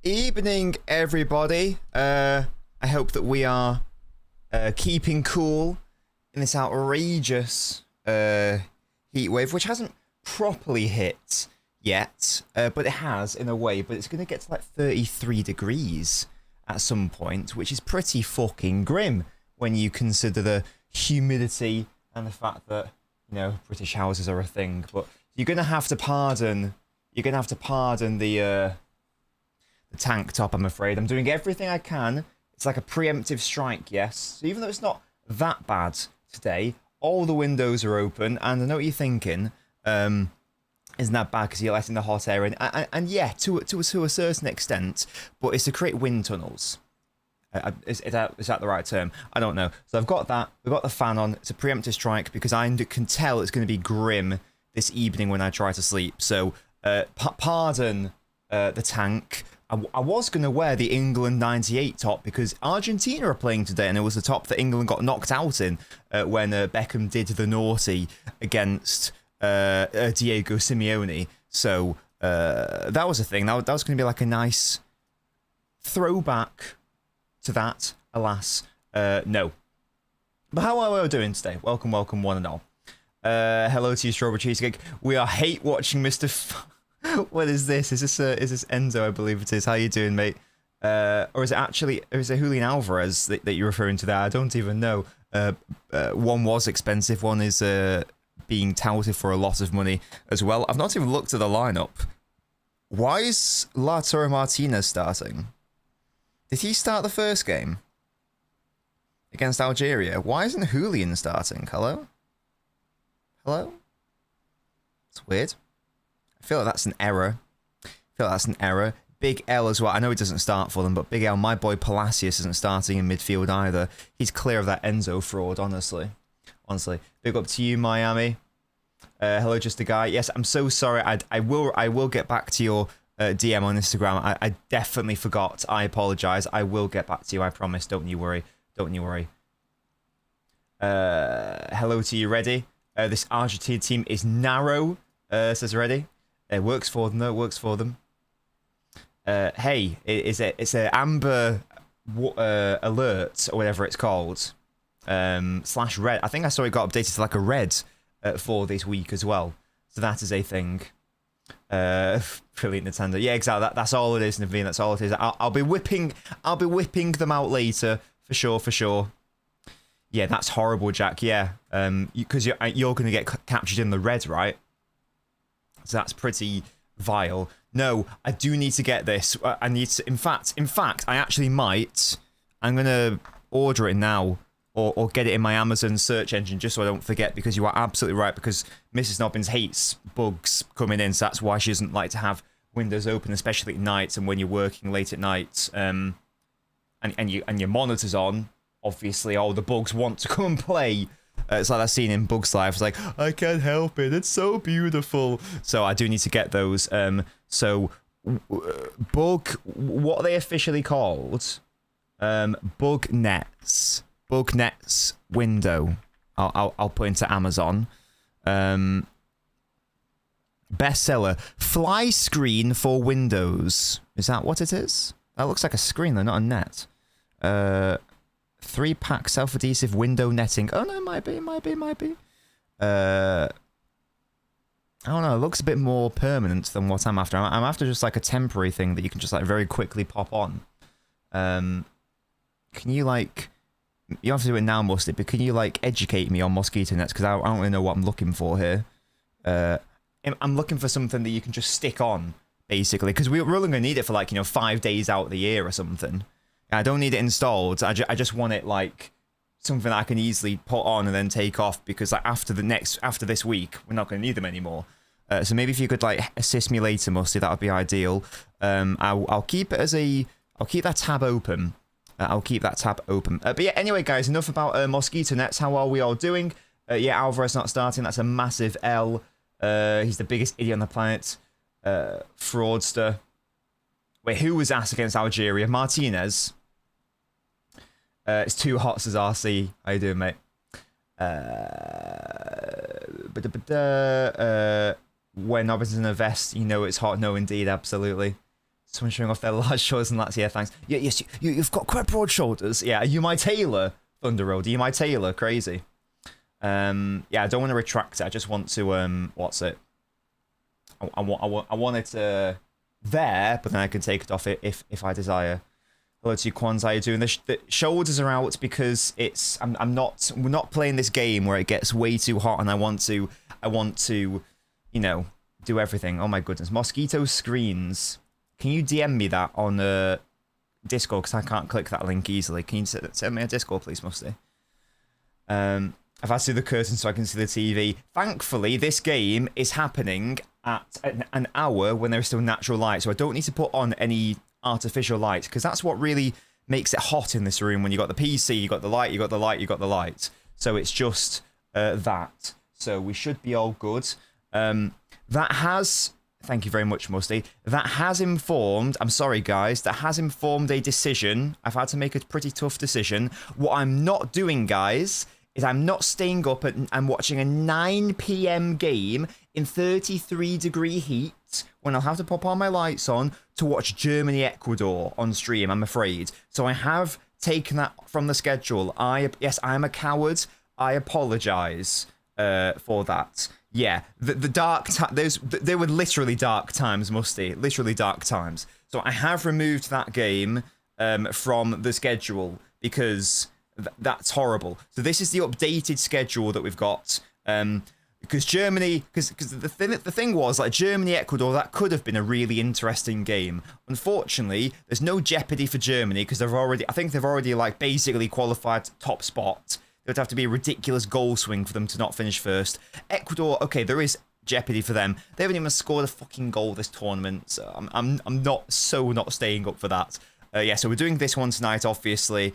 Evening, everybody. I hope that we are keeping cool in this outrageous heat wave, which hasn't properly hit yet, but it has in a way. But it's going to get to like 33 degrees at some point, which is pretty fucking grim when you consider the humidity and the fact that, you know, British houses are a thing. But you're going to have to pardon. You're going to have to pardon the tank top, I'm afraid. I'm doing everything I can. It's like a preemptive strike, yes. So even though it's not that bad today, all the windows are open, and I know what you're thinking. Isn't that bad because you're letting the hot air in? And yeah, to a certain extent, but it's to create wind tunnels. Is that the right term? I don't know. So I've got that. We've got the fan on. It's a preemptive strike because I can tell it's going to be grim this evening when I try to sleep. So pardon the tank. I was going to wear the England 98 top because Argentina are playing today, and it was the top that England got knocked out in when Beckham did the naughty against Diego Simeone. So that was a thing. That was going to be like a nice throwback to that. Alas, no. But how are we doing today? Welcome, one and all. Hello to you, Strawberry Cheesecake. We are hate watching Mr. What is this? Is this Enzo? I believe it is. How you doing, mate? Or is it Julian Alvarez that you're referring to there? I don't even know. One was expensive. One is being touted for a lot of money as well. I've not even looked at the lineup. Why is Lautaro Martinez starting? Did he start the first game against Algeria? Why isn't Julian starting? Hello? It's weird. I feel like that's an error. Big L as well. I know he doesn't start for them, but Big L, my boy Palacios isn't starting in midfield either. He's clear of that Enzo fraud, honestly. Big up to you, Miami. Hello, just a guy. Yes, I'm so sorry. I will get back to your DM on Instagram. I definitely forgot. I apologize. I will get back to you. I promise. Don't you worry. Hello to you, Ready? This Argentina team is narrow, says Ready. It works for them, though. It works for them. Hey, it's an amber alert, or whatever it's called. / red. I think I saw it got updated to like a red for this week as well. So that is a thing. Brilliant, Nintendo. Yeah, exactly. That's all it is, Naveen. That's all it is. I'll be whipping them out later for sure. Yeah, that's horrible, Jack. Yeah, because you're going to get captured in the red, right? So that's pretty vile. No, I do need to get this. I need to. In fact, I actually might. I'm gonna order it now, or get it in my Amazon search engine just so I don't forget. Because you are absolutely right. Because Mrs. Nobbins hates bugs coming in, so that's why she doesn't like to have windows open, especially at night and when you're working late at night. And your monitor's on. Obviously, all the bugs want to come and play. It's like that scene in Bugs Life. It's like, I can't help it. It's so beautiful. So I do need to get those. So bug, what are they officially called? Bug nets. Bug nets window. I'll put into Amazon. Bestseller. Fly screen for Windows. Is that what it is? That looks like a screen though, not a net. 3-pack self-adhesive window netting. Oh no, it might be. I don't know. It looks a bit more permanent than what I'm after. I'm after just like a temporary thing that you can just like very quickly pop on. Can you like? You don't have to do it now, Mustard, but can you like educate me on mosquito nets? Because I don't really know what I'm looking for here. I'm looking for something that you can just stick on, basically, because we're only going to need it for like 5 days out of the year or something. I don't need it installed. I just want it like something that I can easily put on and then take off, because like after this week we're not going to need them anymore. So maybe if you could like assist me later, Musty, that would be ideal. I'll keep it as I'll keep that tab open. But yeah, anyway, guys, enough about mosquito nets. How are we all doing? Yeah, Alvarez not starting. That's a massive L. He's the biggest idiot on the planet. Fraudster. Wait, who was asked against Algeria? Martinez. It's too hot, says RC. How you doing, mate? When Nobbins in a vest, you know it's hot. No, indeed, absolutely. Someone showing off their large shoulders and lats. Yeah, thanks. Yeah, yes, you've got quite broad shoulders. Yeah, are you my tailor, Thunder Road? Are you my tailor? Crazy. Yeah, I don't want to retract it. I just want to what's it? I want it there, but then I can take it off it if I desire. Hello to you, Quans. How you doing? The shoulders are out because we're not playing this game where it gets way too hot, and I want to, you know, do everything. Oh my goodness, mosquito screens. Can you DM me that on Discord, because I can't click that link easily. Can you send me a Discord, please, Musty? I've had to do the curtain so I can see the TV. Thankfully, this game is happening at an hour when there's still natural light, so I don't need to put on any artificial light, because that's what really makes it hot in this room. When you got the PC, you got the light, you got the light, you got the light. So it's just that. So we should be all good. That has... Thank you very much, Musty. That has informed... I'm sorry, guys. That has informed a decision. I've had to make a pretty tough decision. What I'm not doing, guys, is I'm not staying up and watching a 9 p.m. game in 33-degree heat when I'll have to pop all my lights on to watch Germany-Ecuador on stream, I'm afraid. So I have taken that from the schedule. Yes, I am a coward. I apologise for that. Yeah, the dark they were literally dark times, Musty. Literally dark times. So I have removed that game from the schedule because that's horrible. So this is the updated schedule that we've got. Because Germany, because the thing was, like, Germany, Ecuador, that could have been a really interesting game. Unfortunately, there's no jeopardy for Germany because I think they've already like basically qualified to top spot. It would have to be a ridiculous goal swing for them to not finish first. Ecuador, okay, there is jeopardy for them. They haven't even scored a fucking goal this tournament. So I'm not staying up for that. Yeah, so we're doing this one tonight, obviously.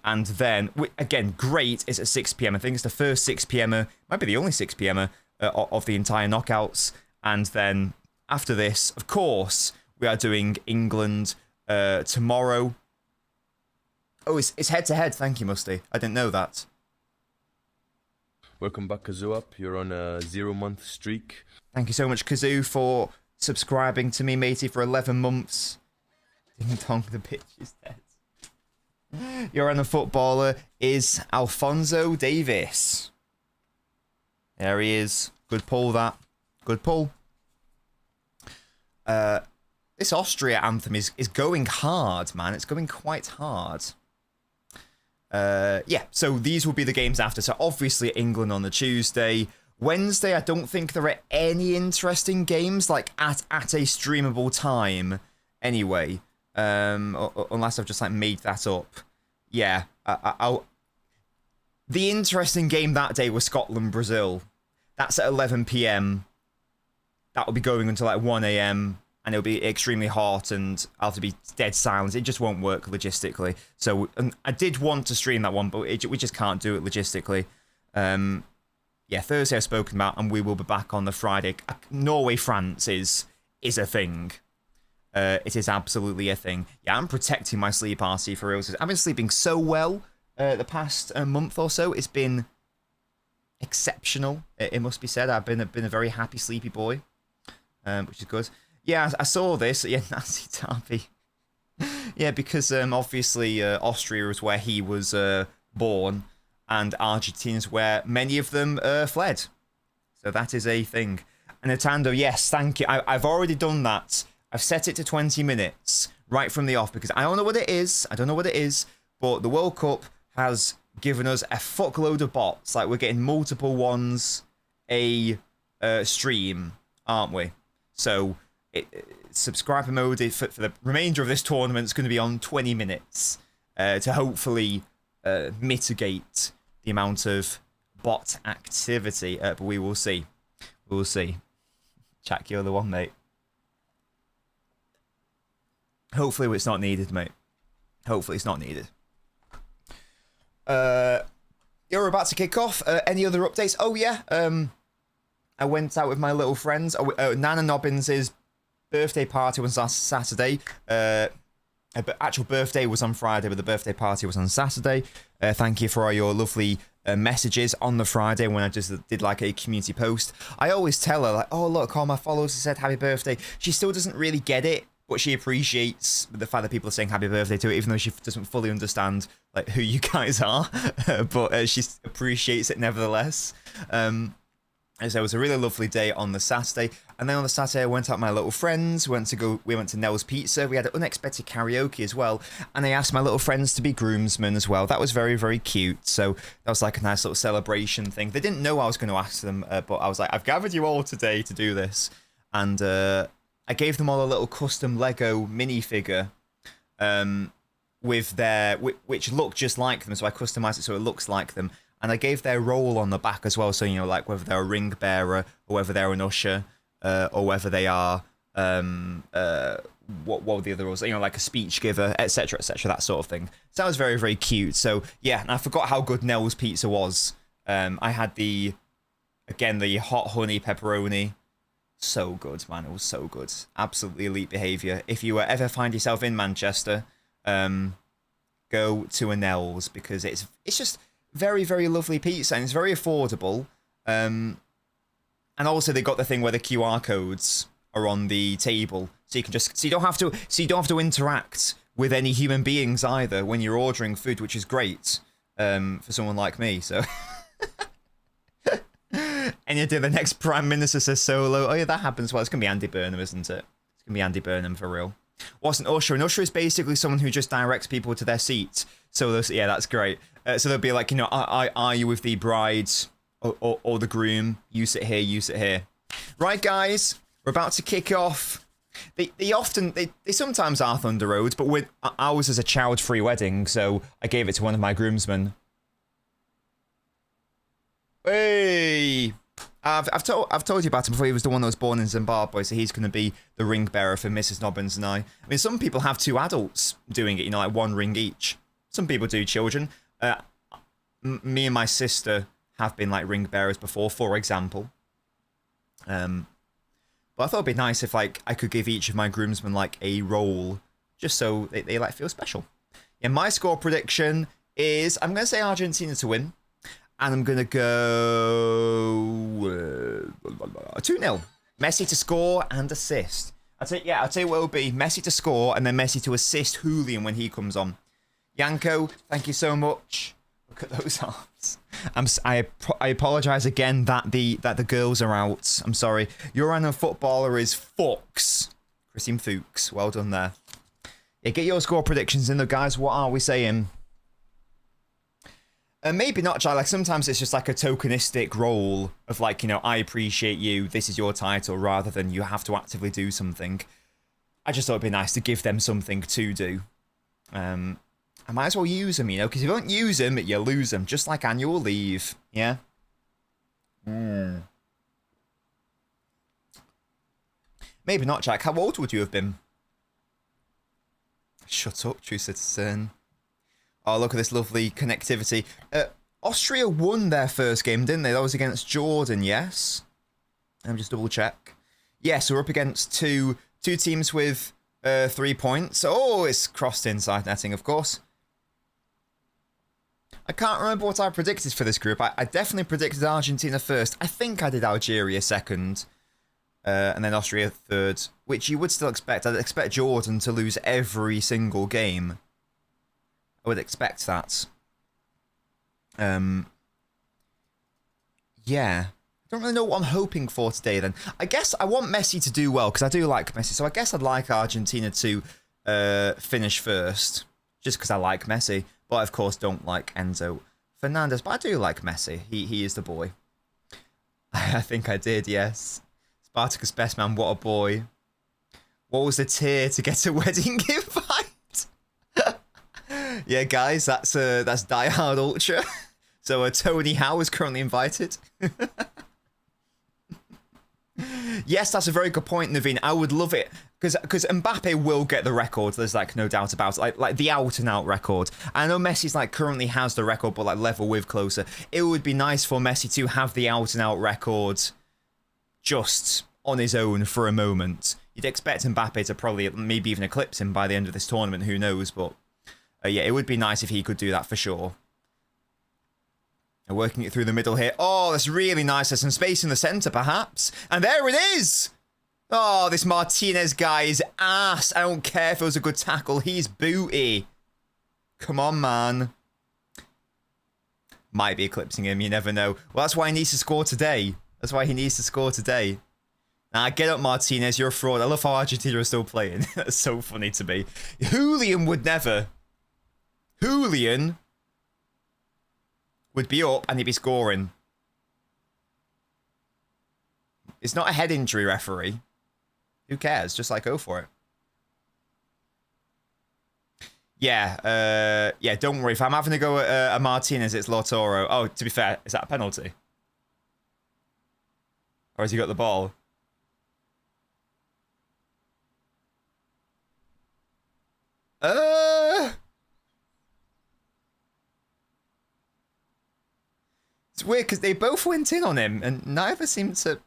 And then, again, great, it's at 6 p.m. I think it's the first 6 p.m. Might be the only 6 p.m. Of the entire knockouts. And then after this, of course, we are doing England tomorrow. Oh, it's head-to-head. Thank you, Musty. I didn't know that. Welcome back, Kazoo Up. You're on a 0-month streak. Thank you so much, Kazoo, for subscribing to me, matey, for 11 months. Ding dong, the bitch is dead. Your other footballer is Alfonso Davis. There he is. Good pull, that. Good pull. This Austria anthem is going hard, man. It's going quite hard. Yeah, so these will be the games after. So obviously England on the Tuesday. Wednesday, I don't think there are any interesting games, like at a streamable time anyway. Unless I've just like made that up. Yeah, the interesting game that day was Scotland-Brazil. That's at 11 p.m. That will be going until like 1 a.m. and it'll be extremely hot and I'll have to be dead silent. It just won't work logistically. So I did want to stream that one, but we just can't do it logistically. Yeah, Thursday I've spoken about, and we will be back on the Friday. Norway-France is a thing. It is absolutely a thing. Yeah, I'm protecting my sleep, RC, for real. I've been sleeping so well the past month or so. It's been exceptional, it must be said. I've been a very happy, sleepy boy, which is good. Yeah, I saw this. Yeah, Nazi Derby. Yeah, because obviously Austria is where he was born, and Argentina is where many of them fled. So that is a thing. And Nintendo, yes, thank you. I've already done that. I've set it to 20 minutes right from the off because I don't know what it is. I don't know what it is, but the World Cup has given us a fuckload of bots. Like, we're getting multiple ones a stream, aren't we? So subscriber mode for the remainder of this tournament is going to be on 20 minutes to hopefully mitigate the amount of bot activity. But we will see. We will see. Jack, you're the one, mate. Hopefully it's not needed, mate. Hopefully it's not needed. You're about to kick off. Any other updates? Oh, yeah. I went out with my little friends. LNobbins' birthday party was last Saturday. Her actual birthday was on Friday, but the birthday party was on Saturday. Thank you for all your lovely messages on the Friday when I just did like a community post. I always tell her, like, oh, look, all my followers have said happy birthday. She still doesn't really get it. but she appreciates the fact that people are saying happy birthday to it, even though she doesn't fully understand like who you guys are. But she appreciates it nevertheless. As there was a really lovely day on the Saturday, and then on the Saturday I went out with my little friends. We went to Nell's Pizza. We had an unexpected karaoke as well, and I asked my little friends to be groomsmen as well. That was very, very cute. So that was like a nice little celebration thing. They didn't know I was going to ask them, but I was like, I've gathered you all today to do this, and I gave them all a little custom Lego minifigure, which looked just like them. So I customized it so it looks like them. And I gave their role on the back as well, so, you know, like whether they're a ring bearer, or whether they're an usher, or whether they are, what were the other roles, you know, like a speech giver, etc., that sort of thing. So that was very, very cute. So, yeah, and I forgot how good Nell's Pizza was. I had the hot honey pepperoni. So good, man. It was so good. Absolutely elite behaviour. If you ever find yourself in Manchester, go to a Nell's, because it's just... very, very lovely pizza, and it's very affordable. And also they got the thing where the QR codes are on the table, so you can so you don't have to interact with any human beings either when you're ordering food, which is great for someone like me. So, and you do the next Prime Minister says solo. Oh yeah, that happens. Well, it's gonna be Andy Burnham, isn't it? It's gonna be Andy Burnham for real. What's an usher? An usher is basically someone who just directs people to their seats. So yeah, that's great. So they'll be like, you know, are you with the bride or the groom? You sit here, you sit here. Right, guys, we're about to kick off. They sometimes are Thunder Roads, but ours is a child-free wedding, so I gave it to one of my groomsmen. Hey! I've told you about him before. He was the one that was born in Zimbabwe, so he's going to be the ring bearer for Mrs. Nobbins and I. I mean, some people have 2 adults doing it, you know, like 1 ring each. Some people do children. Me and my sister have been like ring bearers before, for example. But I thought it'd be nice if like I could give each of my groomsmen like a role, just so they like feel special. Yeah, my score prediction is I'm going to say Argentina to win. And I'm going to go 2-0. Messi to score and assist. I'll tell you what it'll be. Messi to score and then Messi to assist Julian when he comes on. Yanko, thank you so much. Look at those arms. I apologise again that the girls are out. I'm sorry. Your random footballer is Fox. Christine Fuchs. Well done there. Yeah, get your score predictions in though, guys. What are we saying? Maybe not, Jai. Like, sometimes it's just like a tokenistic role of like, you know, I appreciate you, this is your title, rather than you have to actively do something. I just thought it'd be nice to give them something to do. I might as well use them, you know, because if you don't use them, you lose them, just like annual leave. Yeah? Maybe not, Jack. How old would you have been? Shut up, true citizen. Oh, look at this lovely connectivity. Austria won their first game, didn't they? That was against Jordan, yes? Let me just double check. Yes, we're up against two teams with 3 points. Oh, it's crossed inside netting, of course. I can't remember what I predicted for this group. I definitely predicted Argentina first. I think I did Algeria second. And then Austria third, which you would still expect. I'd expect Jordan to lose every single game. I would expect that. Yeah. I don't really know what I'm hoping for today then. I guess I want Messi to do well, because I do like Messi. So I guess I'd like Argentina to finish first, just because I like Messi. But I, of course, don't like Enzo Fernandez. But I do like Messi. He is the boy. I think I did, yes. Spartacus best man, what a boy. What was the tier to get a wedding invite? Yeah, guys, that's Die Hard Ultra. So Tony Howe is currently invited. Yes, that's a very good point, Naveen. I would love it because Mbappe will get the record. There's like no doubt about it. Like the out and out record. I know Messi's like currently has the record, but like level with closer. It would be nice for Messi to have the out and out record just on his own for a moment. You'd expect Mbappe to probably maybe even eclipse him by the end of this tournament. Who knows? But yeah, it would be nice if he could do that for sure. And working it through the middle here. Oh, that's really nice. There's some space in the centre, perhaps. And there it is! Oh, this Martinez guy is ass. I don't care if it was a good tackle. He's booty. Come on, man. Might be eclipsing him. You never know. Well, that's why he needs to score today. That's why he needs to score today. Nah, get up, Martinez. You're a fraud. I love how Argentina are still playing. That's so funny to me. Julian would never. Julian would be up and he'd be scoring. It's not a head injury, referee. Who cares? Just like go for it. Yeah, yeah, don't worry. If I'm having to go at a Martinez, it's Lautaro. Oh, to be fair, is that a penalty? Or has he got the ball? It's weird because they both went in on him and neither seemed to...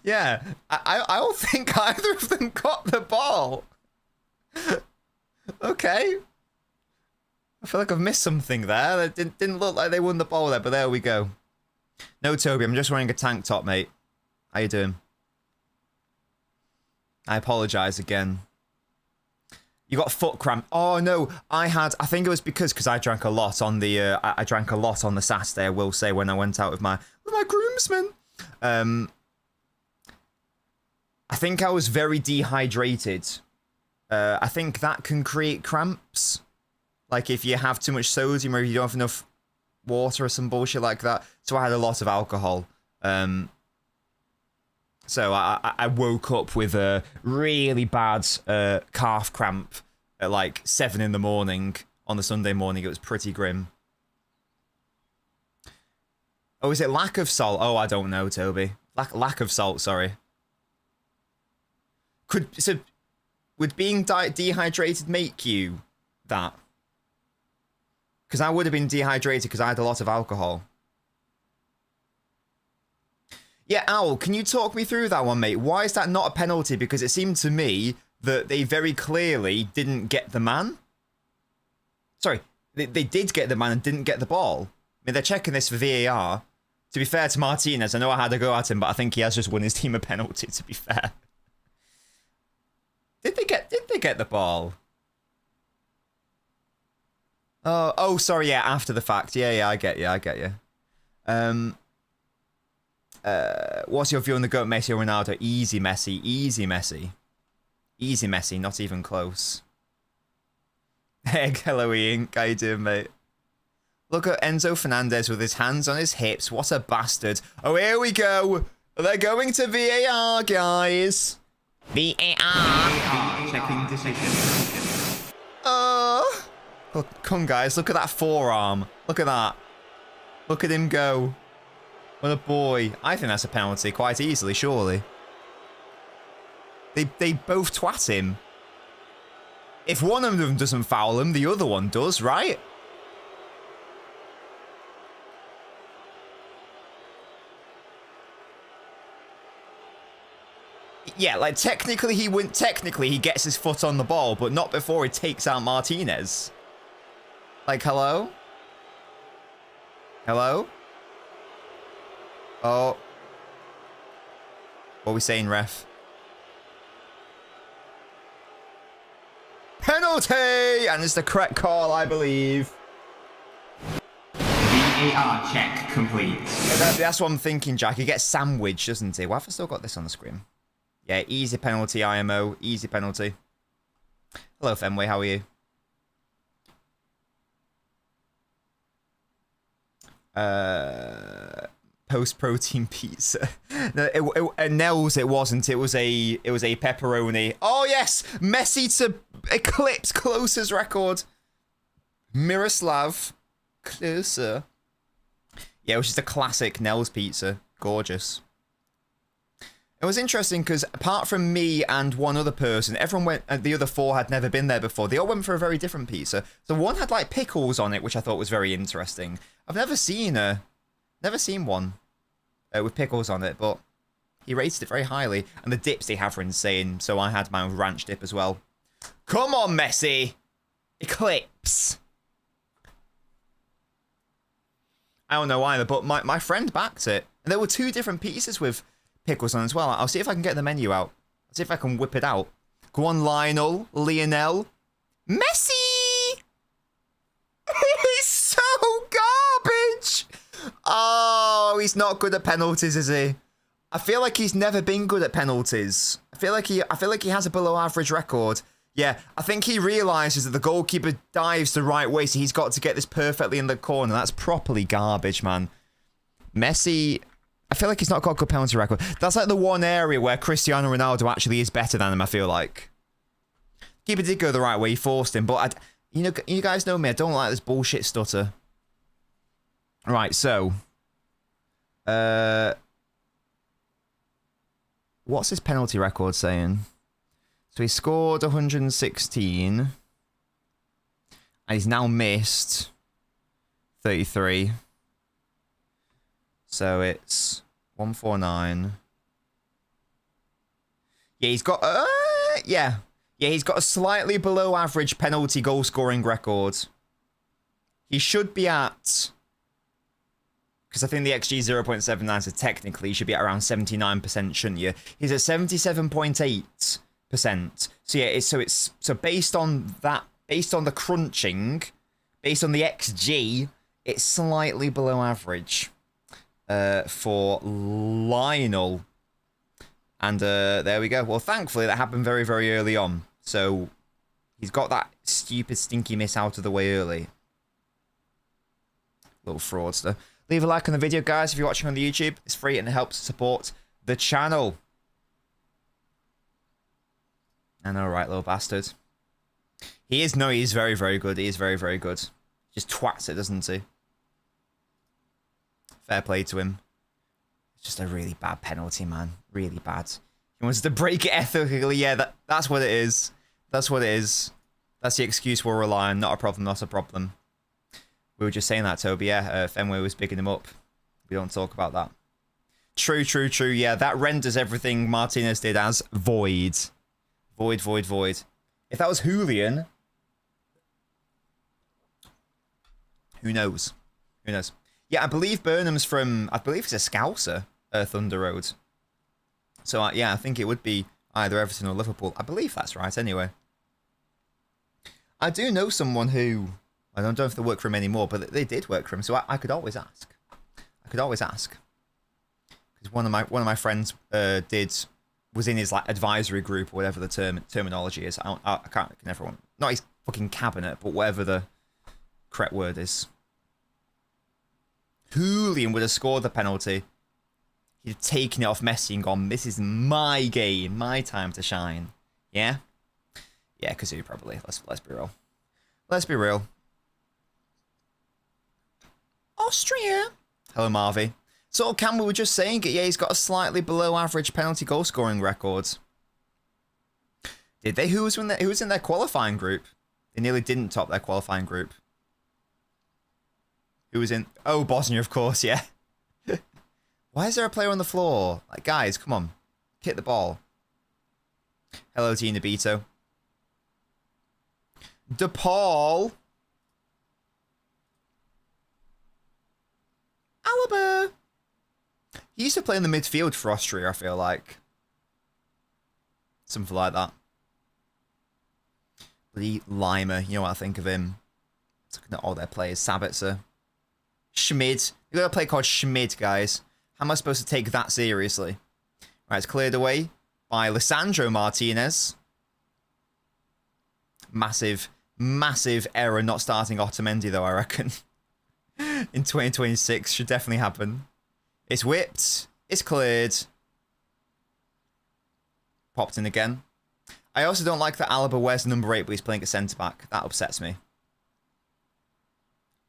Yeah, I don't think either of them got the ball. Okay. I feel like I've missed something there. It didn't look like they won the ball there, but there we go. No, Toby, I'm just wearing a tank top, mate. How you doing? I apologize again. You got foot cramp. Oh no, I think it was because I drank a lot on the I drank a lot on the Saturday, I will say, when I went out with my groomsmen. I think I was very dehydrated. I think that can create cramps. Like if you have too much sodium or if you don't have enough water or some bullshit like that. So I had a lot of alcohol. So I woke up with a really bad calf cramp at like 7 in the morning on the Sunday morning. It was pretty grim. Oh, is it lack of salt? Oh, I don't know, Toby. Lack of salt, sorry. Would being dehydrated make you that? Because I would have been dehydrated because I had a lot of alcohol. Yeah, Owl, can you talk me through that one, mate? Why is that not a penalty? Because it seemed to me that they very clearly didn't get the man. Sorry, they did get the man and didn't get the ball. I mean, they're checking this for VAR. To be fair to Martinez, I know I had to go at him, but I think he has just won his team a penalty, to be fair. Did they get the ball? Oh, sorry, yeah, after the fact. Yeah, I get you. What's your view on the GOAT, Messi or Ronaldo? Easy Messi. Easy Messi, not even close. Hello, Ian. How you doing, mate? Look at Enzo Fernandez with his hands on his hips. What a bastard. Oh, here we go. They're going to VAR, guys. VAR. Checking decision. Oh, come on, guys. Look at that forearm. Look at that. Look at him go. What a boy. I think that's a penalty quite easily, surely. They both twat him. If one of them doesn't foul him, the other one does, right? Yeah, like technically he gets his foot on the ball, but not before he takes out Martinez. Like, hello? Hello? Oh. What are we saying, ref? Penalty! And it's the correct call, I believe. VAR check complete. That's what I'm thinking, Jack. He gets sandwiched, doesn't he? Why have I still got this on the screen? Yeah, easy penalty, IMO. Easy penalty. Hello, Fenway. How are you? Post-protein pizza. No, Nels, it wasn't. It was a pepperoni. Oh yes, Messi to eclipse Klose's record. Miroslav Klose. Yeah, it was just a classic Nels pizza. Gorgeous. It was interesting because apart from me and one other person, everyone went. The other 4 had never been there before. They all went for a very different pizza. So one had like pickles on it, which I thought was very interesting. I've never seen one with pickles on it, but he rated it very highly. And the dips they have are insane. So I had my own ranch dip as well. Come on, Messi, eclipse. I don't know either, but my friend backed it, and there were 2 different pizzas with pickles on as well. I'll see if I can get the menu out. I'll see if I can whip it out. Go on, Lionel. Messi! He's so garbage! Oh, he's not good at penalties, is he? I feel like he's never been good at penalties. I feel like he has a below average record. Yeah, I think he realizes that the goalkeeper dives the right way, so he's got to get this perfectly in the corner. That's properly garbage, man. Messi, I feel like he's not got a good penalty record. That's like the one area where Cristiano Ronaldo actually is better than him, I feel like. Keeper did go the right way, he forced him, but you guys know me, I don't like this bullshit stutter. Right, so what's his penalty record saying? So he scored 116 and he's now missed 33. So it's 149. Yeah, he's got he's got a slightly below average penalty goal scoring record. He should be at, because I think the XG 0.79, so technically he should be at around 79%, shouldn't you? He's at 77.8%. So yeah, so based on that, based on the crunching, based on the XG, it's slightly below average for Lionel. And there we go. Well, thankfully that happened very, very early on. So he's got that stupid stinky miss out of the way early. Little fraudster. Leave a like on the video, guys, if you're watching on the YouTube. It's free and it helps support the channel. I know, right, little bastard. He's very, very good. He is very, very good. Just twats it, doesn't he? Fair play to him. It's just a really bad penalty, man. Really bad. He wants to break it ethically. Yeah, that's what it is. That's what it is. That's the excuse we'll rely on. Not a problem, not a problem. We were just saying that, Toby. Yeah, Fenway was bigging him up. We don't talk about that. True, true, true. Yeah, that renders everything Martinez did as void. Void, void, void. If that was Julian, who knows? Who knows? Yeah, I believe Burnham's from, I believe it's a Scouser, Thunder Road. So, yeah, I think it would be either Everton or Liverpool. I believe that's right, anyway. I do know someone who, I don't know if they work for him anymore, but they did work for him, so I could always ask. I could always ask. Because one of my friends was in his like advisory group or whatever the terminology is. I can't never not his fucking cabinet, but whatever the correct word is. Julian would have scored the penalty. He'd have taken it off Messi and gone, this is my game, my time to shine. Yeah? Yeah, Kazoo probably. Let's be real. Let's be real. Austria. Hello, Marvy. So, Cam, we were just saying it. Yeah, he's got a slightly below average penalty goal scoring record. Did they? Who was in their qualifying group? They nearly didn't top their qualifying group. Who was in? Oh, Bosnia, of course, yeah. Why is there a player on the floor? Like, guys, come on. Kick the ball. Hello, Tina Bito. DePaul. Alaba. He used to play in the midfield for Austria, I feel like. Something like that. Bloody Lima, you know what I think of him. Looking at all their players. Sabitzer. Schmid. We've got a play called Schmid, guys. How am I supposed to take that seriously? Right, it's cleared away by Lisandro Martinez. Massive, massive error not starting Otamendi, though, I reckon. In 2026, should definitely happen. It's whipped. It's cleared. Popped in again. I also don't like that Alaba wears number 8, but he's playing at centre-back. That upsets me.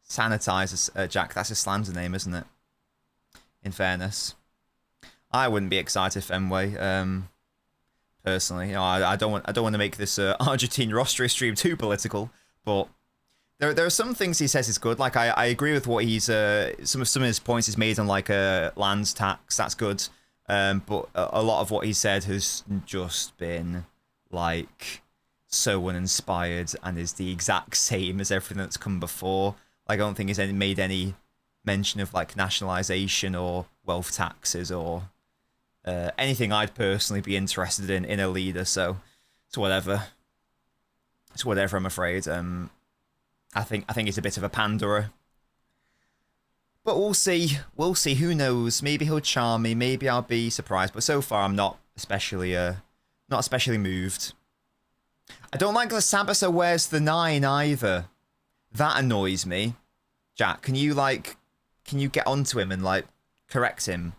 Sanitize, Jack. That's a slander name, isn't it? In fairness. I wouldn't be excited, Fenway. Personally. You know, I don't want to make this Argentina-Austria stream too political, but there are some things he says is good. Like, I agree with what he's... some of his points he's made on, like, land tax. That's good. But a lot of what he said has just been, like, so uninspired and is the exact same as everything that's come before. Like, I don't think he's made any mention of, like, nationalisation or wealth taxes or anything I'd personally be interested in a leader. So it's whatever. It's whatever. I'm afraid. I think it's a bit of a panderer. But we'll see. We'll see. Who knows? Maybe he'll charm me. Maybe I'll be surprised. But so far, I'm not especially moved. I don't like that Sabitzer wears the 9 either. That annoys me. Jack, can you get onto him and like correct him?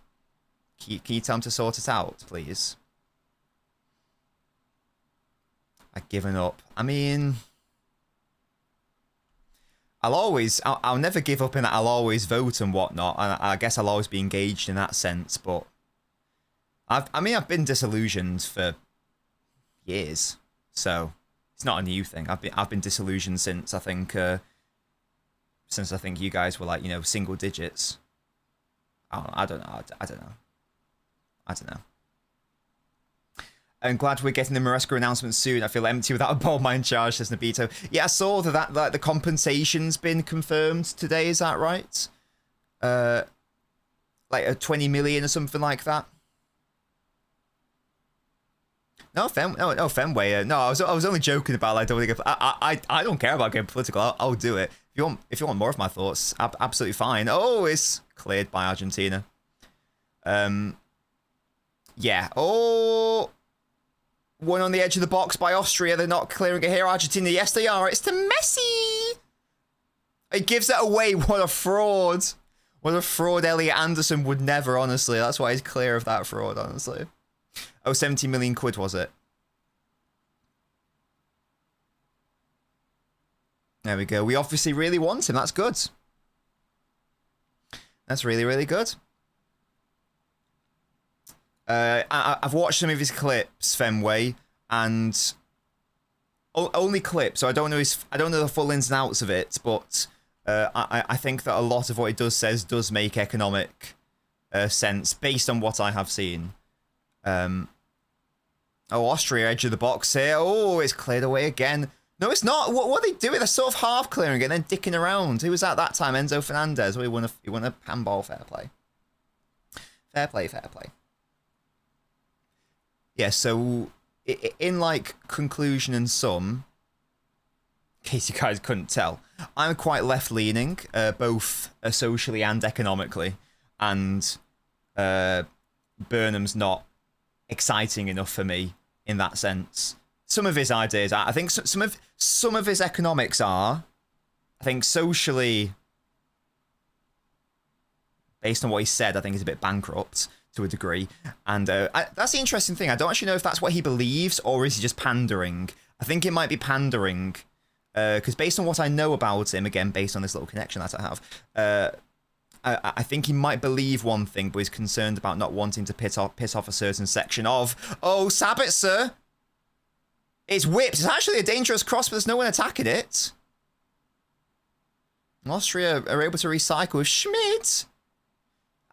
Can you tell him to sort it out, please? I've given up. I mean, I'll never give up in that I'll always vote and whatnot. And I guess I'll always be engaged in that sense. But I've been disillusioned for years, so it's not a new thing. I've been disillusioned since I think you guys were like, you know, single digits. I don't know. I'm glad we're getting the Maresca announcement soon. I feel empty without a ball mine charge, says Nabito. Yeah, I saw that like the compensation's been confirmed today. Is that right? Like a 20 million or something like that. No, Fenway. No, I was only joking about like I don't care about getting political. I'll do it. If you want more of my thoughts, absolutely fine. Oh, it's cleared by Argentina. Yeah. Oh. One on the edge of the box by Austria. They're not clearing it here. Argentina, yes, they are. It's to Messi. It gives it away. What a fraud. What a fraud Elliot Anderson would never, honestly. That's why he's clear of that fraud, honestly. Oh, 70 million quid, was it? There we go. We obviously really want him. That's good. That's really, really good. I've watched some of his clips, Fenway, and only clips, so I don't know the full ins and outs of it, but I think that a lot of what he does make economic sense based on what I have seen. Oh, Austria, edge of the box here. Oh, it's cleared away again. No, it's not. What are they doing? They're sort of half clearing it and then dicking around. Who was that time? Enzo Fernandez. Well, he won a handball. Fair play. Fair play. Fair play. Yeah, so in like conclusion and sum, in case you guys couldn't tell, I'm quite left-leaning, both socially and economically, and Burnham's not exciting enough for me in that sense. Some of his ideas, I think some of his economics are. I think socially, based on what he said, I think he's a bit bankrupt to a degree. And that's the interesting thing. I don't actually know if that's what he believes or is he just pandering. I think it might be pandering because based on what I know about him, again, based on this little connection that I have, I think he might believe one thing, but he's concerned about not wanting to piss off a certain section of, oh, Sabitzer! It's whipped. It's actually a dangerous cross, but there's no one attacking it. Austria are able to recycle with Schmidt.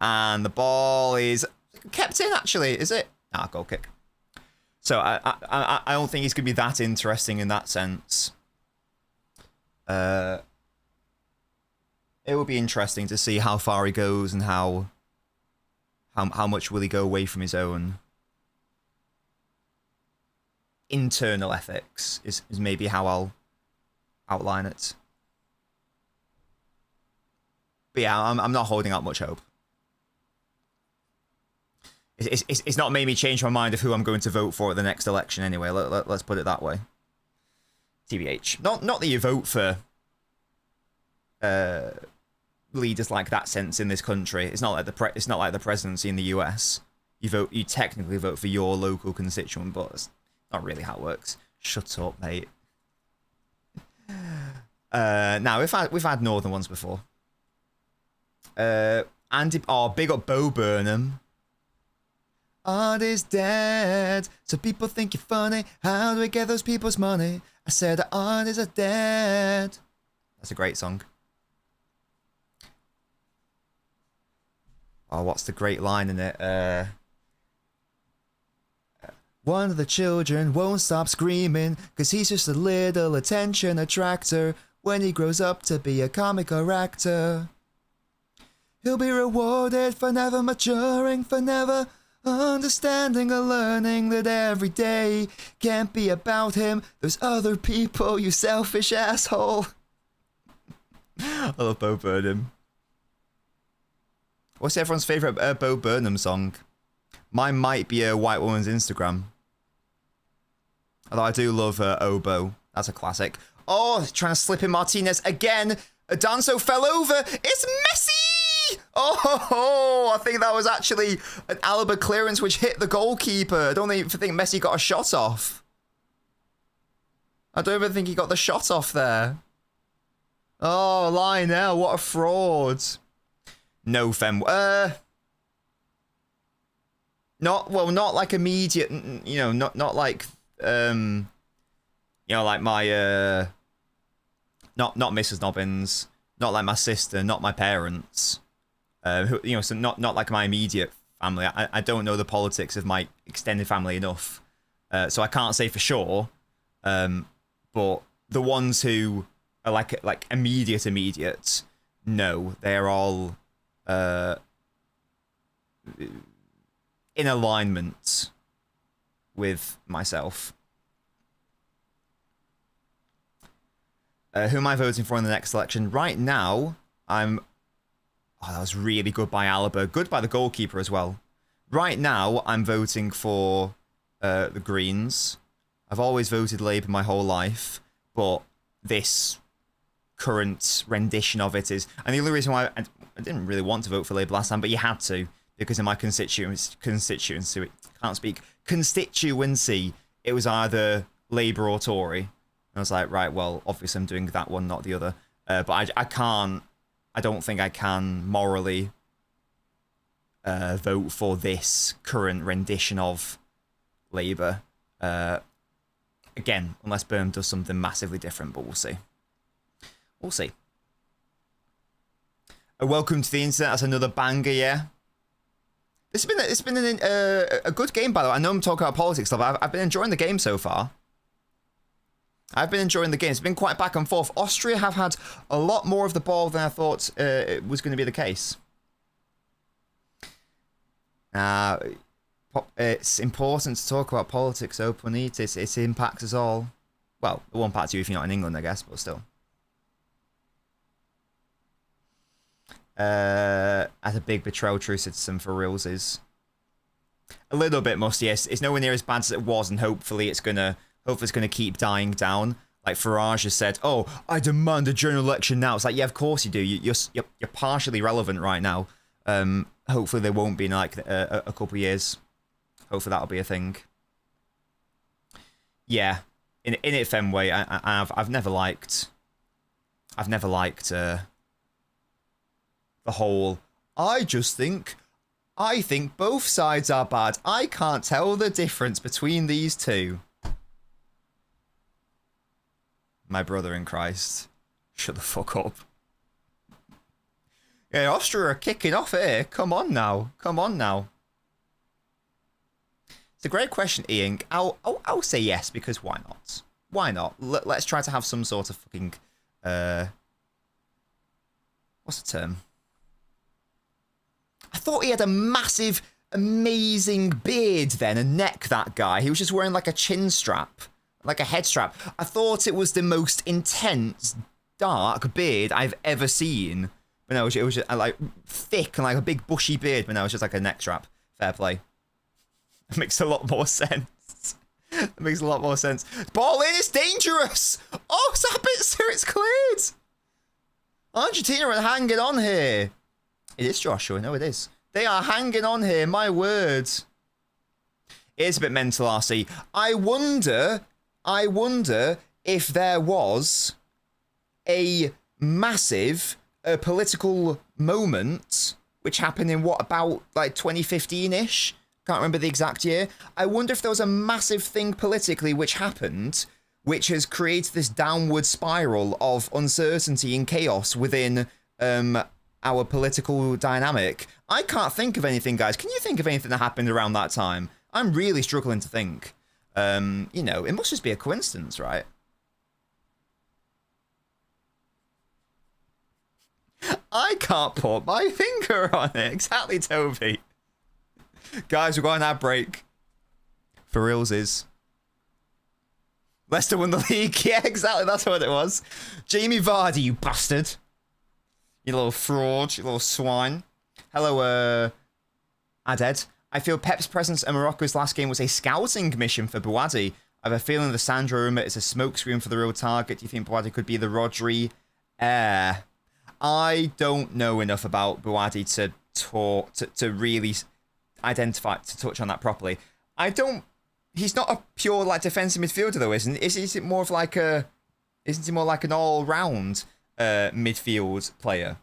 And the ball is kept in, actually. Is it? Ah, goal kick. So I don't think he's going to be that interesting in that sense. It will be interesting to see how far he goes and how much will he go away from his own internal ethics is maybe how I'll outline it. But yeah, I'm not holding out much hope. It's not made me change my mind of who I'm going to vote for at the next election anyway. Let's put it that way. TBH. Not that you vote for leaders like that sense in this country. It's not like the presidency in the US. You technically vote for your local constituent, but it's not really how it works. Shut up, mate. Now we've had northern ones before. Big up Bo Burnham. Art is dead, so people think you're funny. How do we get those people's money? I said that art is dead. That's a great song. Oh, what's the great line in it? One of the children won't stop screaming, 'cause he's just a little attention attractor. When he grows up to be a comic or actor, he'll be rewarded for never maturing, for never Understanding and learning that every day can't be about him. There's other people, you selfish asshole. I love Bo Burnham. What's everyone's favourite Bo Burnham song? Mine might be a White Woman's Instagram. Although I do love Oboe. That's a classic. Oh, trying to slip in Martinez again. Danso fell over. It's Messi! Oh, I think that was actually an Alaba clearance which hit the goalkeeper. I don't even think Messi got a shot off. I don't even think he got the shot off there. Oh, Lionel, what a fraud. No, Fem. Not like immediate, you know, not like, you know, like my, not Mrs. Nobbins, not like my sister, not my parents, who, you know, so not like my immediate family. I don't know the politics of my extended family enough, so I can't say for sure. But the ones who are like immediate, no, they're all in alignment with myself. Who am I voting for in the next election? Right now, I'm... Oh, that was really good by Alaba. Good by the goalkeeper as well. Right now, I'm voting for the Greens. I've always voted Labour my whole life, but this current rendition of it is... And the only reason why I didn't really want to vote for Labour last time, but you had to, because in my constituency, can't speak, constituency, it was either Labour or Tory. And I was like, right, well, obviously I'm doing that one, not the other. But I don't think I can morally vote for this current rendition of Labour. Again, unless Burnham does something massively different, but we'll see. We'll see. Welcome to the internet. That's another banger, yeah. It's been a good game, by the way. I know I'm talking about politics stuff. I've been enjoying the game so far. I've been enjoying the game. It's been quite back and forth. Austria have had a lot more of the ball than I thought it was going to be the case. It's important to talk about politics openly. It impacts us all. Well, it won't impact you if you're not in England, I guess, but still. As a big betrayal true citizen for realsies. A little bit musty, yes. It's nowhere near as bad as it was, and hopefully it's gonna keep dying down. Like Farage has said, "Oh, I demand a general election now." It's like, yeah, of course you do. You're partially relevant right now. Hopefully there won't be in like a couple of years. Hopefully that'll be a thing. Yeah, in it Fenway, I've never liked the whole, I think both sides are bad. I can't tell the difference between these two. My brother in Christ. Shut the fuck up. Yeah, Austria are kicking off here. Come on now. Come on now. It's a great question, Ian. I'll say yes, because why not? Why not? Let's try to have some sort of fucking... what's the term? I thought he had a massive, amazing beard then, a neck, that guy. He was just wearing like a chin strap, like a head strap. I thought it was the most intense, dark beard I've ever seen. But no, it was just like thick and like a big bushy beard, but no, it was just like a neck strap. Fair play. It makes a lot more sense. It makes a lot more sense. Ball in, it's dangerous! Oh, Sabitzer, it's cleared! Argentina are hanging on here. It is Joshua. No, it is. They are hanging on here. My word. It is a bit mental, RC. I wonder if there was a massive political moment which happened in what, about like 2015-ish? Can't remember the exact year. I wonder if there was a massive thing politically which happened, which has created this downward spiral of uncertainty and chaos within our political dynamic. I can't think of anything, guys. Can you think of anything that happened around that time? I'm really struggling to think. You know, it must just be a coincidence, right? I can't put my finger on it. Exactly, Toby. Guys, we're going ad break. For reals is. Leicester won the league. Yeah, exactly. That's what it was. Jamie Vardy, you bastard. You little fraud. You little swine. Hello, Aded. I feel Pep's presence at Morocco's last game was a scouting mission for Bouadi. I have a feeling the Sandro rumour is a smokescreen for the real target. Do you think Bouadi could be the Rodri heir? I don't know enough about Bouadi to talk to really identify, to touch on that properly. He's not a pure like defensive midfielder though, isn't he? Is it more of like isn't he more like an all-round midfield player?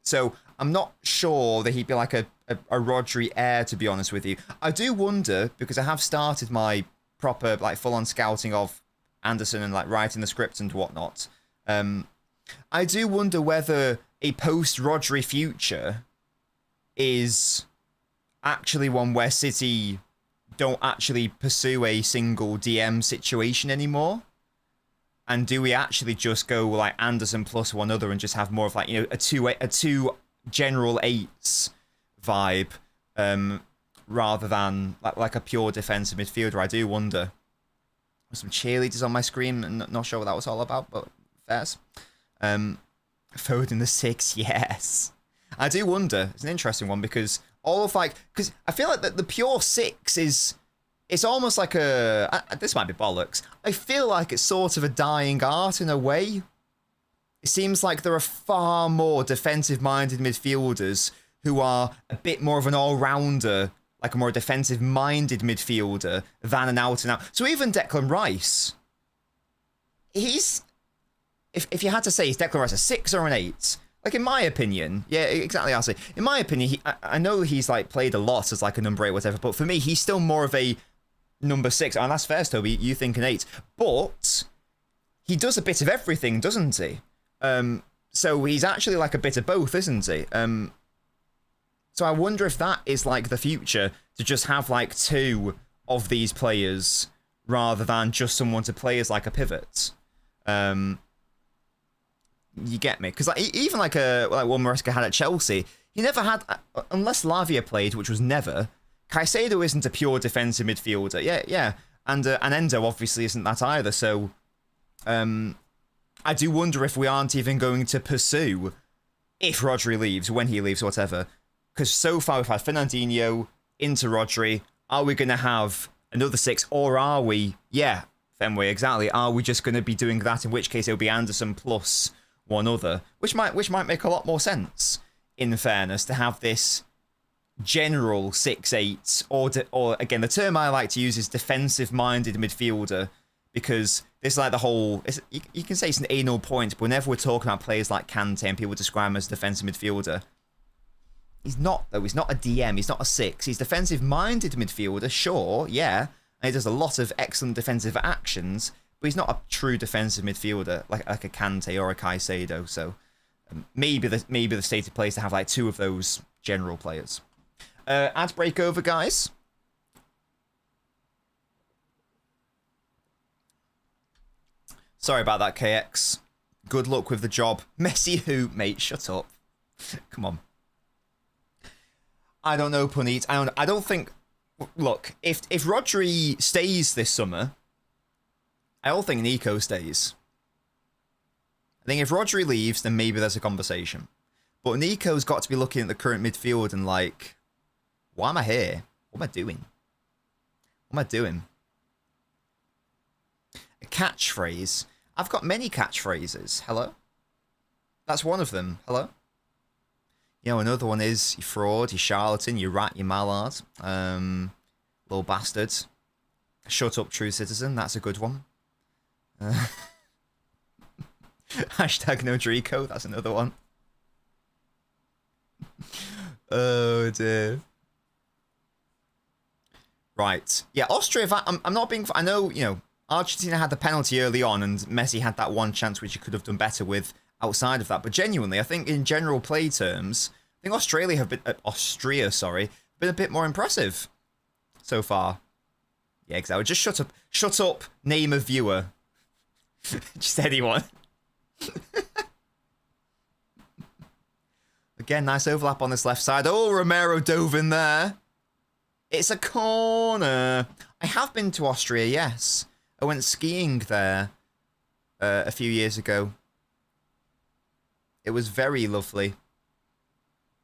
So I'm not sure that he'd be like a Rodri heir, to be honest with you. I do wonder, because I have started my proper like full-on scouting of Anderson and like writing the script and whatnot. I do wonder whether a post-Rodri future is actually one where City don't actually pursue a single DM situation anymore. And do we actually just go like Anderson plus one other and just have more of like, you know, a two general eights vibe, rather than like a pure defensive midfielder? I do wonder. There's some cheerleaders on my screen, and not sure what that was all about, but fairs. Foden the 6, yes. I do wonder. It's an interesting one because because I feel like the pure 6 is, it's almost like this might be bollocks. I feel like it's sort of a dying art in a way. It seems like there are far more defensive-minded midfielders who are a bit more of an all-rounder, like a more defensive-minded midfielder than an out-and-out. So even Declan Rice, he's, if you had to say, is Declan Rice a 6 or an 8? Like, in my opinion, yeah, exactly, I'll say. In my opinion, I know he's, like, played a lot as, like, a number 8 or whatever, but for me, he's still more of a number 6. And that's fair, Toby, you think an 8. But he does a bit of everything, doesn't he? So he's actually, like, a bit of both, isn't he? So I wonder if that is, like, the future, to just have, like, 2 of these players rather than just someone to play as, like, a pivot. You get me? Because like, even like one Maresca had at Chelsea, he never had, unless Lavia played, which was never. Caicedo isn't a pure defensive midfielder. Yeah. And Endo obviously isn't that either. So I do wonder if we aren't even going to pursue, if Rodri leaves, when he leaves, whatever. Because so far we've had Fernandinho into Rodri. Are we going to have another 6, or are we? Yeah, Fenway, exactly. Are we just going to be doing that? In which case it'll be Anderson plus one other, which might make a lot more sense, in fairness, to have this general 6-8, or again, the term I like to use is defensive-minded midfielder, because this is like the whole, you can say it's an anal point, but whenever we're talking about players like Kante and people describe him as a defensive midfielder, he's not, though. He's not a DM, he's not a 6. He's defensive-minded midfielder, sure, yeah, and he does a lot of excellent defensive actions, but he's not a true defensive midfielder like a Kante or a Caicedo. So maybe the stated play is to have like 2 of those general players. Ad break over, guys. Sorry about that, KX. Good luck with the job. Messi who, mate? Shut up. Come on. I don't know, Puneet. I don't think. Look, if Rodri stays this summer, I don't think Nico stays. I think if Rodri leaves, then maybe there's a conversation. But Nico's got to be looking at the current midfield and like, why am I here? What am I doing? What am I doing? A catchphrase. I've got many catchphrases. Hello? That's one of them. Hello? You know, another one is, you fraud, you charlatan, you rat, you mallard. Little bastard. Shut up, true citizen. That's a good one. Hashtag no Drico. That's another one. Oh dear. Right. Yeah, Austria, I'm not being... I know, you know, Argentina had the penalty early on and Messi had that one chance which he could have done better with outside of that. But genuinely, I think in general play terms, I think Austria, been a bit more impressive so far. Yeah, exactly. Just shut up. Shut up, name of viewer. Just anyone. Again, nice overlap on this left side. Oh, Romero dove in there. It's a corner. I have been to Austria, yes. I went skiing there a few years ago. It was very lovely.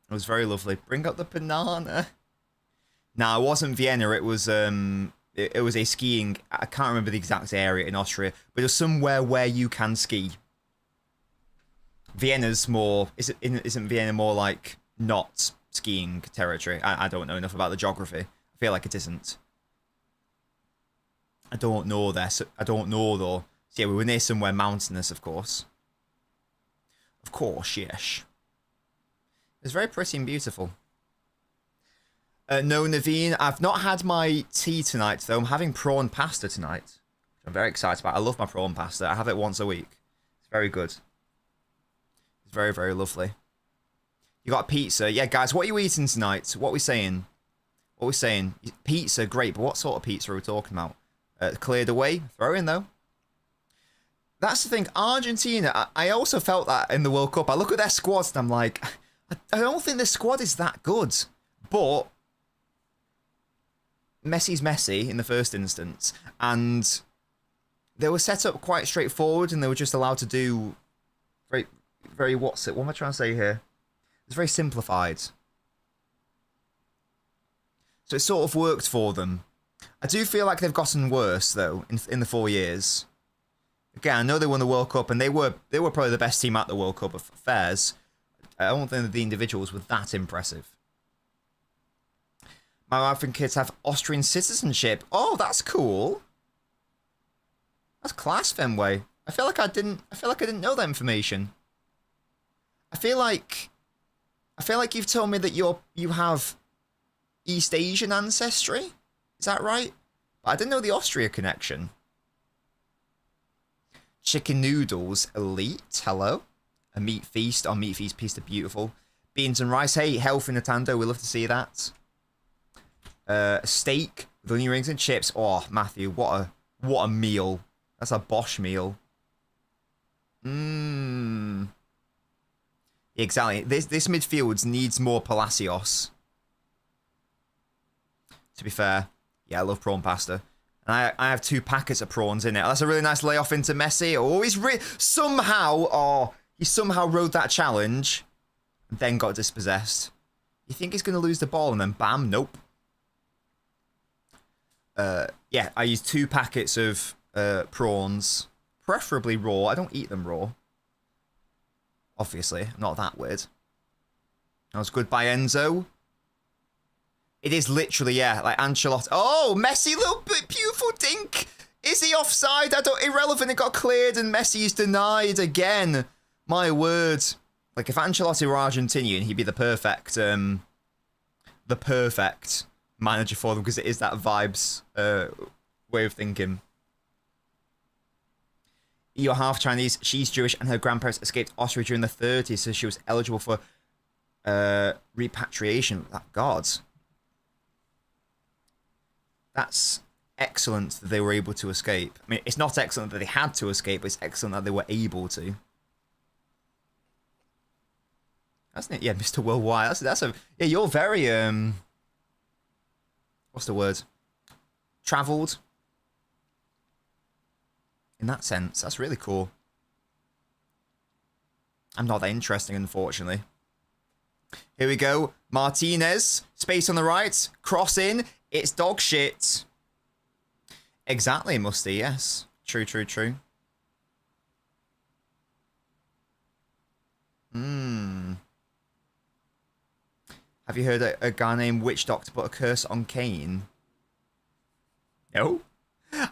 It was very lovely. Bring up the banana. Nah, it wasn't Vienna. It was it was a skiing. I can't remember the exact area in Austria, but it was somewhere where you can ski. Vienna's more. Isn't Vienna more like not skiing territory? I don't know enough about the geography. I feel like it isn't. I don't know there. So I don't know though. So yeah, we were near somewhere mountainous, of course. Of course, yes. It was very pretty and beautiful. No, Naveen, I've not had my tea tonight, though. I'm having prawn pasta tonight. I'm very excited about it. I love my prawn pasta. I have it once a week. It's very good. It's very, very lovely. You got a pizza? Yeah, guys, what are you eating tonight? What are we saying? What are we saying? Pizza, great, but what sort of pizza are we talking about? Cleared away? Throw in, though. That's the thing. Argentina, I also felt that in the World Cup. I look at their squads and I'm like, I don't think the squad is that good. But Messi's Messi in the first instance, and they were set up quite straightforward, and they were just allowed to do very what am I trying to say here? It's very simplified. So it sort of worked for them. I do feel like they've gotten worse though in the 4 years. Again, I know they won the World Cup, and they were probably the best team at the World Cup affairs. I don't think that the individuals were that impressive. My wife and kids have Austrian citizenship. Oh, that's cool. That's class, Fenway. I feel like I didn't know that information. I feel like you've told me that you have East Asian ancestry. Is that right? But I didn't know the Austria connection. Chicken noodles, elite. Hello. A meat feast. Our meat feast piece are beautiful. Beans and rice. Hey, healthy Nintendo. We love to see that. Steak with onion rings and chips. Oh, Matthew, what a meal. That's a Bosch meal. Exactly. This midfield needs more Palacios. To be fair, yeah, I love prawn pasta. And I have 2 packets of prawns in it. That's a really nice layoff into Messi. Oh, he somehow rode that challenge and then got dispossessed. You think he's going to lose the ball and then bam, nope. Yeah, I use 2 packets of prawns, preferably raw. I don't eat them raw. Obviously, I'm not that weird. That was good by Enzo. It is literally, yeah, like Ancelotti. Oh, Messi, little bit beautiful dink. Is he offside? Irrelevant. It got cleared and Messi's denied again. My word. Like if Ancelotti were Argentinian, he'd be the perfect manager for them, because it is that vibes way of thinking. You're half Chinese, she's Jewish, and her grandparents escaped Austria during the 30s, so she was eligible for repatriation. God. That's excellent that they were able to escape. I mean, it's not excellent that they had to escape, but it's excellent that they were able to. That's it. Yeah, Mr. Worldwide. Yeah, you're very what's the word? Travelled. In that sense, that's really cool. I'm not that interesting, unfortunately. Here we go. Martinez. Space on the right. Cross in. It's dog shit. Exactly, Musty, yes. True, true, true. Have you heard a guy named Witch Doctor put a curse on Kane? No.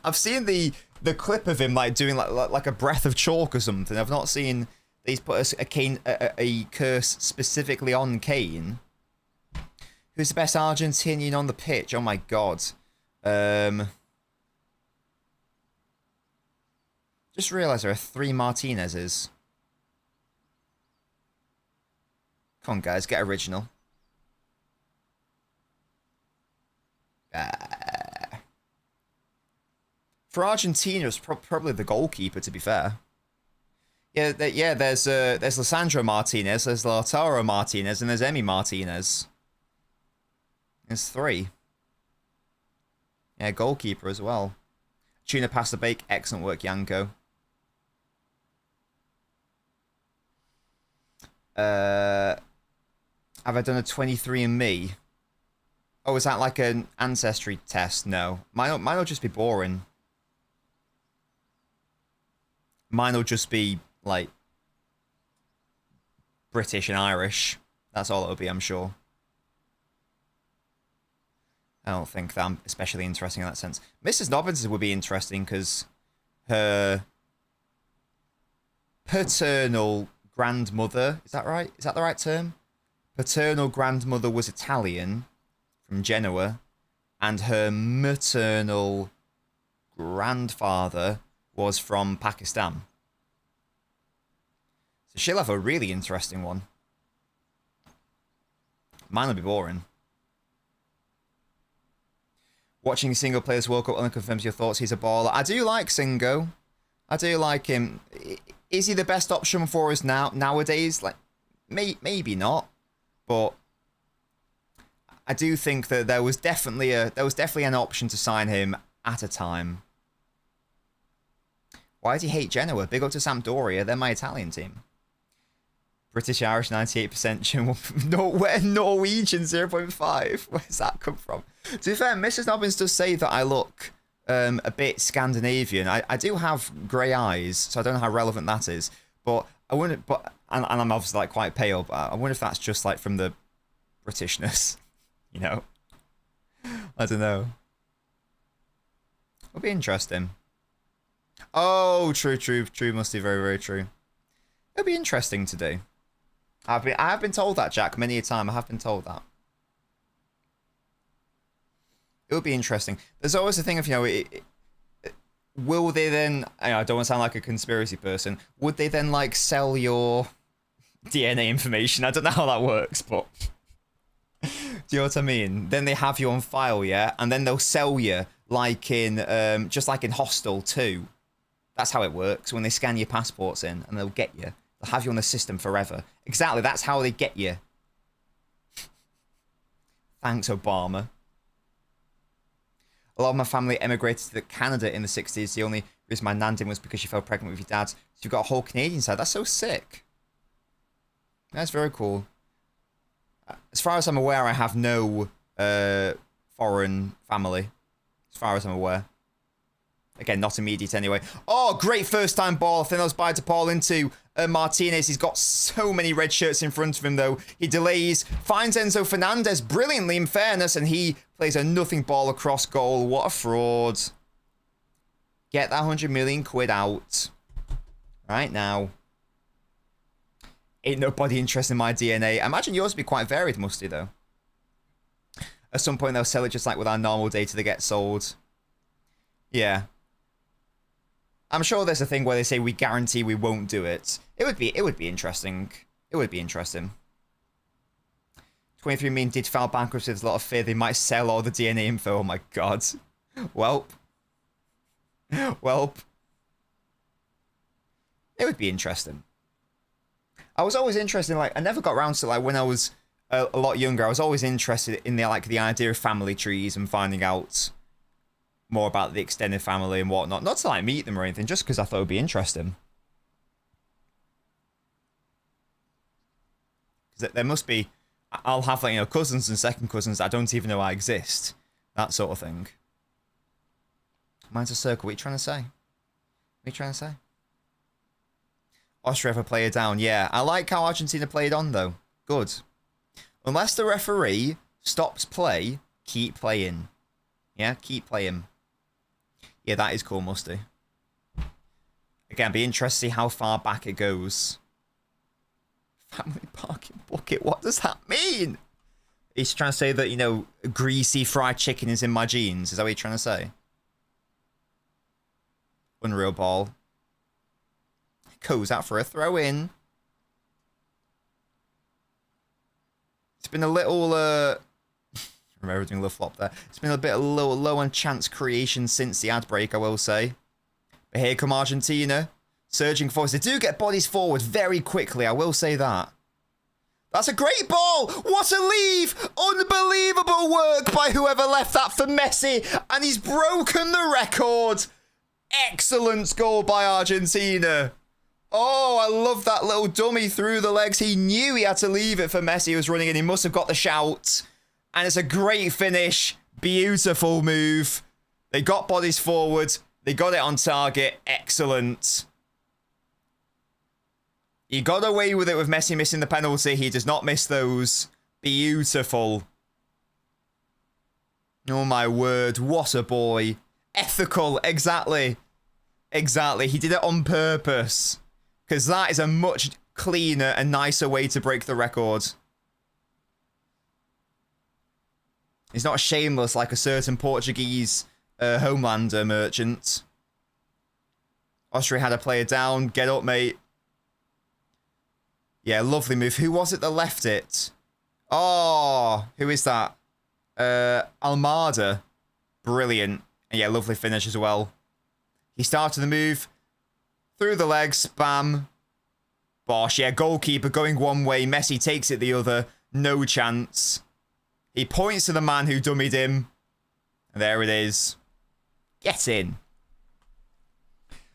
I've seen the clip of him like doing like a breath of chalk or something. I've not seen that he's put a curse specifically on Kane. Who's the best Argentinian on the pitch? Oh my god. Just realised there are 3 Martinezes. Come on, guys, get original. For Argentina, it's probably the goalkeeper, to be fair. Yeah, there's Lisandro Martinez, there's Lautaro Martinez, and there's Emi Martinez. There's 3. Yeah, goalkeeper as well. Tuna past the bake. Excellent work, Yanko. Have I done a 23andMe? Oh, is that like an ancestry test? No. Mine'll just be boring. Mine'll just be, like, British and Irish. That's all it'll be, I'm sure. I don't think that I'm especially interesting in that sense. Mrs. Nobbins would be interesting because her paternal grandmother, is that right? Is that the right term? Paternal grandmother was Italian from Genoa, and her maternal grandfather was from Pakistan. So she'll have a really interesting one. Mine will be boring. Watching Singo play this World Cup only confirms your thoughts. He's a baller. I do like Singo. I do like him. Is he the best option for us nowadays? Like, maybe not. But I do think that there was definitely an option to sign him at a time. Why does he hate Genoa? Big up to Sampdoria. They're my Italian team. British Irish 98%. Norwegian 0.5. Where's that come from? To be fair, Mrs. Nobbins does say that I look a bit Scandinavian. I do have grey eyes, so I don't know how relevant that is. But I wouldn't. And I'm obviously like quite pale. But I wonder if that's just like from the Britishness. You know, I don't know. It'll be interesting. Oh, true. Must be very, very true. It'll be interesting to do. I have been told that, Jack, many a time. I have been told that. It'll be interesting. There's always a thing of, you know, will they then? I don't want to sound like a conspiracy person. Would they then like sell your DNA information? I don't know how that works, but. Do you know what I mean? Then they have you on file, yeah? And then they'll sell you like in, just like in Hostel 2. That's how it works, when they scan your passports in and they'll get you. They'll have you on the system forever. Exactly, that's how they get you. Thanks, Obama. A lot of my family emigrated to Canada in the 60s. The only reason my nan didn't was because she fell pregnant with your dad. So you've got a whole Canadian side. That's so sick. That's very cool. As far as I'm aware, I have no foreign family. As far as I'm aware. Again, not immediate anyway. Oh, great first-time ball. I think that was by DePaul into Martinez. He's got so many red shirts in front of him, though. He delays, finds Enzo Fernandez brilliantly, in fairness, and he plays a nothing ball across goal. What a fraud. Get that 100 million quid out. Right now. Ain't nobody interested in my DNA. I imagine yours would be quite varied, Musty, though. At some point, they'll sell it just like with our normal data that gets sold. Yeah. I'm sure there's a thing where they say we guarantee we won't do it. It would be interesting. It would be interesting. 23andMe did file bankruptcy. There's a lot of fear they might sell all the DNA info. Oh my god. Welp. Welp. It would be interesting. I was always interested in, like, I never got around to, like, when I was a lot younger, I was always interested in the idea of family trees and finding out more about the extended family and whatnot. Not to, like, meet them or anything, just because I thought it would be interesting. Because there must be, I'll have, like, you know, cousins and second cousins that I don't even know I exist. That sort of thing. Mine's a circle. What are you trying to say? What are you trying to say? Austria have a player down. Yeah, I like how Argentina played on, though. Good. Unless the referee stops play, keep playing. Yeah, keep playing. Yeah, that is cool, Musty. Again, be interested to see how far back it goes. Family parking bucket, what does that mean? He's trying to say that, you know, greasy fried chicken is in my genes. Is that what you're trying to say? Unreal ball. Goes out for a throw-in. It's been a little, remember doing a little flop there. It's been a bit low on chance creation since the ad break, I will say. But here come Argentina. Surging forwards. They do get bodies forward very quickly, I will say that. That's a great ball. What a leave. Unbelievable work by whoever left that for Messi. And he's broken the record. Excellent goal by Argentina. Oh, I love that little dummy through the legs. He knew he had to leave it for Messi, who was running in. He must have got the shout. And it's a great finish. Beautiful move. They got bodies forward. They got it on target. Excellent. He got away with it with Messi missing the penalty. He does not miss those. Beautiful. Oh my word. What a boy. Ethical. Exactly. Exactly. He did it on purpose. Because that is a much cleaner and nicer way to break the record. He's not shameless like a certain Portuguese Homelander merchant. Austria had a player down. Get up, mate. Yeah, lovely move. Who was it that left it? Oh, who is that? Almada. Brilliant. And yeah, lovely finish as well. He started the move. Through the legs. Bam. Bosh. Yeah, goalkeeper going one way. Messi takes it the other. No chance. He points to the man who dummied him. And there it is. Get in.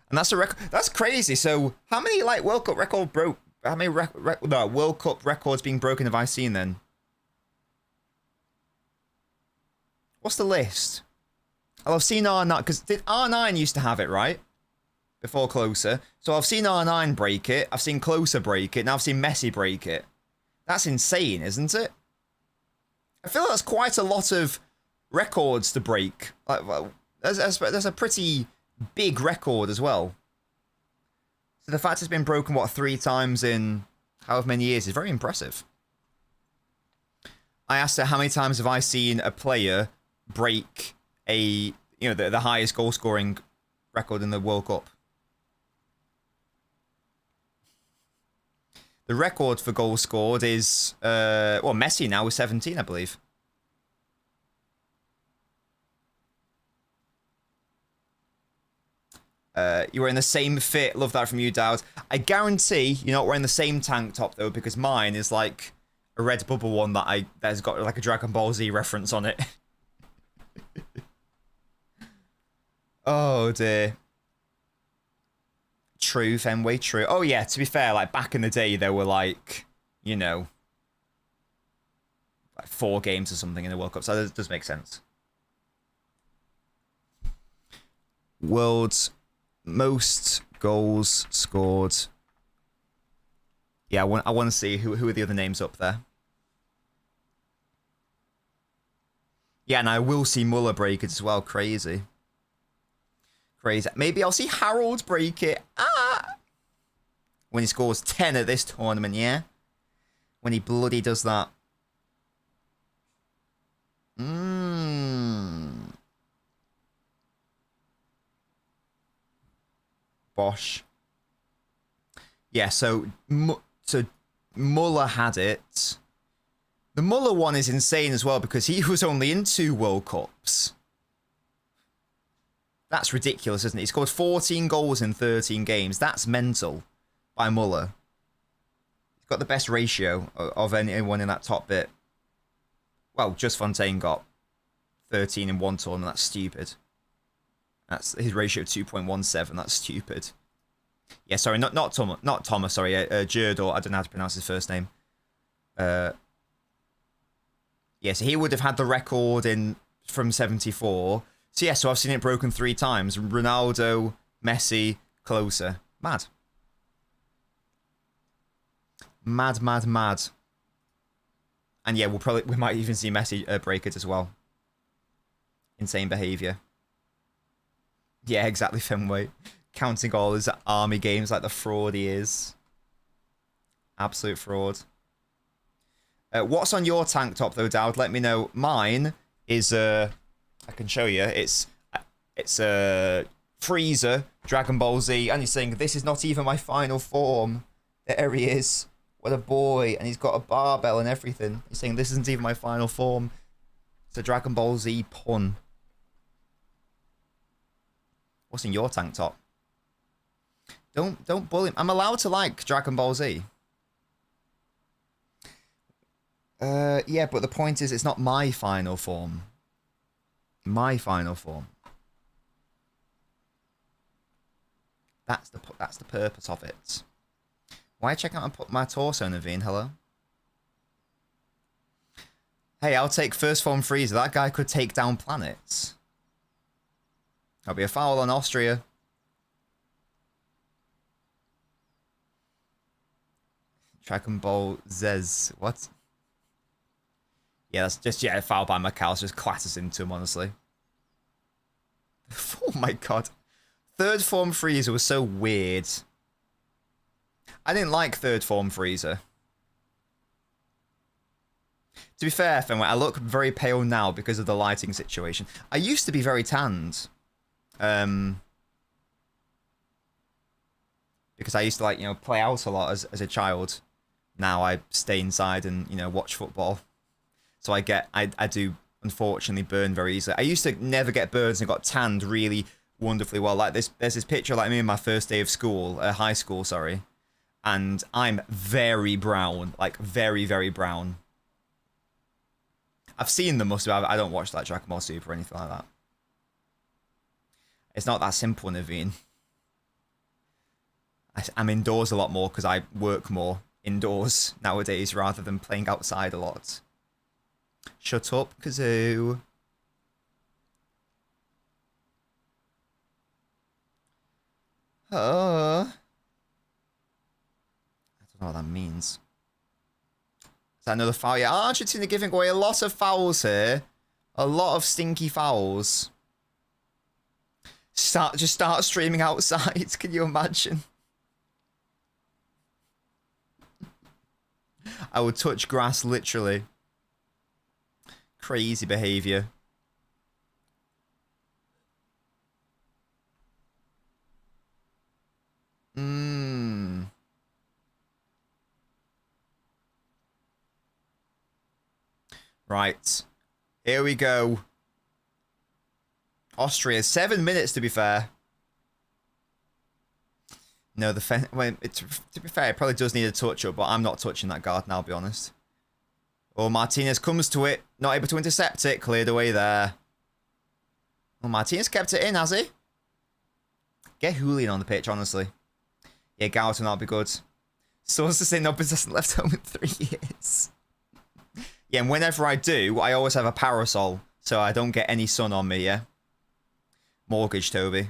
And that's a record. That's crazy. So, how many like World Cup record broke? How many World Cup records being broken have I seen then? What's the list? Oh, I've seen R9, because R9 used to have it, right? Before Closer. So I've seen R9 break it. I've seen Closer break it. Now I've seen Messi break it. That's insane, isn't it? I feel like that's quite a lot of records to break. Like, well, there's a pretty big record as well. So the fact it's been broken, what, 3 times in however many years is very impressive. I asked her how many times have I seen a player break the highest goal scoring record in the World Cup. The record for goals scored is Messi now with 17, I believe. You're in the same fit. Love that from you, Dowd. I guarantee you're not wearing the same tank top though, because mine is like a red bubble one that's got like a Dragon Ball Z reference on it. Oh dear. True, Fenway, true. Oh yeah, to be fair, like back in the day there were like, like 4 games or something in the World Cup, so that does make sense. World's most goals scored. Yeah, I want to see who are the other names up there. Yeah, and I will see Muller break it as well. Crazy. Crazy. Maybe I'll see Harold break it. When he scores 10 at this tournament, yeah? When he bloody does that. Bosh. Yeah, so Muller had it. The Muller one is insane as well because he was only in 2 World Cups. That's ridiculous, isn't it? He scored 14 goals in 13 games. That's mental by Muller. He's got the best ratio of anyone in that top bit. Well, just Fontaine got 13 in one tournament. That's stupid. That's his ratio 2.17. That's stupid. Yeah, sorry, not Thomas. Sorry, Jerdor. I don't know how to pronounce his first name. Yeah, so he would have had the record from 74. So yeah, so I've seen it broken 3 times. Ronaldo, Messi, Closer. Mad. Mad, mad, mad. And yeah, we might even see Messi break it as well. Insane behaviour. Yeah, exactly, Fenway. Counting all his army games like the fraud he is. Absolute fraud. What's on your tank top though, Dowd? Let me know. Mine is I can show you. It's Freezer, Dragon Ball Z, and he's saying this is not even my final form. There he is. What a boy, and he's got a barbell and everything. He's saying this isn't even my final form. It's a Dragon Ball Z pun. What's in your tank top? Don't bully him. I'm allowed to like Dragon Ball Z. Yeah, but the point is, it's not my final form. My final form. That's the purpose of it. Why check out my torso, Naveen? Hello? Hey, I'll take first form freezer. That guy could take down planets. That'll be a foul on Austria. Dragon Ball Zez. What? Yeah, that's just, yeah, a foul by Macau. Just clatters into him, honestly. Oh my god. Third form freezer was so weird. I didn't like third form freezer. To be fair, Fenway, I look very pale now because of the lighting situation. I used to be very tanned. Because I used to, like, you know, play out a lot as a child. Now I stay inside and, you know, watch football. So I do, unfortunately, burn very easily. I used to never get burns and got tanned really wonderfully well. Like this, there's this picture of, like, me in my first day of school, high school, sorry. And I'm very brown, like very, very brown. I've seen them, must have. I don't watch like Dragon Ball Super or anything like that. It's not that simple, Naveen. I'm indoors a lot more because I work more indoors nowadays rather than playing outside a lot. Shut up, Kazoo. I don't know what that means. Is that another foul? Yeah, Argentina giving away a lot of fouls here. A lot of stinky fouls. Just start streaming outside. Can you imagine? I would touch grass, literally. Crazy behavior. Right. Here we go. Austria. 7 minutes, to be fair. No, well, to be fair, it probably does need a touch-up, but I'm not touching that guard now, I'll be honest. Oh, Martinez comes to it. Not able to intercept it. Cleared away there. Well, Martinez kept it in, has he? Get Julian on the pitch, honestly. Yeah, Gout will not be good. Source to say Nobbins hasn't left home in 3 years. Yeah, and whenever I do, I always have a parasol, so I don't get any sun on me, yeah? Mortgage, Toby.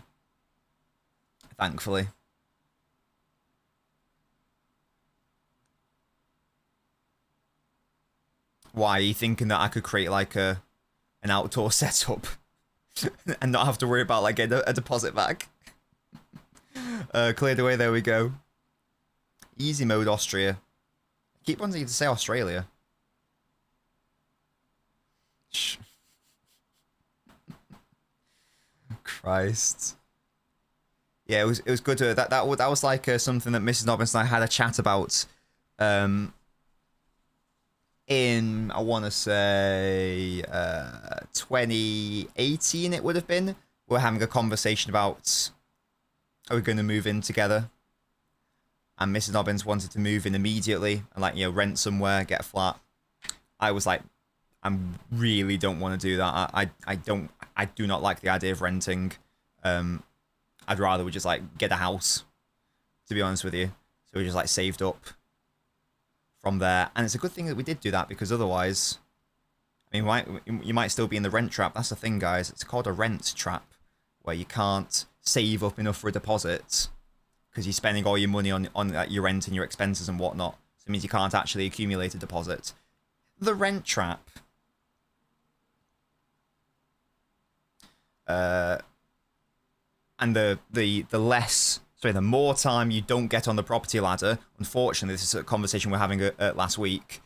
Thankfully. Why, are you thinking that I could create, like, an outdoor setup? And not have to worry about, like, getting a deposit back? Cleared away, there we go. Easy mode, Austria. I keep wanting to say Australia. Christ. Yeah, it was good to that was like something that Mrs. Nobbins and I had a chat about in, I want to say 2018 it would have been. We're having a conversation about, are we going to move in together? And Mrs. Nobbins wanted to move in immediately and, like, you know, rent somewhere, get a flat. I was like, I really don't want to do that. I do not like the idea of renting. I'd rather we just, like, get a house, to be honest with you. So we just, like, saved up from there. And it's a good thing that we did do that, because otherwise, I mean, you might still be in the rent trap. That's the thing, guys. It's called a rent trap, where you can't save up enough for a deposit because you're spending all your money on your rent and your expenses and whatnot. So it means you can't actually accumulate a deposit. The rent trap. And the more time you don't get on the property ladder, unfortunately, this is a conversation we're having last week.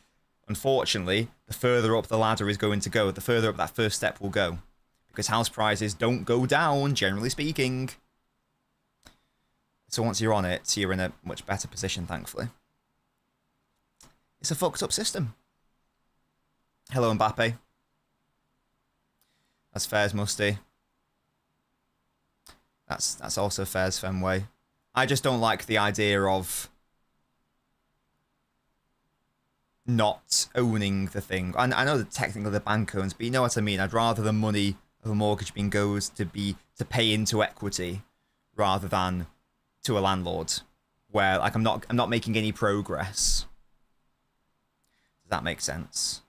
Unfortunately, the further up the ladder is going to go, the further up that first step will go. Because house prices don't go down, generally speaking. So once you're on it, you're in a much better position, thankfully. It's a fucked up system. Hello, Mbappe. That's Fairs Musty. That's also Fairs Fenway. I just don't like the idea of not owning the thing. I know that technically the bank owns, but you know what I mean. I'd rather the money of a mortgage being goes to pay into equity rather than to a landlord, where like I'm not making any progress. Does that make sense?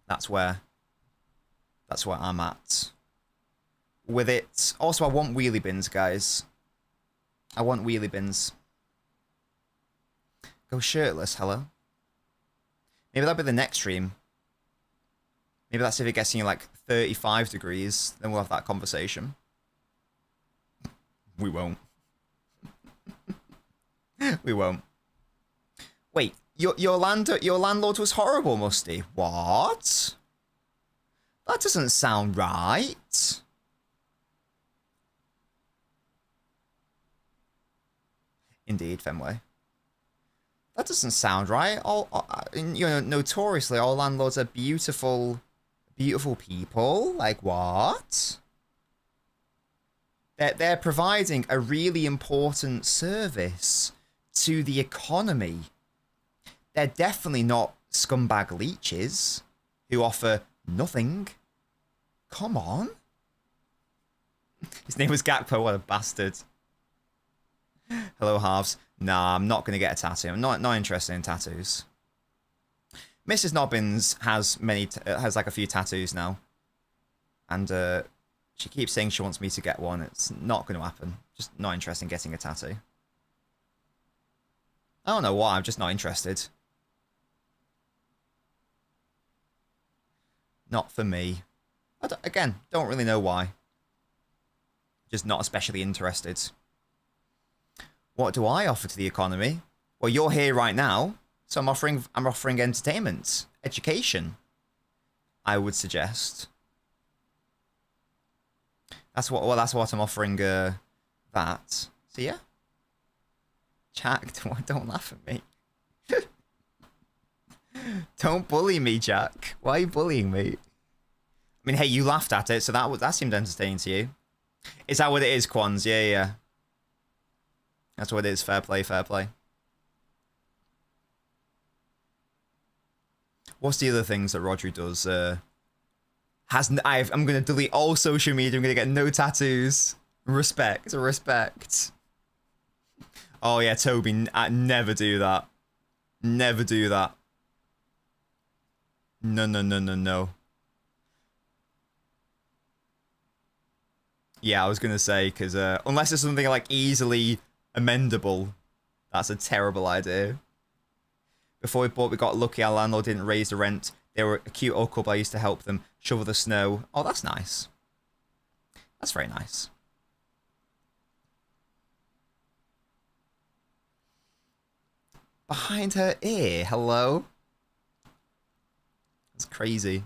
That's where I'm at with it. Also, I want wheelie bins, guys. I want wheelie bins. Go shirtless, hello? Maybe that'll be the next stream. Maybe that's if it gets you like 35 degrees, then we'll have that conversation. We won't. We won't. Wait, your landlord was horrible, Musty. What? That doesn't sound right. Indeed, Fenway. That doesn't sound right. Notoriously, all landlords are beautiful people. Like what? They're providing a really important service to the economy. They're definitely not scumbag leeches who offer nothing. Come on. His name was Gakpo. What a bastard. Hello, halves. Nah, I'm not going to get a tattoo. I'm not interested in tattoos. Mrs. Nobbins has like a few tattoos now. And she keeps saying she wants me to get one. It's not going to happen. Just not interested in getting a tattoo. I don't know why. I'm just not interested. Not for me. Again, don't really know why. Just not especially interested. What do I offer to the economy? Well, you're here right now, so I'm offering entertainment, education. I would suggest. That's what I'm offering. That. So yeah. Jack, don't laugh at me. Don't bully me, Jack. Why are you bullying me? I mean, hey, you laughed at it, so that seemed entertaining to you. Is that what it is, Quans? Yeah. That's what it is. Fair play, fair play. What's the other things that Rodri does? I'm going to delete all social media. I'm going to get no tattoos. Respect. Oh, yeah, Toby. Never do that. Never do that. No. Yeah, I was going to say, because unless it's something like easily amendable, that's a terrible idea. Before we bought, we got lucky. Our landlord didn't raise the rent. They were a cute old couple. I used to help them shovel the snow. Oh, that's nice. That's very nice. Behind her ear. Hello? That's crazy.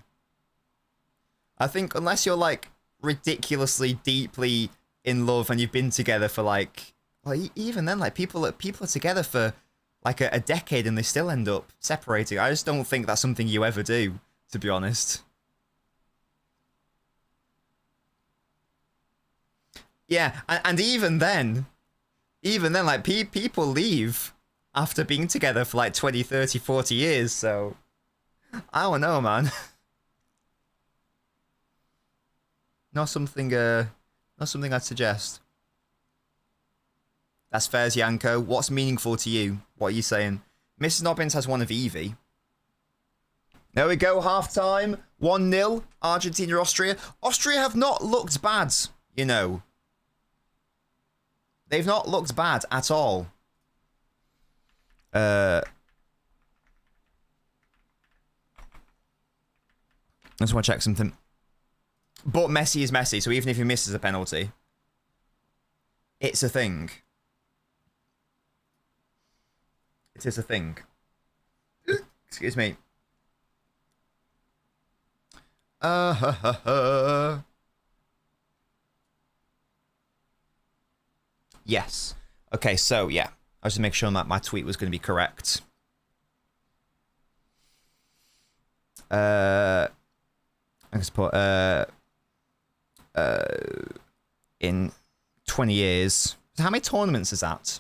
I think unless you're like ridiculously deeply in love and you've been together for like, well, even then, like people are together for like a decade and they still end up separating. I just don't think that's something you ever do, to be honest. Yeah, and even then, like people leave after being together for like 20, 30, 40 years, so I don't know, man. Not something I'd suggest. That's fair, Yanko. What's meaningful to you? What are you saying? Mrs. Nobbins has one of Evie. There we go, half-time. 1-0, Argentina, Austria. Austria have not looked bad, you know. They've not looked bad at all. I just want to check something. But Messi is Messi, so even if he misses a penalty, it's a thing. It is a thing. Excuse me. Yes. Okay, so yeah. I was just making sure that my tweet was going to be correct. I just put in 20 years. So how many tournaments is that?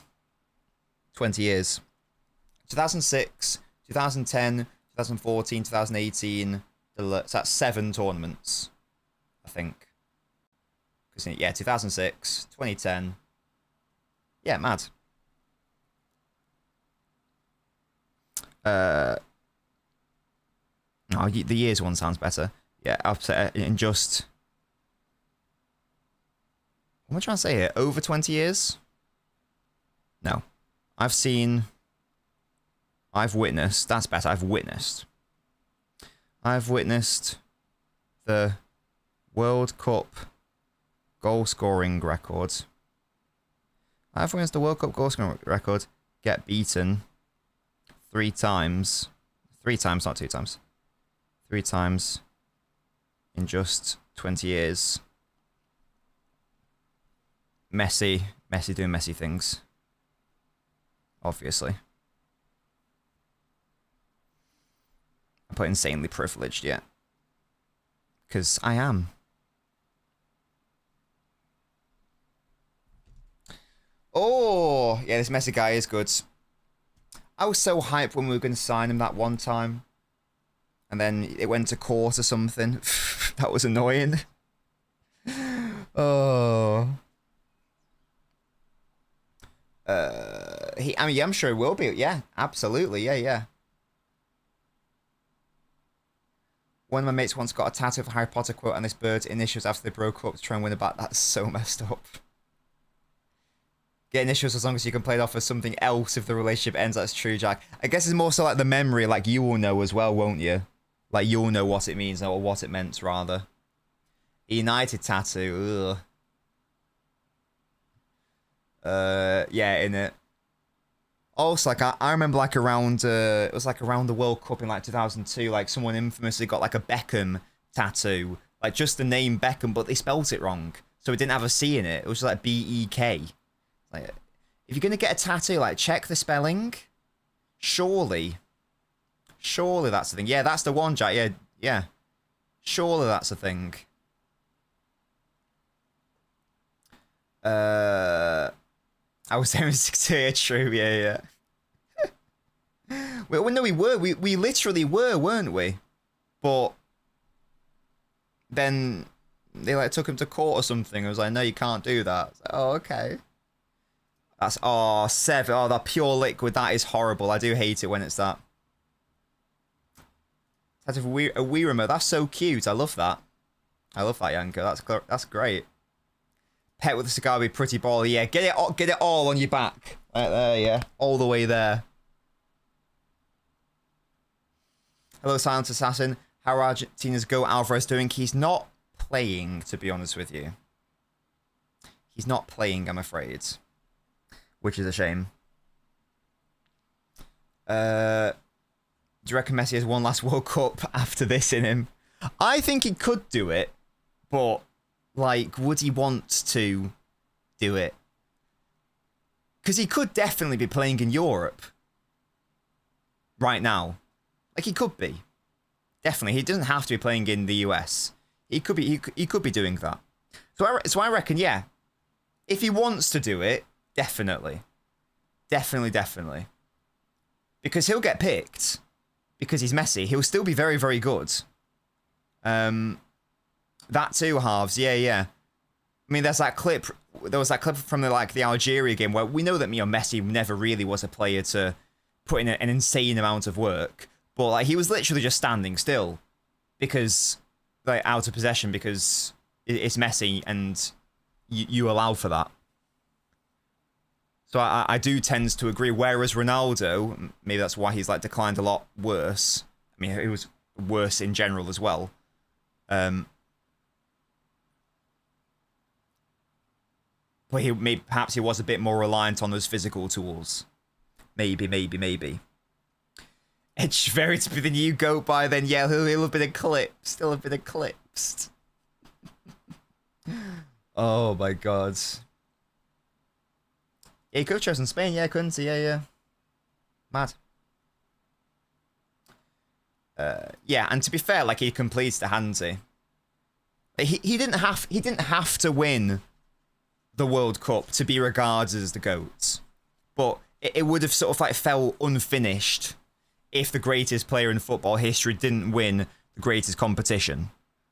20 years. 2006, 2010, 2014, 2018. So that's 7 tournaments, I think. Because yeah, 2006, 2010. Yeah, mad. Oh, the years one sounds better. Yeah, in just... What am I trying to say here? Over 20 years? No. I've witnessed... That's better. I've witnessed the World Cup goal scoring record. I've witnessed the World Cup goal scoring record get beaten 3 times. 3 times, not 2 times. 3 times in just 20 years. Messi doing Messi things. Obviously. I put insanely privileged, yeah. Because I am. Oh, yeah, this Messi guy is good. I was so hyped when we were going to sign him that one time. And then it went to court or something. That was annoying. Oh. I mean, yeah, I'm sure it will be. Yeah, absolutely. Yeah. One of my mates once got a tattoo of a Harry Potter quote on this bird's initials after they broke up to try and win a bat. That's so messed up. Get initials as long as you can play it off as something else if the relationship ends. That's true, Jack. I guess it's more so like the memory, like you will know as well, won't you? Like you'll know what it means or what it meant, rather. United tattoo. Ugh. Yeah, innit. Also, like I remember like around it was like around the World Cup in like 2002, like someone infamously got like a Beckham tattoo, like just the name Beckham, but they spelt it wrong, so it didn't have a C in it. It was just like B-E-K. Like, if you're gonna get a tattoo, like check the spelling. Surely that's the thing. Yeah, that's the one, Jack. Yeah. Surely that's the thing. I was saying true, yeah. Well, no, we were. We literally were, weren't we? But then they like took him to court or something. I was like, no, you can't do that. Like, oh, okay. That's 7. Oh, that pure liquid. That is horrible. I do hate it when it's that. That's a Wii remote. That's so cute. I love that. I love that, Yanko. That's great. Pet with a cigar would be pretty ball. Yeah, get it all on your back. Right there, yeah. All the way there. Hello, Silent Assassin. How are Argentina's Go Alvarez doing? He's not playing, to be honest with you. He's not playing, I'm afraid. Which is a shame. Do you reckon Messi has one last World Cup after this in him? I think he could do it, but like, would he want to do it? Because he could definitely be playing in Europe right now. Like, he could be. Definitely. He doesn't have to be playing in the US. He could be doing that. So I reckon, yeah. If he wants to do it, definitely. Definitely. Because he'll get picked. Because he's Messi. He'll still be very, very good. That too, halves. Yeah. I mean, there was that clip from the Algeria game where we know that Messi never really was a player to put in an insane amount of work, but like he was literally just standing still because like out of possession because it's Messi and you allow for that. So I do tend to agree. Whereas Ronaldo, maybe that's why he's like declined a lot worse. I mean, it was worse in general as well. But perhaps he was a bit more reliant on those physical tools. Maybe. Edge very to be the new GOAT by then. Yeah, he'll have been eclipsed. Still have been eclipsed. Oh my god. Yeah, he could have chosen Spain, yeah, couldn't he? Yeah. Mad. Yeah, and to be fair, like he completes the handsy. He didn't have to win the World Cup to be regarded as the GOAT. But it would have sort of like felt unfinished if the greatest player in football history didn't win the greatest competition.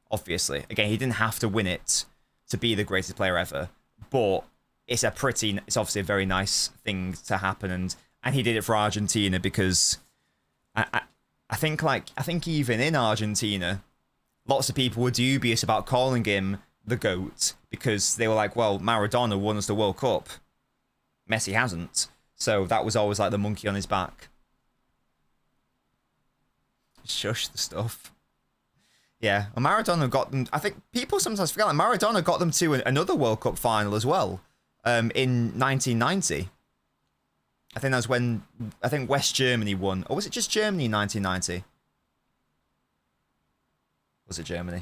Obviously, again, he didn't have to win it to be the greatest player ever, but it's obviously a very nice thing to happen, and he did it for Argentina because I think even in Argentina, lots of people were dubious about calling him the GOAT because they were like, well, Maradona won us the World Cup, Messi hasn't, so that was always like the monkey on his back. Shush the stuff. Yeah, well, Maradona got them. I think people sometimes forget that Maradona got them to another World Cup final as well, in 1990. I think that's when West Germany won, or was it just Germany in 1990? Was it Germany?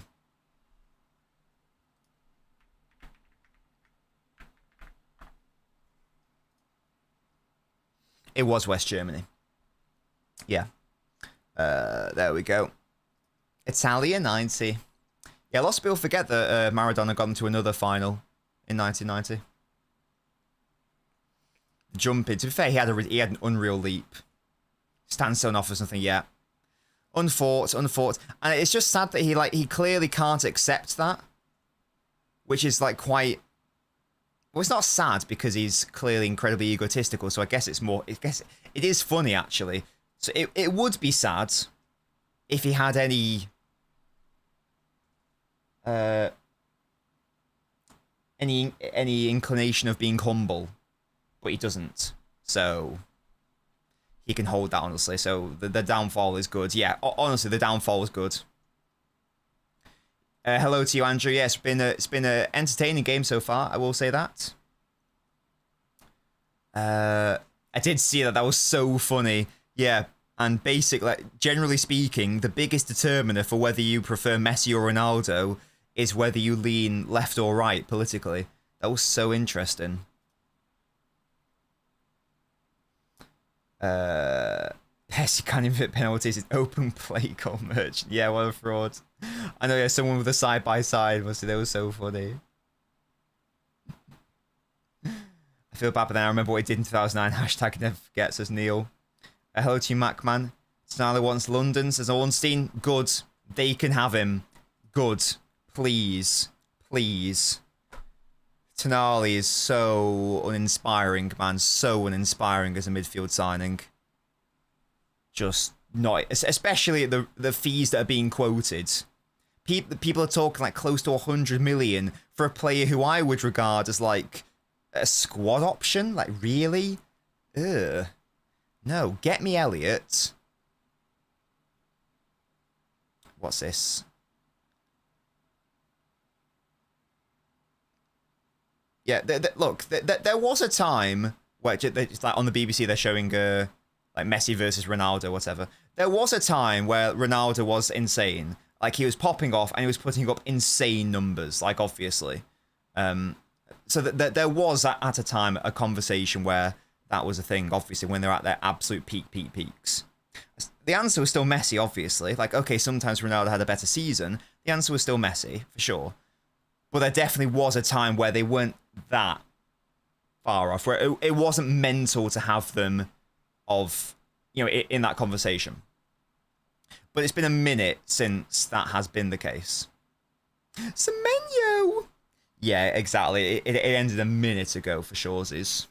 It was West Germany. Yeah. There we go. Italia 90. Yeah, lots of people forget that Maradona got them to another final in 1990. Jumping. To be fair, he had an unreal leap. Standstill offers nothing yet. Unfought. And it's just sad that he clearly can't accept that. Which is like quite... Well, it's not sad because he's clearly incredibly egotistical, so I guess it's more... it is funny, actually. So it would be sad if he had any inclination of being humble, but he doesn't. So he can hold that, honestly. So the downfall is good. Yeah, honestly, the downfall was good. Hello to you, Andrew. Yeah, it's been an entertaining game so far. I will say that. I did see that. That was so funny. Yeah, and basically, generally speaking, the biggest determiner for whether you prefer Messi or Ronaldo is whether you lean left or right politically. That was so interesting. Messi can't even fit penalties. It's open play goal merchant. Yeah, what a fraud. I know, yeah, someone with a side-by-side. They were so funny. I feel bad, but then I remember what he did in 2009. Hashtag never forget, says Neil. Hello to you, Macman. Tonali wants London, says Ornstein. Good. They can have him. Good. Please. Please. Tonali is so uninspiring, man. So uninspiring as a midfield signing. Just not... Especially the fees that are being quoted. People are talking like close to 100 million for a player who I would regard as like a squad option. Like, really? Ugh. No, get me Elliot. What's this? Yeah, look, there was a time where it's like on the BBC they're showing like Messi versus Ronaldo, whatever. There was a time where Ronaldo was insane. Like, he was popping off and he was putting up insane numbers, like, obviously. So there was at a time a conversation where that was a thing, obviously, when they're at their absolute peaks. The answer was still Messi, obviously. Like, okay, sometimes Ronaldo had a better season. The answer was still Messi, for sure. But there definitely was a time where they weren't that far off, where it wasn't mental to have them in that conversation. But it's been a minute since that has been the case. Semenyo! Yeah, exactly. It ended a minute ago for Shaws's.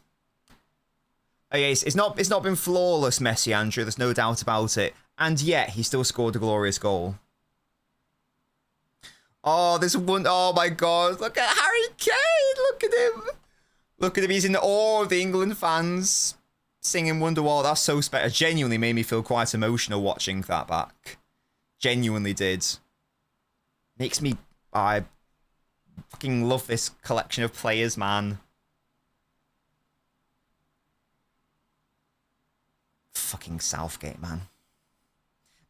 Okay, it's not been flawless, Messi, Andrew. There's no doubt about it. And yet, he still scored a glorious goal. Oh, this one. Oh, my God. Look at Harry Kane. Look at him. Look at him. He's in awe of the England fans singing Wonderwall. That's so special. It genuinely made me feel quite emotional watching that back. Genuinely did. Makes me... I fucking love this collection of players, man. Fucking Southgate, man.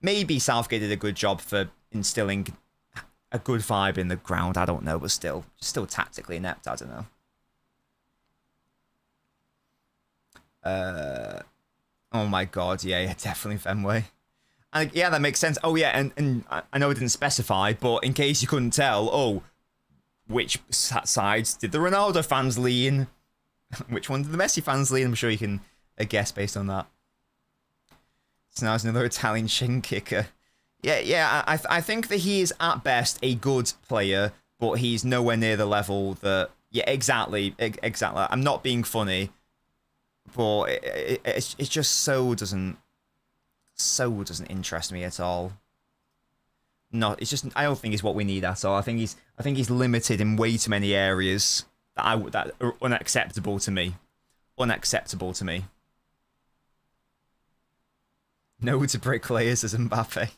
Maybe Southgate did a good job for instilling a good vibe in the ground. I don't know, but still tactically inept. I don't know. Oh my God, yeah, definitely Fenway. And yeah, that makes sense. Oh yeah, and I know it didn't specify, but in case you couldn't tell, which sides did the Ronaldo fans lean? Which one did the Messi fans lean? I'm sure you can a guess based on that. So now there's another Italian shin kicker. Yeah. I think that he is at best a good player, but he's nowhere near the level that. Yeah, exactly. I'm not being funny, but it just so doesn't interest me at all. No, it's just I don't think he's what we need at all. I think he's limited in way too many areas that are unacceptable to me. Unacceptable to me. No to bricklayers as Mbappe.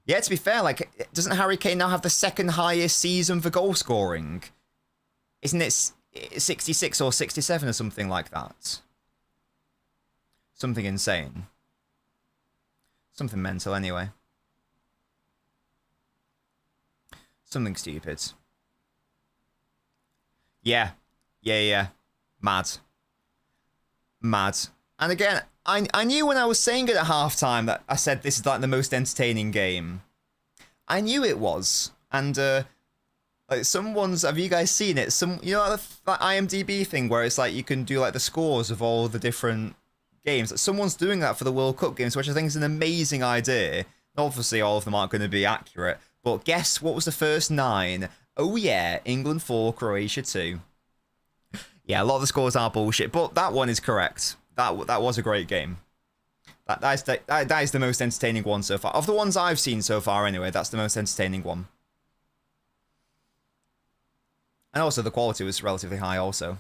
Yeah, to be fair, like, doesn't Harry Kane now have the second highest season for goal scoring? Isn't it 66 or 67 or something like that? Something insane. Something mental, anyway. Something stupid. Yeah. Mad. And again, I knew when I was saying it at halftime that I said this is like the most entertaining game. I knew it was. And like someone's, have you guys seen it? You know that IMDb thing where it's like you can do like the scores of all the different games. Someone's doing that for the World Cup games, which I think is an amazing idea. Obviously, all of them aren't going to be accurate. But guess what was the first 9? Oh yeah, England 4, Croatia 2. Yeah, a lot of the scores are bullshit, but that one is correct. That was a great game. That is the most entertaining one so far. Of the ones I've seen so far, anyway, that's the most entertaining one. And also, the quality was relatively high also.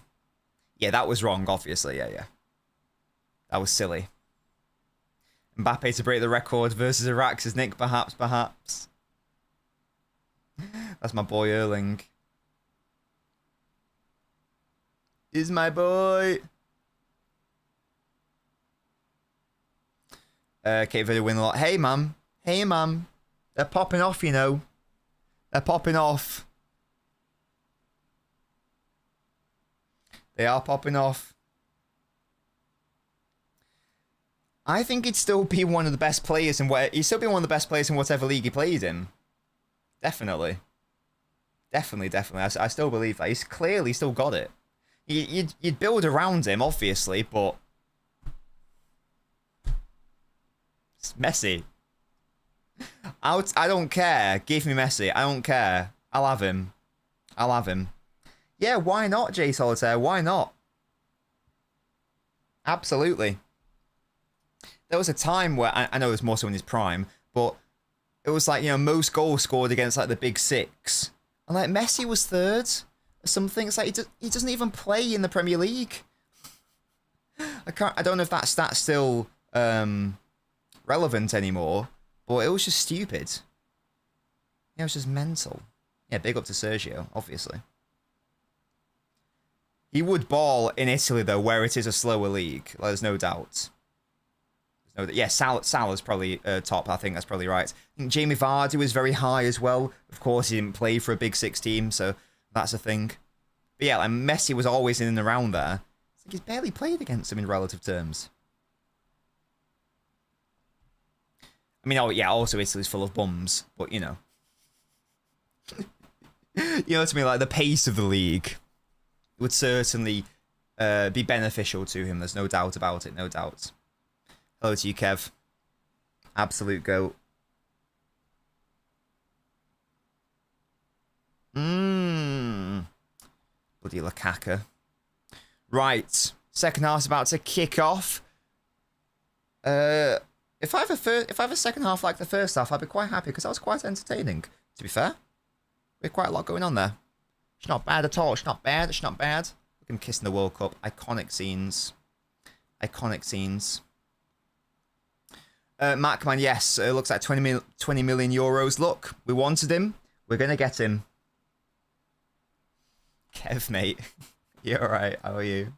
Yeah, that was wrong, obviously. Yeah. That was silly. Mbappe to break the record versus Iraq, says Nick. Perhaps. That's my boy Erling. Is my boy. Cape Verde win a lot. Hey, mum. They're popping off, you know. They're popping off. They are popping off. I think he'd still be one of the best players in he'd still be one of the best players in whatever league he played in. Definitely. I still believe that. He's clearly still got it. You'd build around him, obviously, but it's Messi. I don't care. Give me Messi. I don't care. I'll have him. Yeah, why not, Jay Solitaire? Why not? Absolutely. There was a time where, I know it was more so in his prime, but it was like, you know, most goals scored against like the big 6. And like Messi was 3rd or something. It's like he doesn't even play in the Premier League. I don't know if that stat's still relevant anymore, but it was just stupid. Yeah, it was just mental. Yeah, big up to Sergio, obviously. He would ball in Italy, though, where it is a slower league. Like, there's no doubt. Yeah, Salah's probably top. I think that's probably right. I think Jamie Vardy was very high as well. Of course, he didn't play for a big 6 team, so that's a thing. But yeah, like Messi was always in and around there. It's like he's barely played against him in relative terms. I mean, also Italy's full of bums, but you know. You know what I mean? Like the pace of the league would certainly be beneficial to him. There's no doubt about it, no doubt. Hello to you, Kev. Absolute goat. Bloody Lukaku. Right. Second half's about to kick off. If I have a second half like the first half, I'd be quite happy because that was quite entertaining. To be fair, we had quite a lot going on there. It's not bad at all. It's not bad. Look at him kissing the World Cup. Iconic scenes. Macman, yes, looks like 20 million euros. Look, we wanted him. We're gonna get him. Kev, mate, you're alright. How are you?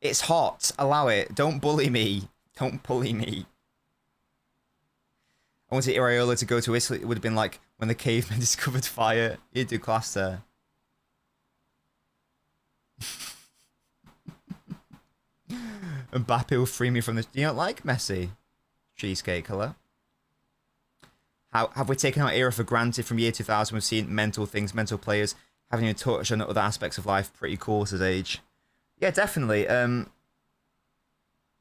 It's hot. Allow it. Don't bully me. I wanted Iraola to go to Italy. It would have been like when the cavemen discovered fire. He'd do class there. Mbappe will free me from this. You don't like Messi? Cheesecake, hello? How have we taken our era for granted from year 2000? We've seen mental things, mental players, haven't even touched on other aspects of life. Pretty cool at his age. Yeah, definitely.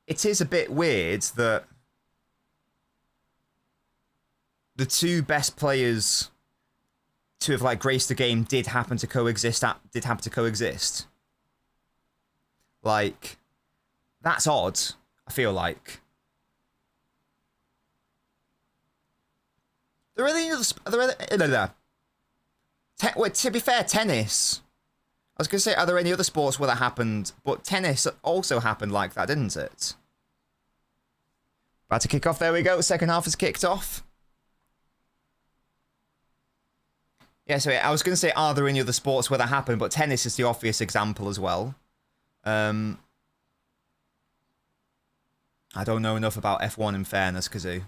It is a bit weird that the two best players to have like graced the game did happen to coexist. Like, that's odd. I feel like. There are any other. To be fair, tennis. I was going to say, are there any other sports where that happened? But tennis also happened like that, didn't it? About to kick off. There we go. Second half has kicked off. Yeah, so I was going to say, are there any other sports where that happened? But tennis is the obvious example as well. I don't know enough about F1 in fairness, Kazoo.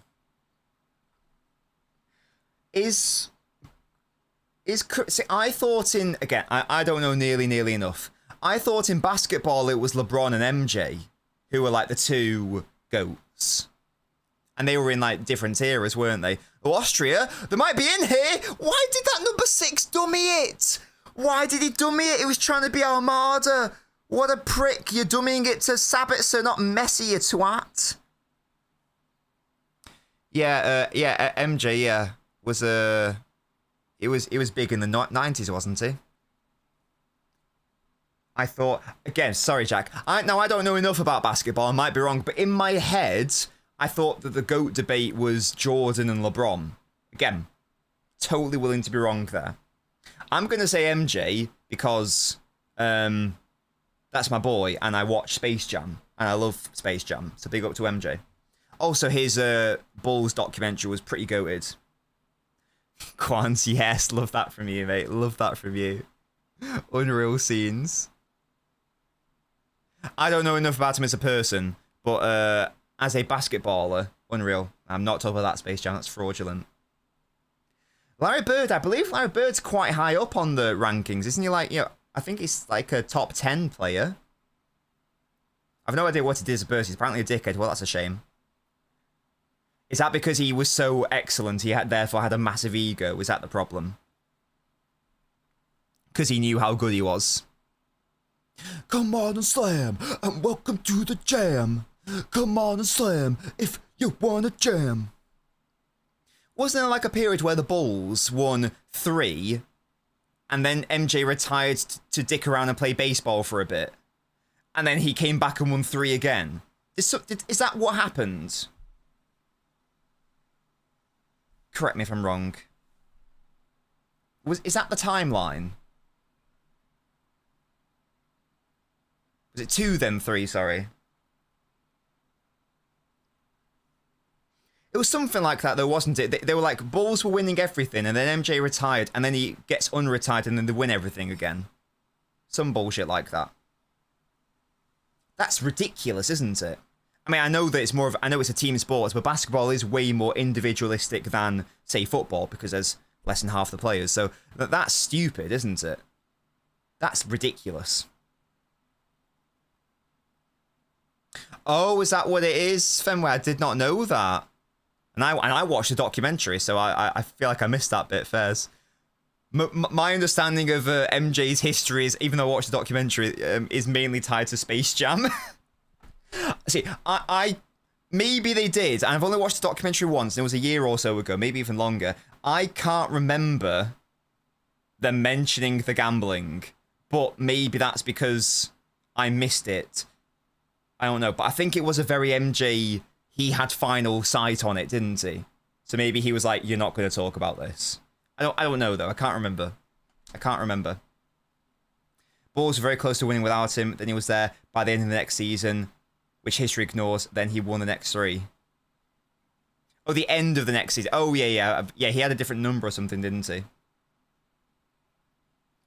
See, I thought in... Again, I don't know nearly enough. I thought in basketball it was LeBron and MJ who were like the two GOATs. And they were in like different eras, weren't they? Oh, Austria, they might be in here. Why did that number 6 dummy it? Why did he dummy it? He was trying to be Armada. What a prick. You're dummying it to Sabitzer, not Messi, you twat. Yeah, MJ, yeah, was It was big in the 90s, wasn't he? I thought... Again, sorry, Jack. I don't know enough about basketball. I might be wrong. But in my head, I thought that the GOAT debate was Jordan and LeBron. Again, totally willing to be wrong there. I'm going to say MJ because that's my boy. And I watch Space Jam. And I love Space Jam. So big up to MJ. Also, his Bulls documentary was pretty goated. Quans, yes, love that from you, mate. Love that from you. Unreal scenes. I don't know enough about him as a person, but as a basketballer, unreal. I'm not talking about that Space Jam, that's fraudulent. Larry Bird, I believe Larry Bird's quite high up on the rankings, isn't he? Like, I think he's like a top 10 player. I've no idea what he did as a person. He's apparently a dickhead. Well, that's a shame. Is that because he was so excellent, he therefore had a massive ego? Is that the problem? Because he knew how good he was. Come on and slam, and welcome to the jam. Come on and slam, if you want to jam. Wasn't there like a period where the Bulls won 3, and then MJ retired to dick around and play baseball for a bit? And then he came back and won 3 again? Is that what happened? Correct me if I'm wrong. Is that the timeline? Was it 2 then 3, sorry? It was something like that though, wasn't it? They were like, Bulls were winning everything, and then MJ retired, and then he gets unretired, and then they win everything again. Some bullshit like that. That's ridiculous, isn't it? I mean, I know that I know it's a team sport, but basketball is way more individualistic than, say, football, because there's less than half the players. So that's stupid, isn't it? That's ridiculous. Oh, is that what it is, Fenway? I did not know that. And I watched the documentary, so I feel like I missed that bit, Fairs. My understanding of MJ's history is, even though I watched the documentary, is mainly tied to Space Jam. See, maybe they did, and I've only watched the documentary once, and it was a year or so ago, maybe even longer. I can't remember them mentioning the gambling, but maybe that's because I missed it. I don't know, but I think it was a very MJ, he had final sight on it, didn't he? So maybe he was like, you're not going to talk about this. I don't know, though. I can't remember. Bulls were very close to winning without him. Then he was there by the end of the next season, which history ignores. Then he won the next 3. Oh, the end of the next season. Oh, yeah. Yeah, he had a different number or something, didn't he?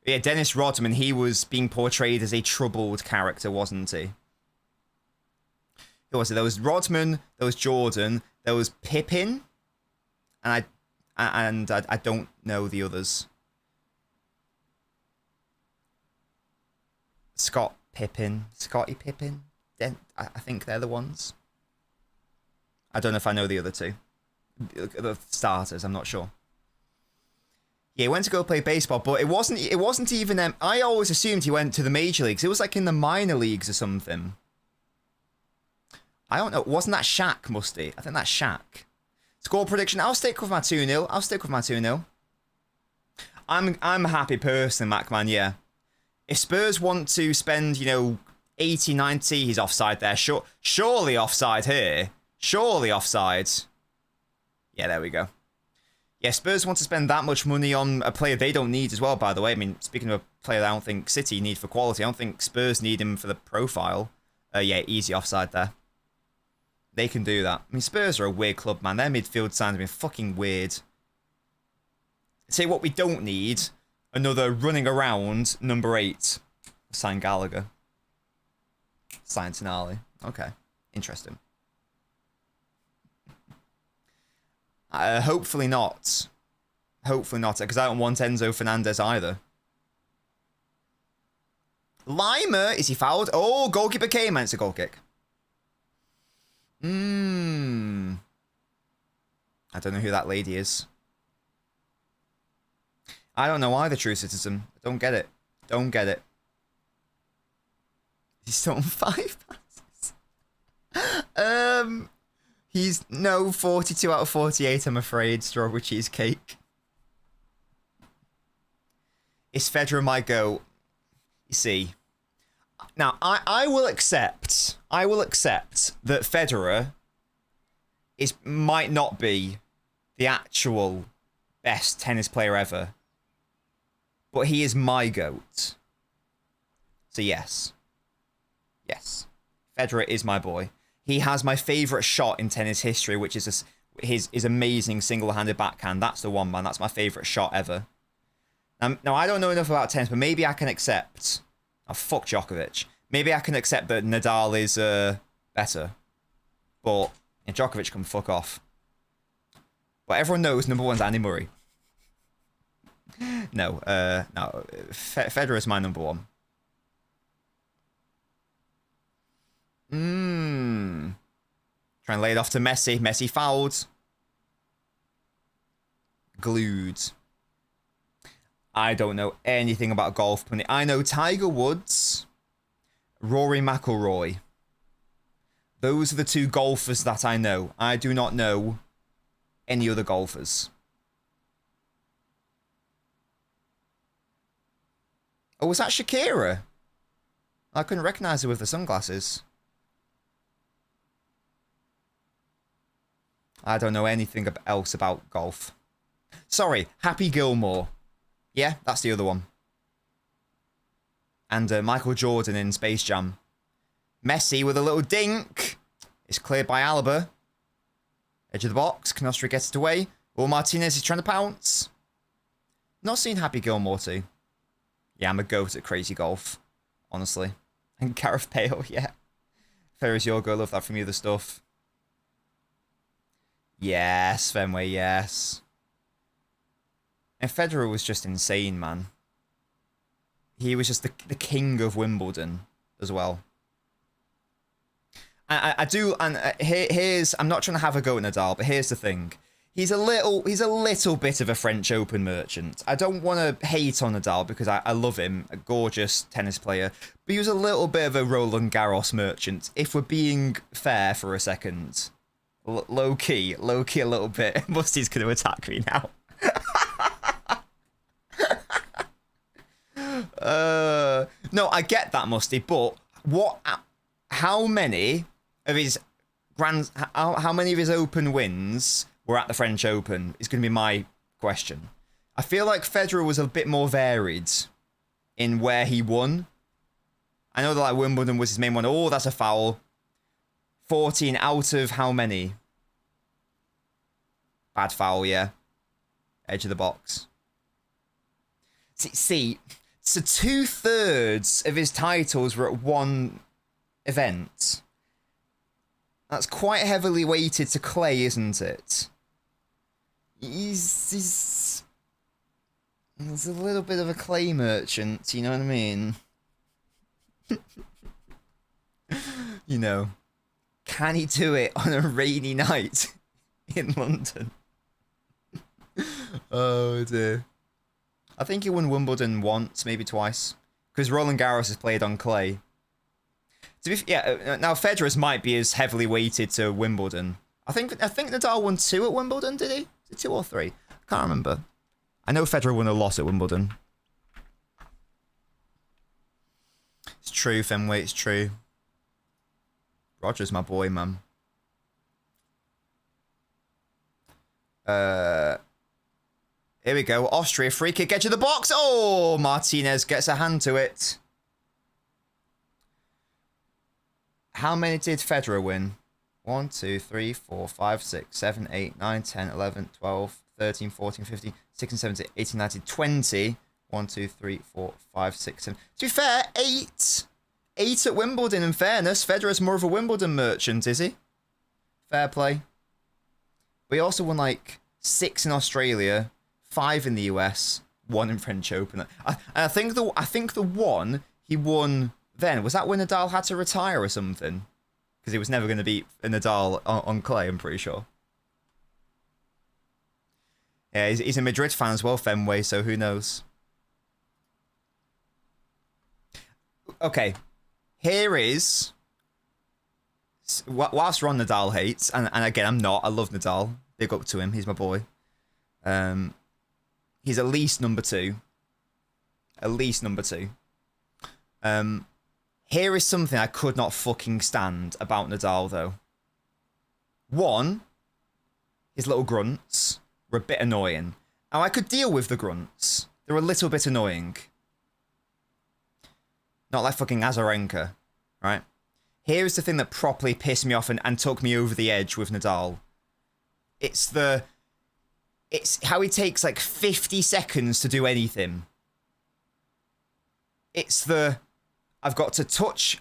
Yeah, Dennis Rodman, he was being portrayed as a troubled character, wasn't he? Who was it? There was Rodman, there was Jordan, there was Pippen, and I don't know the others. Scottie Pippen. I think they're the ones. I don't know if I know the other two. The starters, I'm not sure. Yeah, he went to go play baseball, but it wasn't even. I always assumed he went to the major leagues. It was like in the minor leagues or something. I don't know. Wasn't that Shaq, Musty? I think that's Shaq. Score prediction. I'll stick with my 2-0. I'll stick with my 2-0. I'm a happy person, Macman, yeah. If Spurs want to spend, 80, 90, he's offside there. Surely offside here. Surely offside. Yeah, there we go. Yeah, Spurs want to spend that much money on a player they don't need as well, by the way. I mean, speaking of a player that I don't think City need for quality, I don't think Spurs need him for the profile. Yeah, easy offside there. They can do that. I mean, Spurs are a weird club, man. Their midfield signs have been fucking weird. Say what we don't need, another running around number 8. Sign Gallagher. Sign Tonali. Okay, interesting. Hopefully not. Hopefully not, because I don't want Enzo Fernandez either. Lima, is he fouled? Oh, goalkeeper came, and it's a goal kick. I don't know who that lady is. I don't know either, True Citizen. I don't get it. Don't get it. He's still on 5 passes. He's no 42 out of 48, I'm afraid. Strawberry cheesecake. Is Federer my goat? You see. Now, I will accept that Federer might not be the actual best tennis player ever. But he is my GOAT. So yes. Yes. Federer is my boy. He has my favourite shot in tennis history, which is his amazing single-handed backhand. That's the one, man. That's my favourite shot ever. Now, I don't know enough about tennis, but maybe I can accept... Oh, fuck Djokovic. Maybe I can accept that Nadal is better. But Djokovic can fuck off. But everyone knows number 1's Andy Murray. No, Federer is my number 1. Try and lay it off to Messi. Messi fouled. Glued. I don't know anything about golf. I know Tiger Woods, Rory McIlroy. Those are the 2 golfers that I know. I do not know any other golfers. Oh, was that Shakira? I couldn't recognise her with the sunglasses. I don't know anything else about golf. Sorry, Happy Gilmore. Yeah, that's the other one. And Michael Jordan in Space Jam. Messi with a little dink. It's cleared by Alaba. Edge of the box. Canostri gets it away. Oh, Martinez is trying to pounce. Not seen Happy Gilmore too. Yeah, I'm a goat at crazy golf. Honestly. And Gareth Bale, yeah. Fair as your go, love that from you, the stuff. Yes, Fenway, yes. And Federer was just insane, man. He was just the king of Wimbledon as well. I do, and here's, I'm not trying to have a go at Nadal, but here's the thing. He's a little bit of a French Open merchant. I don't want to hate on Nadal because I love him, a gorgeous tennis player. But he was a little bit of a Roland Garros merchant, if we're being fair for a second. Low key a little bit. Musty's going to attack me now. No, I get that, Musty, but how many of his how many of his Open wins were at the French Open is going to be my question. I feel like Federer was a bit more varied in where he won. I know that like Wimbledon was his main one. Oh, that's a foul. 14 out of how many? Bad foul, yeah. Edge of the box. See, so 2/3 of his titles were at one event. That's quite heavily weighted to clay, isn't it? He's a little bit of a clay merchant, you know what I mean? You know, can he do it on a rainy night in London? Oh dear. I think he won Wimbledon once, maybe twice, because Roland Garros has played on clay. Now Federer's might be as heavily weighted to Wimbledon. I think Nadal won 2 at Wimbledon, did he? Is it 2 or 3? I can't remember. I know Federer won a lot at Wimbledon. It's true, Fenway, it's true. Roger's my boy, man. Here we go. Austria free kick, get to the box. Oh, Martinez gets a hand to it. How many did Federer win? 1, 2, 3, 4, 5, 6, 7, 8, 9, 10, 11, 12, 13, 14, 15, 16, 17, 18, 19, 20. 1, 2, 3, 4, 5, 6, 7. To be fair, 8. 8 at Wimbledon, in fairness. Federer's more of a Wimbledon merchant, is he? Fair play. But he also won like 6 in Australia, 5 in the US, 1 in French Open. I think the one he won then, was that when Nadal had to retire or something? Because he was never going to beat Nadal on clay, I'm pretty sure. Yeah, he's a Madrid fan as well, Fenway, so who knows? Okay, here is... Whilst we're on Nadal hates, and again, I'm not, I love Nadal. Big up to him, he's my boy. He's at least number 2. At least number 2. Here is something I could not fucking stand about Nadal, though. 1, his little grunts were a bit annoying. Now, I could deal with the grunts. They're a little bit annoying. Not like fucking Azarenka, right? Here's the thing that properly pissed me off and took me over the edge with Nadal. It's how he takes like 50 seconds to do anything. It's I've got to touch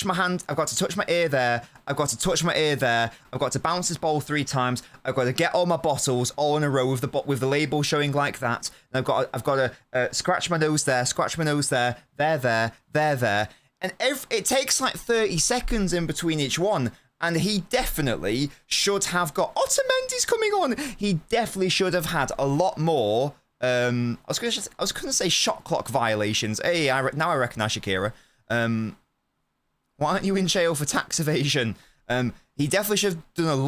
my hand, I've got to touch my ear there, I've got to touch my ear there, I've got to bounce this ball 3 times, I've got to get all my bottles all in a row with the label showing like that, and I've got to scratch my nose there, scratch my nose there, there, and it takes like 30 seconds in between each one, and he definitely should have got... Otamendi's coming on! He definitely should have had a lot more... I was going to say shot clock violations. Hey, now I recognise Shakira. Why aren't you in jail for tax evasion? He definitely should have done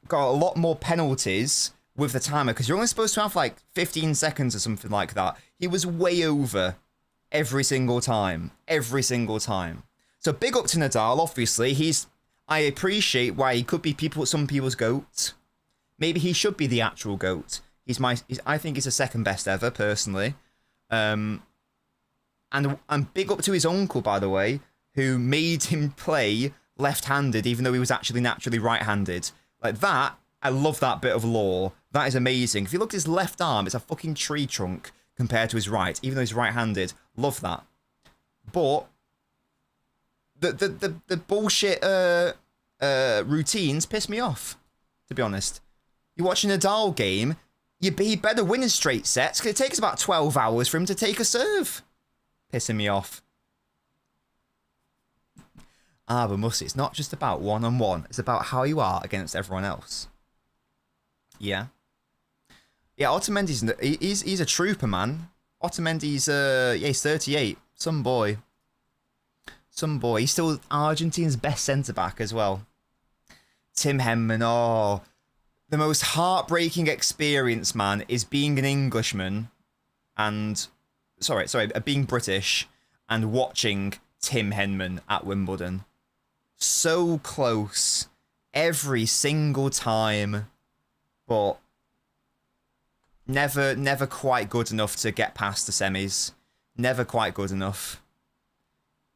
got a lot more penalties with the timer, because you're only supposed to have like 15 seconds or something like that. He was way over every single time. Every single time. So big up to Nadal, obviously. I appreciate why he could be some people's GOAT. Maybe he should be the actual GOAT. I think he's the second best ever, personally. And big up to his uncle, by the way, who made him play left-handed, even though he was actually naturally right-handed. Like that, I love that bit of lore. That is amazing. If you look at his left arm, it's a fucking tree trunk compared to his right, even though he's right-handed. Love that. But the bullshit routines piss me off, to be honest. You watch a Nadal game... He better win in straight sets, because it takes about 12 hours for him to take a serve. Pissing me off. But Mussy, it's not just about one-on-one. It's about how you are against everyone else. Yeah. Yeah, Otamendi's... He's a trooper, man. Otamendi's... he's 38. Some boy. Some boy. He's still Argentina's best centre-back as well. Tim Henman, oh... The most heartbreaking experience, man, is being an Englishman and... Sorry, being British and watching Tim Henman at Wimbledon. So close. Every single time. But never quite good enough to get past the semis. Never quite good enough.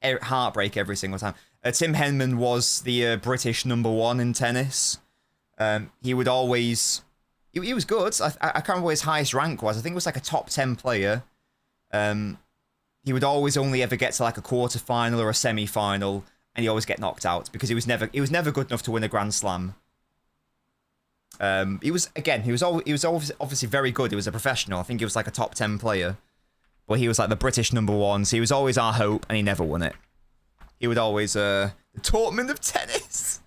Heartbreak every single time. Tim Henman was the British #1 in tennis. He would always... He was good. I can't remember what his highest rank was. I think it was like a top 10 player. He would always only ever get to like a quarter-final or a semi-final, and he'd always get knocked out because he was never good enough to win a Grand Slam. He was obviously very good. He was a professional. I think he was like a top 10 player. But he was like the British #1, so he was always our hope, and he never won it. He would always... the Dortmund of tennis!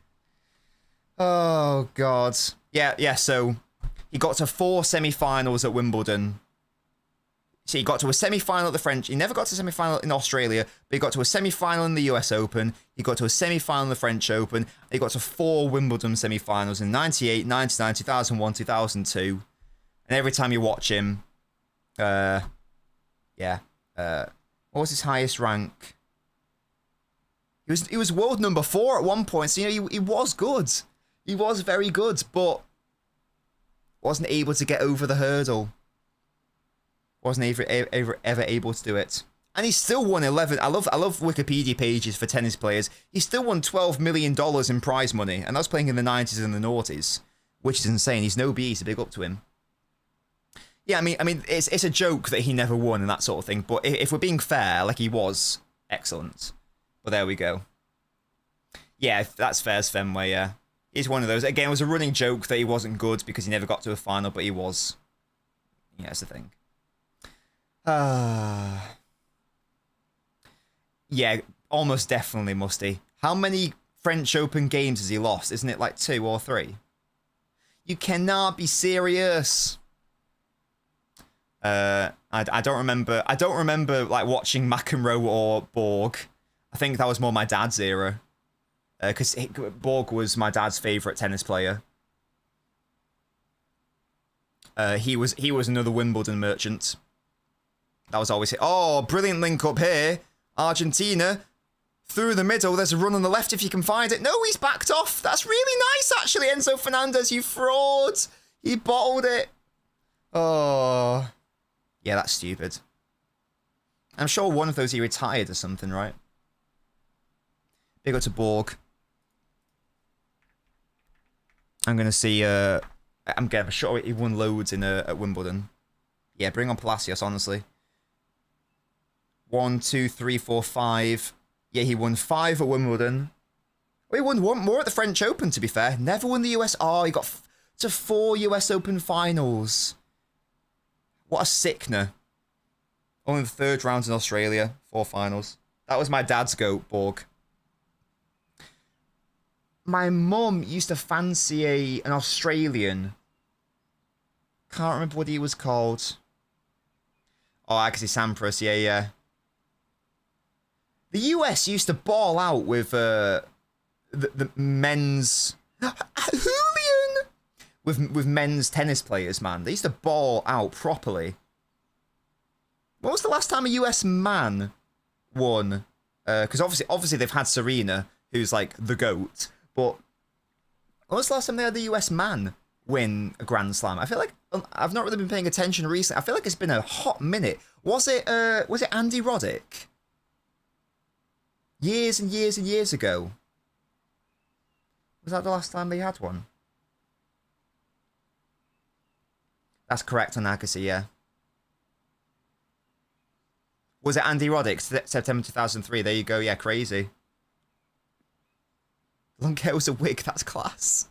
Oh, God. Yeah, so he got to 4 semi-finals at Wimbledon. So he got to a semi-final at the French. He never got to a semi-final in Australia, but he got to a semi-final in the US Open. He got to a semi-final in the French Open. He got to 4 Wimbledon semi-finals in 98, 99, 2001, 2002. And every time you watch him, what was his highest rank? He was world number 4 at one point, so he was good. He was very good, but wasn't able to get over the hurdle. Wasn't ever able to do it. And he still won 11. I love Wikipedia pages for tennis players. He still won $12 million in prize money, and that was playing in the 90s and the noughties, which is insane. He's no BE, so big up to him. Yeah, I mean, it's a joke that he never won and that sort of thing. But if we're being fair, like, he was excellent. But there we go. Yeah, that's fair as Fenway. Yeah, he's one of those. Again, it was a running joke that he wasn't good because he never got to a final, but he was. Yeah, that's the thing. Yeah, almost definitely Musty. How many French Open games has he lost? Isn't it like 2 or 3? You cannot be serious. I don't remember. I don't remember like watching McEnroe or Borg. I think that was more my dad's era. Because Borg was my dad's favourite tennis player. He was another Wimbledon merchant. That was always it. Oh, brilliant link up here. Argentina. Through the middle. There's a run on the left if you can find it. No, he's backed off. That's really nice, actually. Enzo Fernandez, you fraud. He bottled it. Oh. Yeah, that's stupid. I'm sure one of those he retired or something, right? Big up to Borg. I'm going to see... I'm sure he won loads at Wimbledon. Yeah, bring on Palacios, honestly. 1, 2, 3, 4, 5. Yeah, he won 5 at Wimbledon. Well, he won 1 more at the French Open, to be fair. Never won the US... Oh, he got to 4 US Open finals. What a sickener. Only the 3rd round in Australia. 4 finals. That was my dad's goat, Borg. My mum used to fancy an Australian. Can't remember what he was called. Oh, Agassi Sampras, yeah. The US used to ball out with the men's... Julian! With men's tennis players, man. They used to ball out properly. When was the last time a US man won? Because obviously they've had Serena, who's like the GOAT. But when was the last time they had the US man win a Grand Slam? I feel like I've not really been paying attention recently. I feel like it's been a hot minute. Was it Andy Roddick? Years and years and years ago. Was that the last time they had one? That's correct on Agassi, yeah. Was it Andy Roddick? September 2003. There you go. Yeah, crazy. Long hair was a wig. That's class.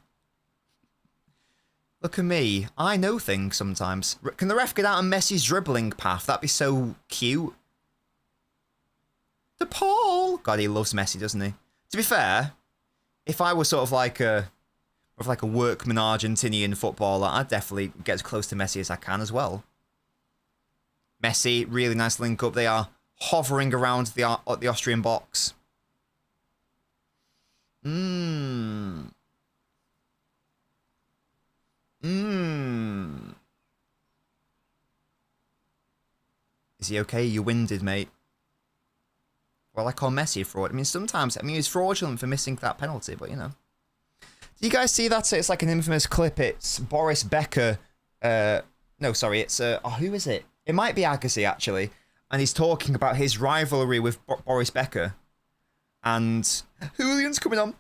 Look at me. I know things sometimes. Can the ref get out on Messi's dribbling path? That'd be so cute. DePaul. God, he loves Messi, doesn't he? To be fair, if I was sort of like a workman Argentinian footballer, I'd definitely get as close to Messi as I can as well. Messi, really nice link up. They are hovering around the Austrian box. Is he okay? You winded, mate. Well, I call Messi a fraud. I mean, sometimes, he's fraudulent for missing that penalty, but, you know. Do you guys see that? It's like an infamous clip. It's Boris Becker. No, sorry, it's... who is it? It might be Agassi, actually. And he's talking about his rivalry with Boris Becker. And Julian's coming on.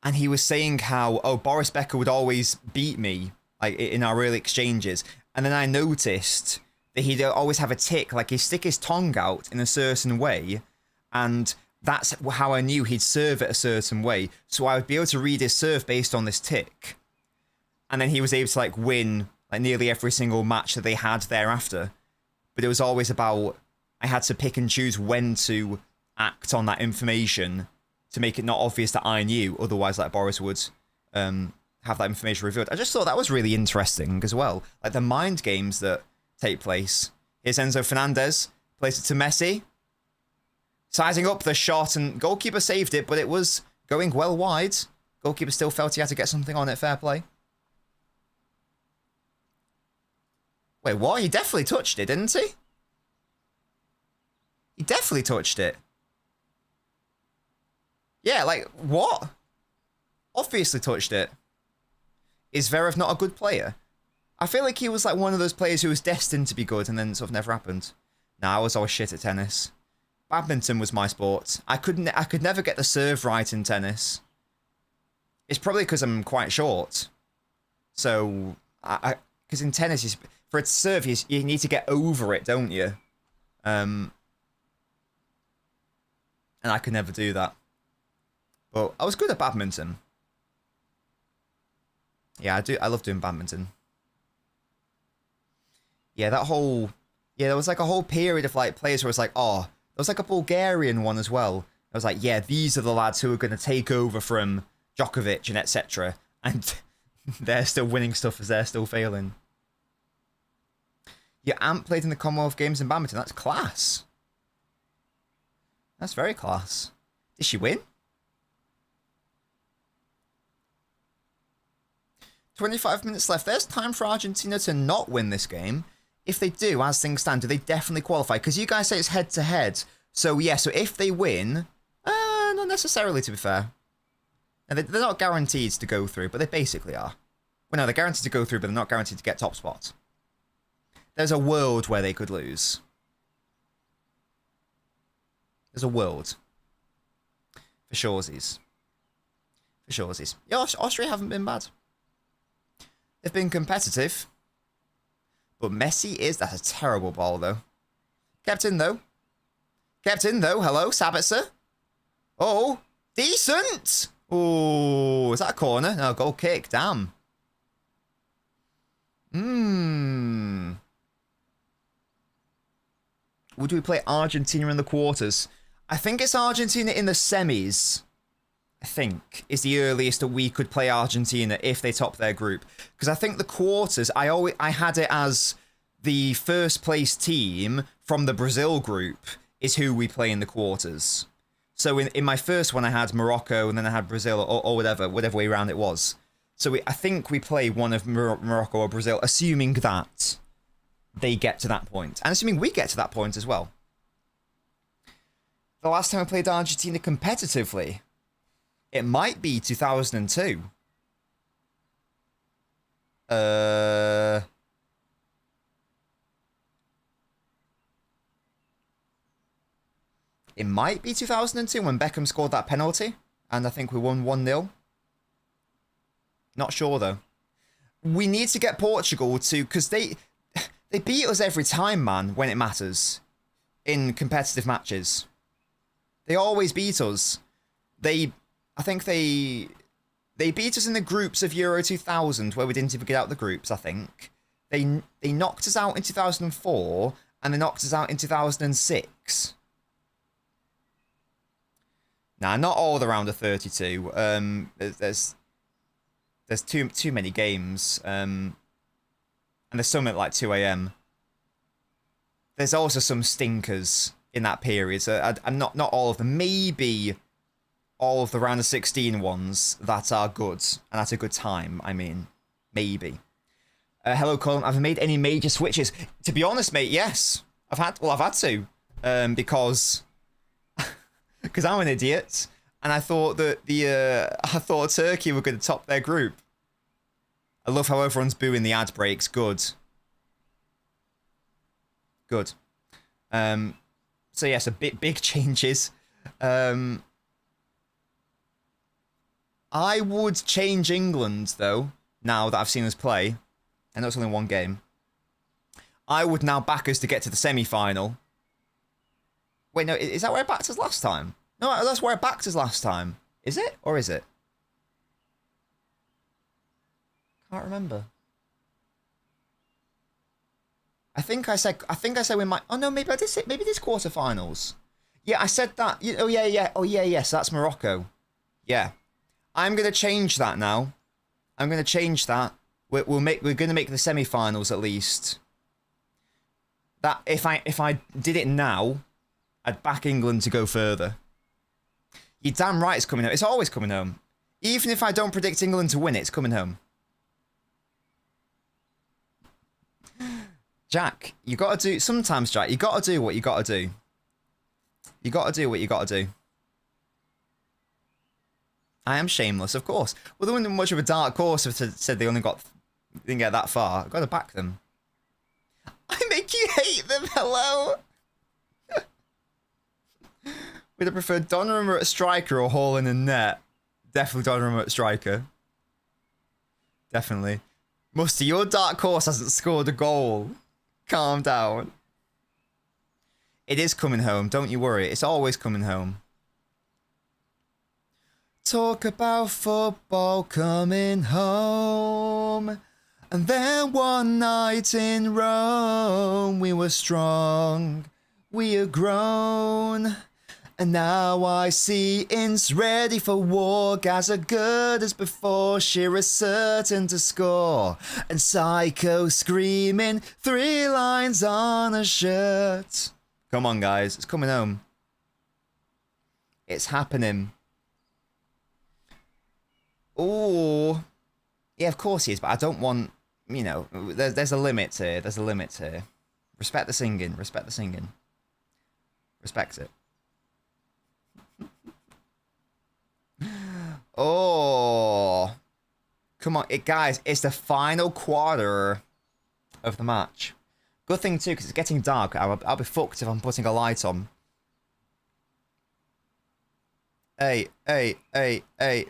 And he was saying how, Boris Becker would always beat me, like, in our early exchanges. And then I noticed that he'd always have a tick, like he'd stick his tongue out in a certain way. And that's how I knew he'd serve it a certain way. So I would be able to read his serve based on this tick. And then he was able to, like, win, like, nearly every single match that they had thereafter. But it was always about... I had to pick and choose when to act on that information to make it not obvious that I knew. Otherwise, like, Boris would have have that information revealed. I just thought that was really interesting as well. Like the mind games that take place. Here's Enzo Fernandez, plays it to Messi. Sizing up the shot, and goalkeeper saved it, but it was going well wide. Goalkeeper still felt he had to get something on it, fair play. Wait, what? He definitely touched it, didn't he? He definitely touched it. Yeah, like, what? Obviously touched it. Is Zverev not a good player? I feel like he was like one of those players who was destined to be good and then sort of never happened. Nah, I was always shit at tennis. Badminton was my sport. I could never get the serve right in tennis. It's probably because I'm quite short. So, because in tennis, for it to serve, you need to get over it, don't you? And I could never do that. But I was good at badminton. Yeah, I love doing badminton. Yeah, there was like a whole period of like players where it was like, oh, there was like a Bulgarian one as well. I was like, yeah, these are the lads who are going to take over from Djokovic and etc. And they're still winning stuff as they're still failing. Your aunt played in the Commonwealth Games in badminton. That's class. That's very class. Did she win? 25 minutes left. There's time for Argentina to not win this game. If they do, as things stand, do they definitely qualify? Because you guys say it's head-to-head. So, yeah, so if they win... not necessarily, to be fair. Now, they're not guaranteed to go through, but they basically are. Well, no, they're guaranteed to go through, but they're not guaranteed to get top spot. There's a world where they could lose. There's a world. For shoresies. For shoresies. Yeah, Austria haven't been bad. They've been competitive. But Messi is... That's a terrible ball, though. Kept in, though. Kept in, though. Hello, Sabitzer. Oh, decent! Oh, is that a corner? No, goal kick. Damn. Would we play Argentina in the quarters? I think it's Argentina in the semis. I think is the earliest that we could play Argentina if they top their group. Because I think the quarters, I had it as the first place team from the Brazil group is who we play in the quarters. So in my first one, I had Morocco and then I had Brazil or whatever way around it was. So I think we play one of Morocco or Brazil, assuming that they get to that point. And assuming we get to that point as well. The last time I played Argentina competitively, it might be 2002. It might be 2002 when Beckham scored that penalty. And I think we won 1-0. Not sure, though. We need to get Portugal to... Because they beat us every time, man, when it matters. In competitive matches. They always beat us. I think they beat us in the groups of Euro 2000, where we didn't even get out the groups, I think. They knocked us out in 2004, and they knocked us out in 2006. Nah, not all the round of 32. There's too many games. And there's some at like 2 AM. There's also some stinkers in that period. So I'm not all of them. Maybe all of the round of 16 ones that are good. And at a good time, I mean. Maybe. Hello, Colin. Have I made any major switches? To be honest, mate, yes. I've had to. Because I'm an idiot. And I thought that Turkey were going to top their group. I love how everyone's booing the ad breaks. Good. Good. So yes, a big changes. I would change England though. Now that I've seen us play, I know it's only one game. I would now back us to get to the semi-final. Wait, no, is that where I backed us last time? No, that's where I backed us last time. Is it? Or is it? Can't remember. I think I said we might... Oh, no, maybe I did say... Maybe this quarterfinals. Yeah, I said that. Oh, yeah. Oh, yeah, yes, that's Morocco. Yeah. I'm going to change that now. I'm going to change that. We're going to make the semi-finals at least. That if I did it now, I'd back England to go further. You're damn right it's coming home. It's always coming home. Even if I don't predict England to win it, it's coming home. Jack, you got to do... Sometimes, Jack, you got to do what you got to do. You got to do what you got to do. I am shameless, of course. Well, there wasn't much of a dark horse if they said they only didn't get that far. I've got to back them. I make you hate them, hello? Would I prefer Donnarumma at striker or Hall in the net? Definitely Donnarumma at striker. Definitely. Musty, your dark horse hasn't scored a goal. Calm down. It is coming home, don't you worry. It's always coming home. Talk about football coming home. And then one night in Rome, we were strong, we are grown. And now I see Ince ready for war, Gaz are good as before, Shearer's certain to score. And Psycho screaming 3 lines on a shirt. Come on guys, it's coming home. It's happening. Oh, yeah, of course he is, but I don't want, you know, there's a limit here. There's a limit here. Respect the singing. Respect the singing. Respect it. Oh, come on, guys! It's the final quarter of the match. Good thing too, because it's getting dark. I'll be fucked if I'm putting a light on. Hey, hey, hey, hey.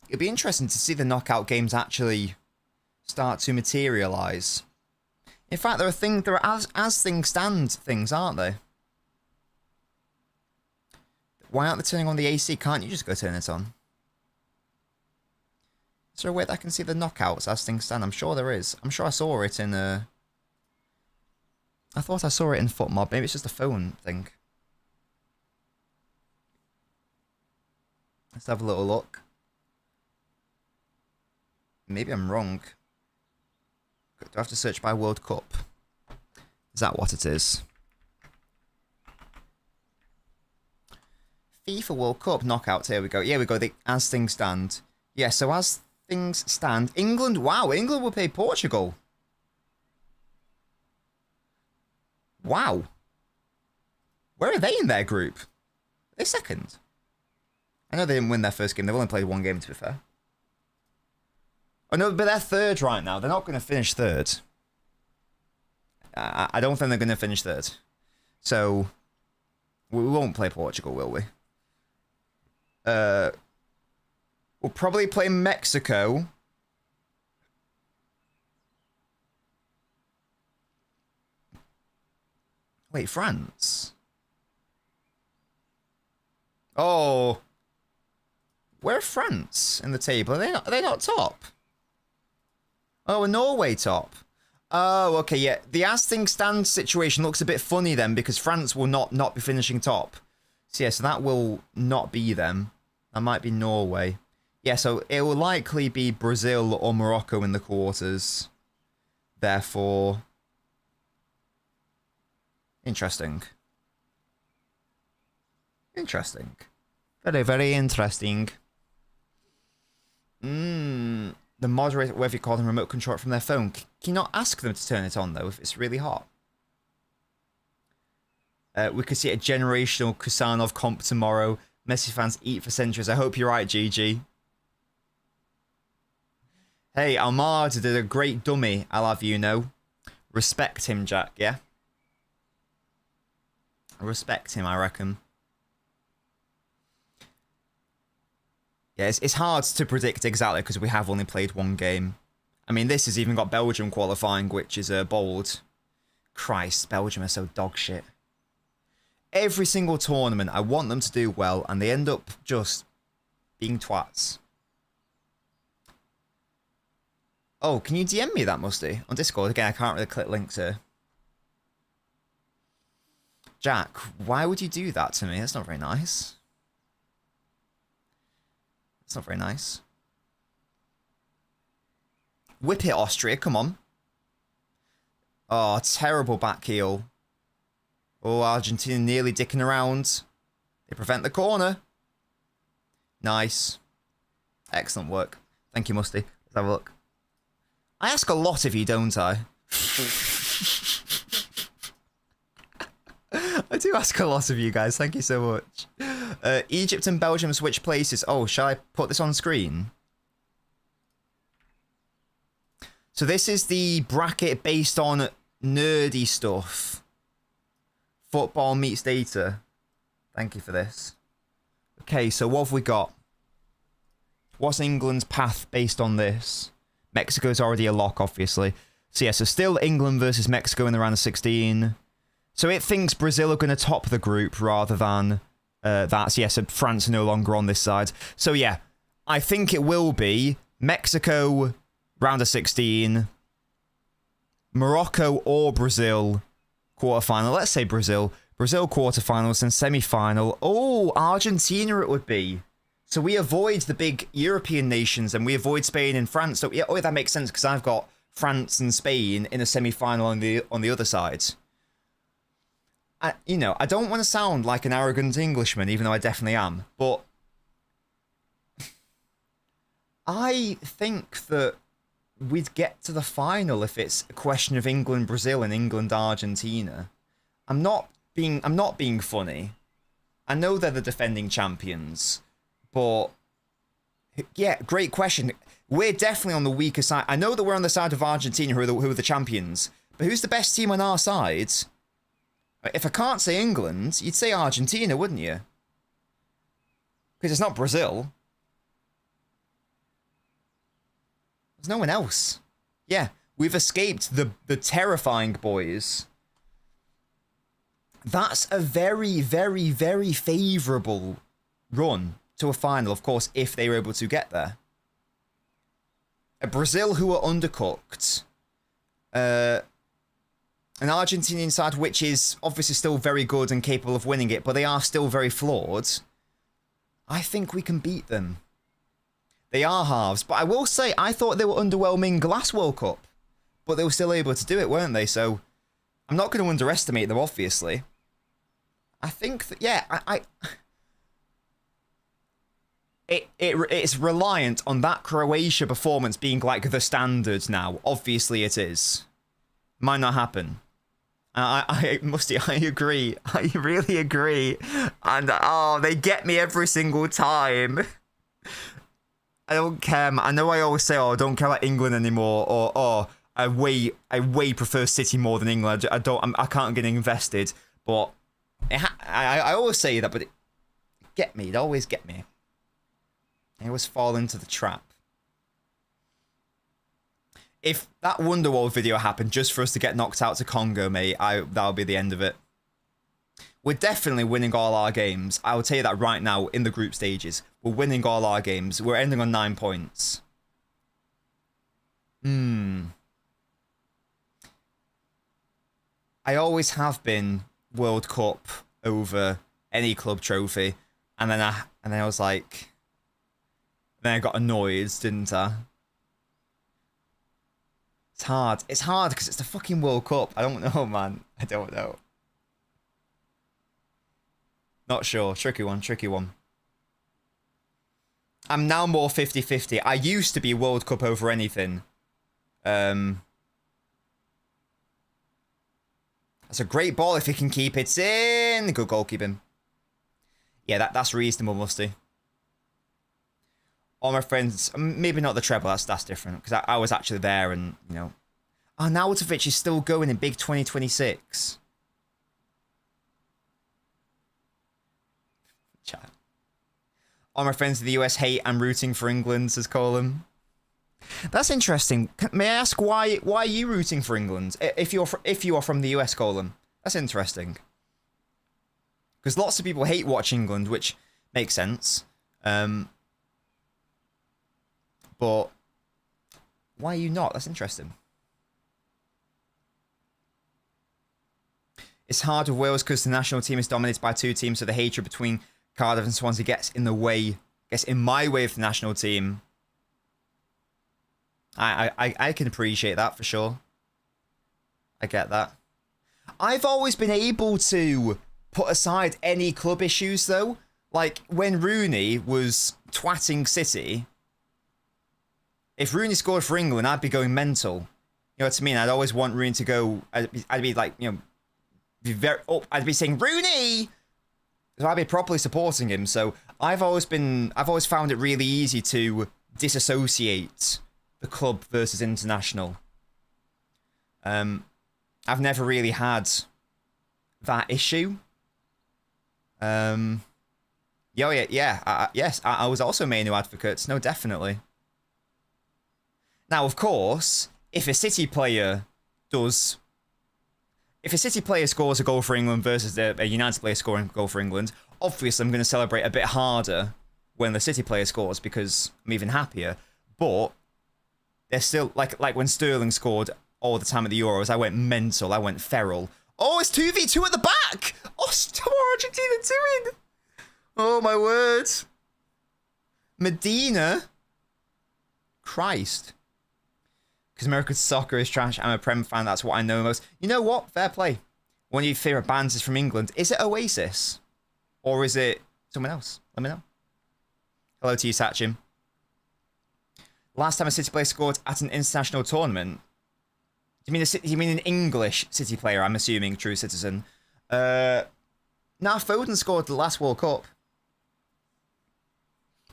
It'd be interesting to see the knockout games actually start to materialise. In fact, there are as things stand things, aren't they? Why aren't they turning on the AC? Can't you just go turn it on? Is there a way that I can see the knockouts as things stand? I'm sure there is. I'm sure I saw it in I thought I saw it in FootMob. Maybe it's just a phone thing. Let's have a little look. Maybe I'm wrong. Do I have to search by World Cup? Is that what it is? FIFA World Cup knockouts. Here we go. Yeah, we go. As things stand. Yeah, so as things stand, England. Wow, England will play Portugal. Wow. Where are they in their group? Are they second? I know they didn't win their first game. They've only played 1 game, to be fair. Oh no, but they're third right now. They're not going to finish third. I don't think they're going to finish third. So, we won't play Portugal, will we? We'll probably play Mexico. Wait, France? Oh. Where are France in the table? Are they not top? Oh, are Norway top? Oh, okay, yeah. The as things stand situation looks a bit funny then, because France will not be finishing top. So yeah, so that will not be them. That might be Norway. Yeah, so it will likely be Brazil or Morocco in the quarters. Therefore, interesting. Interesting. Very, very interesting. The moderator, whatever you call them, remote control it from their phone. Can you not ask them to turn it on, though, if it's really hot? We could see a generational Kusanov comp tomorrow. Messi fans eat for centuries. I hope you're right, GG. Hey, Almada did a great dummy, I'll have you know. Respect him, Jack, yeah? Respect him, I reckon. Yeah, it's hard to predict exactly because we have only played 1 game. I mean, this has even got Belgium qualifying, which is bold. Christ, Belgium are so dog shit. Every single tournament, I want them to do well, and they end up just being twats. Oh, can you DM me that, Musty? On Discord? Again, I can't really click links here. Jack, why would you do that to me? That's not very nice. It's not very nice. Whip it, Austria. Come on. Oh, terrible back heel. Oh, Argentina nearly dicking around. They prevent the corner. Nice. Excellent work. Thank you, Musty. Let's have a look. I ask a lot of you, don't I? I do ask a lot of you guys. Thank you so much. Egypt and Belgium switch places. Oh, shall I put this on screen? So this is the bracket based on nerdy stuff. Football meets data. Thank you for this. Okay, so what have we got? What's England's path based on this? Mexico's already a lock, obviously. So yeah, so still England versus Mexico in the round of 16. So it thinks Brazil are going to top the group rather than that. So yeah, so France are no longer on this side. So yeah, I think it will be Mexico round of 16, Morocco or Brazil quarterfinal. Let's say Brazil. Brazil quarterfinals and semi-final. Oh, Argentina it would be. So we avoid the big European nations and we avoid Spain and France. So yeah, oh, that makes sense because I've got France and Spain in a semi-final on the other side. I don't want to sound like an arrogant Englishman, even though I definitely am, but I think that we'd get to the final if it's a question of England-Brazil and England-Argentina. I'm not being funny. I know they're the defending champions, but yeah, great question. We're definitely on the weaker side. I know that we're on the side of Argentina, who are the champions, but who's the best team on our side? If I can't say England, you'd say Argentina, wouldn't you? Because it's not Brazil. There's no one else. Yeah, we've escaped the terrifying boys. That's a very, very, very favourable run to a final, of course, if they were able to get there. A Brazil who are undercooked. An Argentinian side which is obviously still very good and capable of winning it, but they are still very flawed. I think we can beat them. They are halves, but I will say I thought they were underwhelming last World Cup, but they were still able to do it, weren't they? So I'm not going to underestimate them, obviously. I think that, yeah, it's reliant on that Croatia performance being like the standard now. Obviously it is. Might not happen. I agree. I really agree. And, oh, they get me every single time. I don't care. I know I always say, oh, I don't care about England anymore, or, oh, I way prefer City more than England. I can't get invested. But I always say that, but it always get me. I always fall into the trap. If that Wonderwall video happened just for us to get knocked out to Congo, mate, that'll be the end of it. We're definitely winning all our games. I will tell you that right now in the group stages. We're winning all our games. We're ending on 9 points. I always have been World Cup over any club trophy. And then I was like... Then I got annoyed, didn't I? It's hard. It's hard because it's the fucking World Cup. I don't know, man. I don't know. Not sure. Tricky one, tricky one. I'm now more 50-50. I used to be World Cup over anything. That's a great ball if he can keep it in. Good goalkeeping. Yeah, that's reasonable, Musty. All my friends, maybe not the treble, that's different. Because I was actually there and, you know. Oh, Nautovic is still going in big 2026. Chat. All my friends in the US hate I'm rooting for England, says Colin. That's interesting. May I ask why are you rooting for England? If you are from the US, Colin. That's interesting. Because lots of people hate watch England, which makes sense. But why are you not? That's interesting. It's hard with Wales because the national team is dominated by two teams, so the hatred between Cardiff and Swansea gets in my way of the national team. I can appreciate that for sure. I get that. I've always been able to put aside any club issues though. Like when Rooney was twatting City, if Rooney scored for England, I'd be going mental. You know what I mean? I'd always want Rooney to go. I'd be like, you know, I'd be saying Rooney. So I'd be properly supporting him. So I've always found it really easy to disassociate the club versus international. I've never really had that issue. Yes, I was also Manu advocates. No, definitely. Now, of course, if a City player scores a goal for England versus a United player scoring a goal for England, obviously I'm going to celebrate a bit harder when the City player scores because I'm even happier. But they're still like when Sterling scored all the time at the Euros, I went mental. I went feral. Oh, it's 2v2 at the back. Oh, stop Argentina doing? Oh my word. Medina. Christ. Because American soccer is trash. I'm a Prem fan. That's what I know most. You know what? Fair play. One of your favourite bands is from England. Is it Oasis? Or is it someone else? Let me know. Hello to you, Sachin. Last time a City player scored at an international tournament. You mean an English City player, I'm assuming, true citizen. Nah, Foden scored the last World Cup.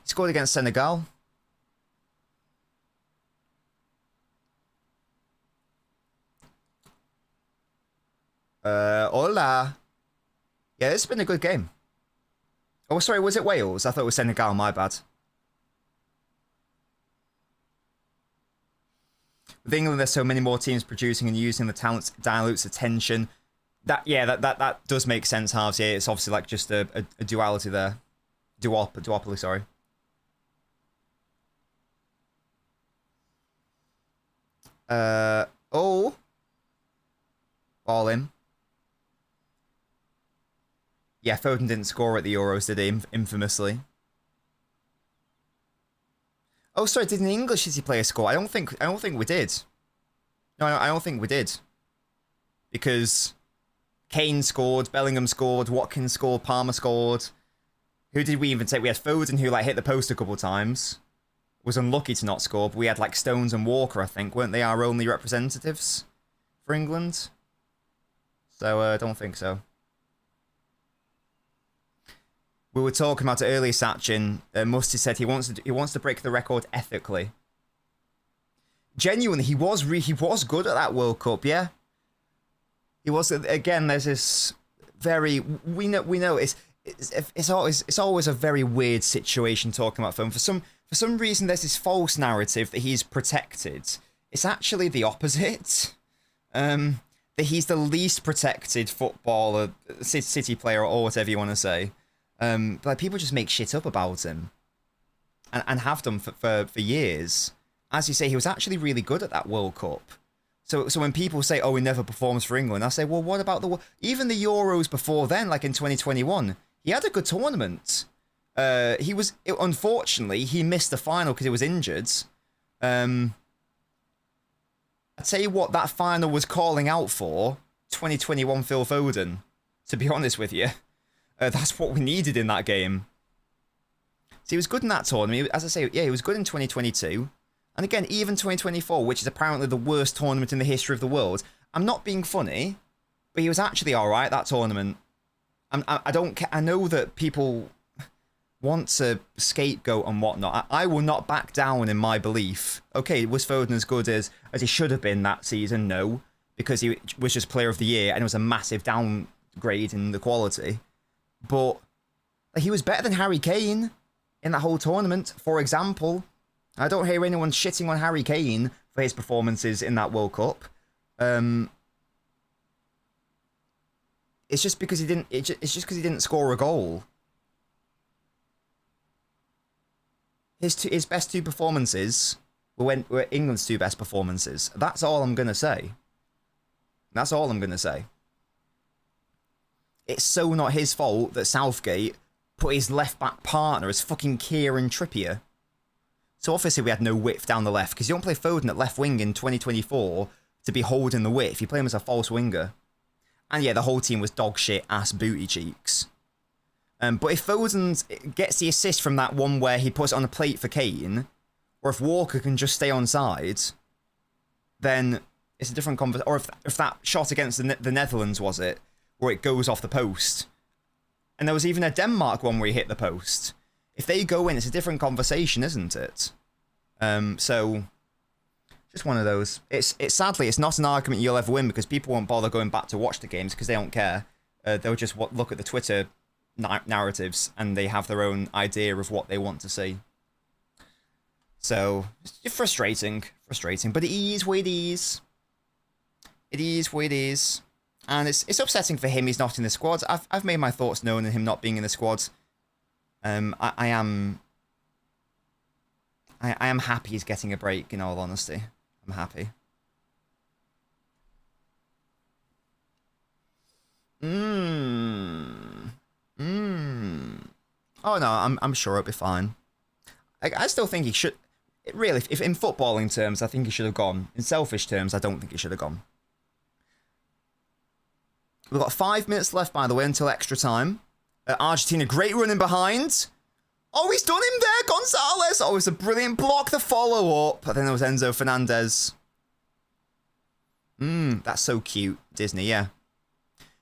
He scored against Senegal. Hola. Yeah, it's been a good game. Oh, sorry, was it Wales? I thought it was Senegal, my bad. With England, there's so many more teams producing and using the talent dilutes attention. That does make sense, Harvs. Yeah, it's obviously like just a duality there. Duopoly, sorry. Oh. All in. Yeah, Foden didn't score at the Euros, did he? Infamously. Oh, sorry, did an English City player score? I don't think we did. No, I don't think we did. Because Kane scored, Bellingham scored, Watkins scored, Palmer scored. Who did we even take? We had Foden, who like hit the post a couple times. Was unlucky to not score, but we had like Stones and Walker, I think. Weren't they our only representatives for England? So, I don't think so. We were talking about it earlier, Sachin. Musty said he wants to break the record ethically. Genuinely, he was good at that World Cup, yeah. He was again. There's this very we know it's always a very weird situation talking about film. For some reason, there's this false narrative that he's protected. It's actually the opposite. That he's the least protected footballer, City player, or whatever you want to say. But like, people just make shit up about him, and have done for years. As you say, he was actually really good at that World Cup. So when people say, "Oh, he never performs for England," I say, "Well, what about even the Euros before then, like in 2021? He had a good tournament. Unfortunately, he missed the final because he was injured. I tell you what, that final was calling out for 2021 Phil Foden. To be honest with you." That's what we needed in that game. So he was good in that tournament. As I say, yeah, he was good in 2022. And again, even 2024, which is apparently the worst tournament in the history of the world. I'm not being funny, but he was actually all right, that tournament. I know that people want to scapegoat and whatnot. I will not back down in my belief. Okay, was Foden as good as he should have been that season? No, because he was just player of the year and it was a massive downgrade in the quality. But he was better than Harry Kane in that whole tournament, for example. I don't hear anyone shitting on Harry Kane for his performances in that World Cup. It's just because he didn't. It's just because he didn't score a goal. His best two performances were England's two best performances. That's all I'm gonna say. That's all I'm gonna say. it's so not his fault that Southgate put his left-back partner as fucking Kieran Trippier. So obviously we had no width down the left, because you don't play Foden at left wing in 2024 to be holding the width. You play him as a false winger. And yeah, the whole team was dog shit ass booty cheeks. But if Foden gets the assist from that one where he puts it on the plate for Kane, or if Walker can just stay on side, then it's a different conversation. Or if that shot against the Netherlands, was it, where it goes off the post. And there was even a Denmark one where he hit the post. If they go in, it's a different conversation, isn't it? So, just one of those. It's sadly, it's not an argument you'll ever win, because people won't bother going back to watch the games because they don't care. They'll just look at the Twitter narratives and they have their own idea of what they want to see. So, it's frustrating, but it is what it is. It is what it is. And it's upsetting for him he's not in the squad. I've made my thoughts known on him not being in the squad. I am happy he's getting a break, in all honesty. I'm happy. Oh no, I'm sure it'll be fine. I still think he should. Really, if in footballing terms, I think he should have gone. In selfish terms, I don't think he should have gone. We've got 5 minutes left, by the way, until extra time. Argentina, great running behind. Oh, he's done him there, Gonzalez. Oh, it's a brilliant block, the follow-up. I think that was Enzo Fernandez. That's so cute, Disney, yeah.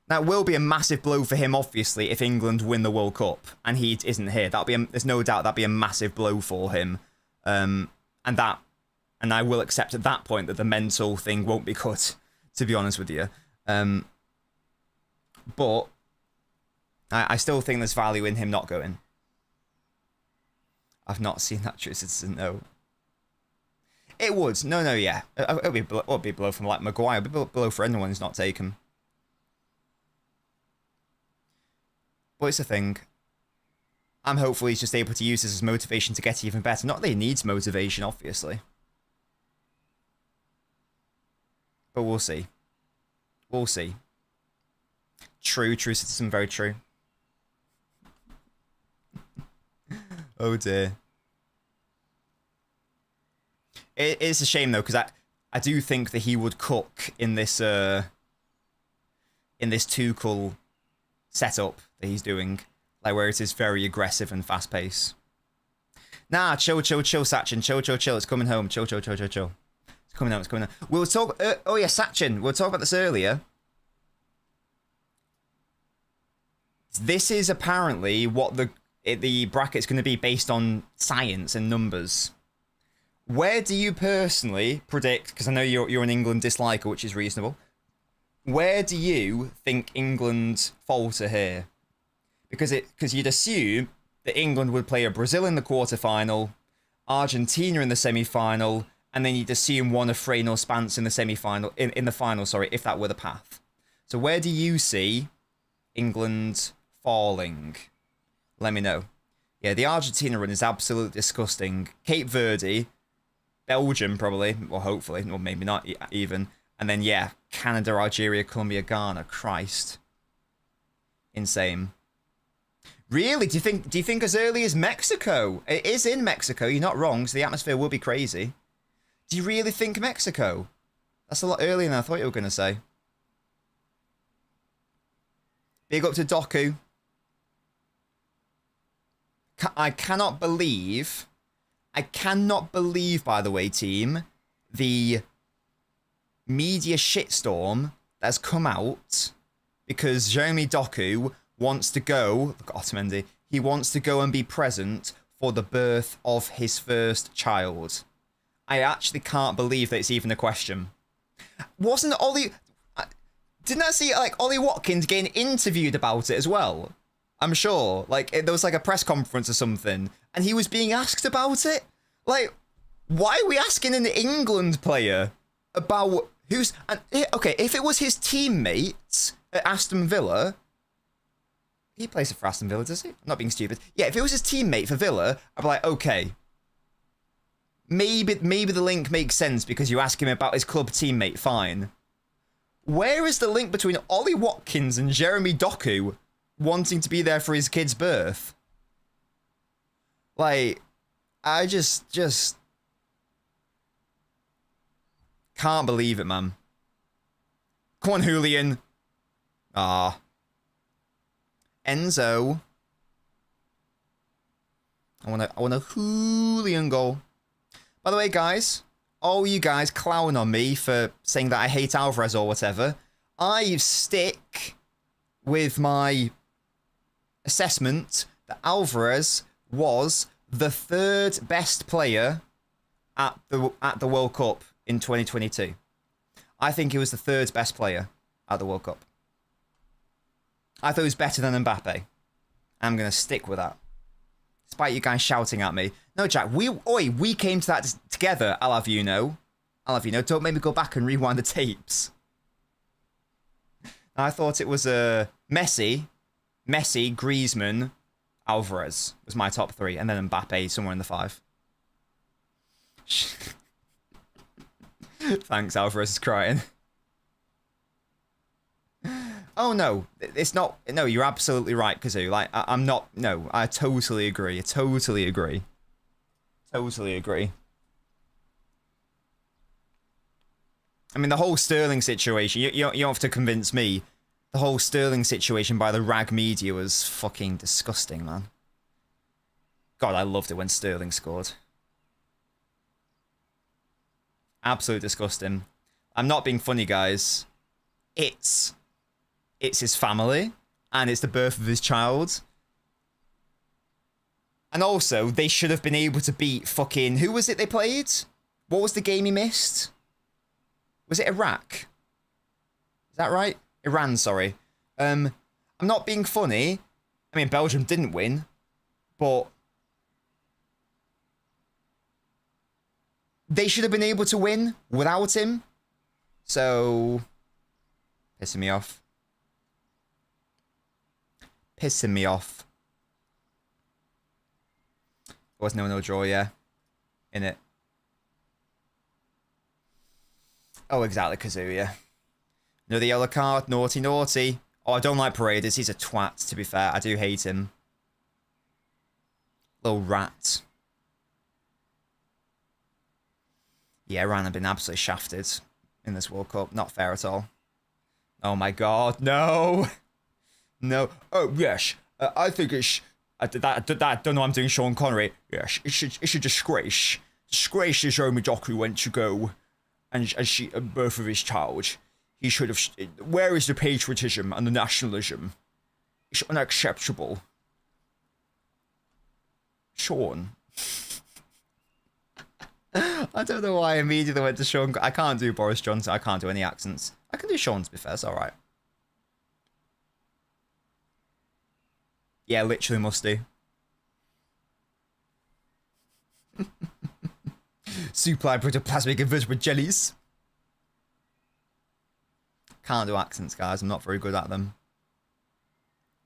That will be a massive blow for him, obviously, if England win the World Cup and he isn't here. There's no doubt that'd be a massive blow for him. And I will accept at that point that the mental thing won't be cut, to be honest with you. But I still think there's value in him not going. I've not seen that true citizen, no. It would. No, yeah. It would be a blow from like Maguire. It would be a blow for anyone who's not taken. But it's a thing. I'm hopeful he's just able to use this as motivation to get even better. Not that he needs motivation, obviously. But we'll see. We'll see. True citizen, very true. Oh dear. It is a shame though, because I do think that he would cook in this Tuchel setup that he's doing, like where it is very aggressive and fast paced. Nah, chill, Sachin, chill. It's coming home. Chill. It's coming home. We'll talk. Oh yeah, Sachin. We'll talk about this earlier. This is apparently what the bracket's going to be based on science and numbers. Where do you personally predict, because I know you're an England disliker, which is reasonable, where do you think England falter here? Because you'd assume that England would play a Brazil in the quarterfinal, Argentina in the semi-final, and then you'd assume one of Freyne or Spence in the semi-final, in the final, sorry, if that were the path. So where do you see England falling? Let me know. Yeah, the Argentina run is absolutely disgusting. Cape Verde, Belgium probably, or hopefully, or maybe not even. And then, yeah, Canada, Algeria, Colombia, Ghana. Christ. Insane. Really? Do you think as early as Mexico? It is in Mexico, you're not wrong, so the atmosphere will be crazy. Do you really think Mexico? That's a lot earlier than I thought you were going to say. Big up to Doku. I cannot believe, by the way, team, the media shitstorm that's come out because Jeremy Doku wants to go, look at Otamendi, he wants to go and be present for the birth of his first child. I actually can't believe that it's even a question. Wasn't Ollie... Didn't I see, like, Ollie Watkins getting interviewed about it as well? I'm sure. Like, there was, like, a press conference or something, and he was being asked about it? Like, why are we asking an England player about who's... And, okay, if it was his teammates at Aston Villa... He plays for Aston Villa, does he? I'm not being stupid. Yeah, if it was his teammate for Villa, I'd be like, okay. Maybe the link makes sense because you ask him about his club teammate, fine. Where is the link between Ollie Watkins and Jeremy Doku wanting to be there for his kid's birth? Like, I just can't believe it, man. Come on, Julian. Ah. Enzo. I want a Julian goal. By the way, guys, all you guys clown on me for saying that I hate Alvarez or whatever. I stick with my assessment that Alvarez was the third best player at the World Cup in 2022. I think he was the third best player at the World Cup. I thought he was better than Mbappe. I'm going to stick with that. Despite you guys shouting at me. No, Jack, we came to that together, I'll have you know. I'll have you know. Don't make me go back and rewind the tapes. I thought it was Messi, Griezmann, Alvarez was my top three. And then Mbappe somewhere in the 5. Thanks, Alvarez is crying. Oh, no. It's not... No, you're absolutely right, Kazoo. Like, I'm not... No, I totally agree. I totally agree. Totally agree. I mean, the whole Sterling situation... You don't have to convince me. The whole Sterling situation by the rag media was fucking disgusting, man. God, I loved it when Sterling scored. Absolutely disgusting. I'm not being funny, guys. It's his family, and it's the birth of his child. And also, they should have been able to beat fucking... Who was it they played? What was the game he missed? Was it Iraq? Is that right? Iran, sorry. I'm not being funny. I mean, Belgium didn't win, but... They should have been able to win without him. So... Pissing me off. Pissing me off. There was no draw, yeah. In it. Oh, exactly, Kazuya. Another yellow card. Naughty, naughty. Oh, I don't like Paredes. He's a twat, to be fair. I do hate him. Little rat. Yeah, Iran have been absolutely shafted in this World Cup. Not fair at all. Oh my god, no! No. Oh, yes. I think it's... I don't know I'm doing Sean Connery. Yes, it's a disgrace. Disgrace is Jeremy Doku went to go and birth of his child. He should have... Where is the patriotism and the nationalism? It's unacceptable. Sean. I don't know why I immediately went to Sean. I can't do Boris Johnson. I can't do any accents. I can do Sean, to be fair. It's alright. Yeah, literally must do. Supplied protoplasmic invertebrate jellies. Can't do accents, guys. I'm not very good at them.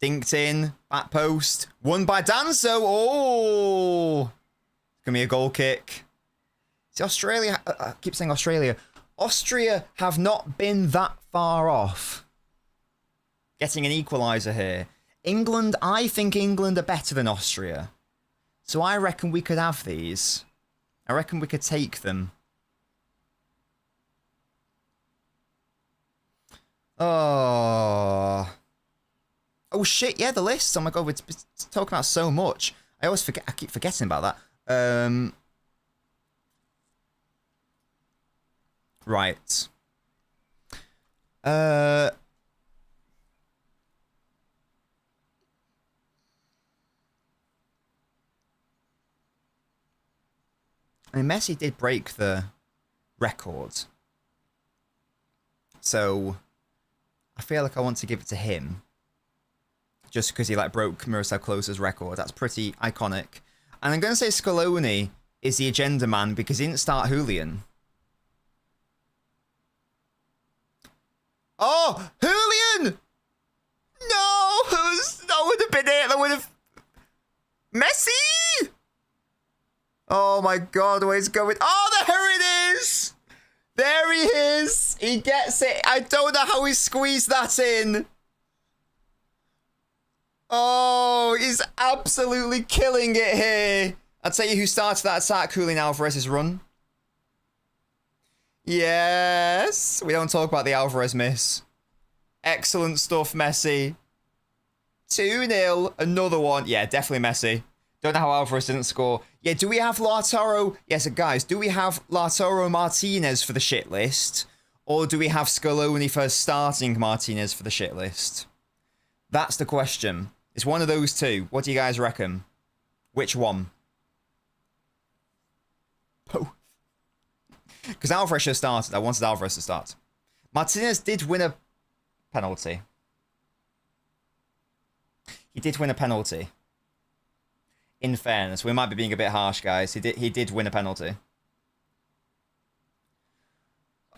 Dinked in. Back post. Won by Danso. Oh! It's going to be a goal kick. See, Australia... I keep saying Australia. Austria have not been that far off getting an equaliser here. England, I think England are better than Austria. So I reckon we could have these. I reckon we could take them. Oh. Oh shit, yeah, the list. Oh my god, we're talking about so much. I always forget, I keep forgetting about that. Right. I mean, Messi did break the record. So, I feel like I want to give it to him. Just because he, like, broke Miroslav Klose's record. That's pretty iconic. And I'm going to say Scaloni is the agenda man because he didn't start Julian. Oh! Julian! No! That would have been it. That would have... Messi! Oh my god, where he's going. Oh, there it is! There he is! He gets it. I don't know how he squeezed that in. Oh, he's absolutely killing it here. I'll tell you who started that attack, Julian Alvarez's run. Yes. We don't talk about the Alvarez miss. Excellent stuff, Messi. 2-0. Another one. Yeah, definitely Messi. Don't know how Alvarez didn't score. Yeah, do we have Lautaro? Yes, guys, do we have Lautaro Martinez for the shit list? Or do we have Scaloni for starting Martinez for the shit list? That's the question. It's one of those two. What do you guys reckon? Which one? Oh. Because Alvarez should have started. I wanted Alvarez to start. Martinez did win a penalty. He did win a penalty. In fairness, we might be being a bit harsh, guys. He did win a penalty.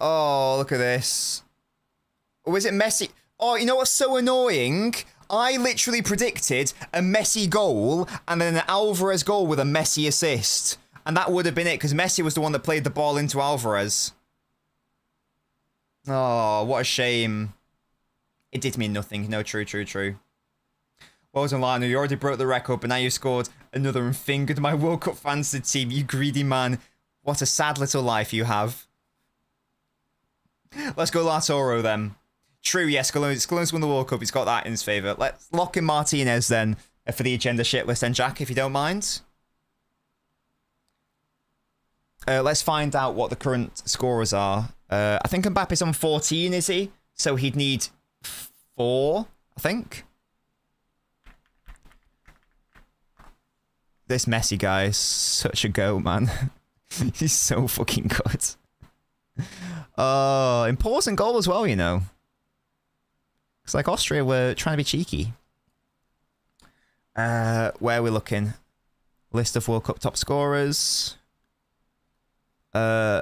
Oh, look at this. Or is it Messi? Oh, you know what's so annoying? I literally predicted a Messi goal and then an Alvarez goal with a Messi assist. And that would have been it, because Messi was the one that played the ball into Alvarez. Oh, what a shame. It did mean nothing. No, true. Well done, Lionel. You already broke the record, but now you scored another and fingered my World Cup fantasy team, you greedy man. What a sad little life you have. Let's go Lautaro then. True, yes, Scaloni's won the World Cup. He's got that in his favour. Let's lock in Martinez then for the agenda shit list then, Jack, if you don't mind. Let's find out what the current scorers are. I think Mbappe's on 14, is he? So he'd need 4, I think. This Messi guy is such a go, man. He's so fucking good. Oh, important goal as well, you know. It's like Austria were trying to be cheeky. Where are we looking? List of World Cup top scorers. Mbappe,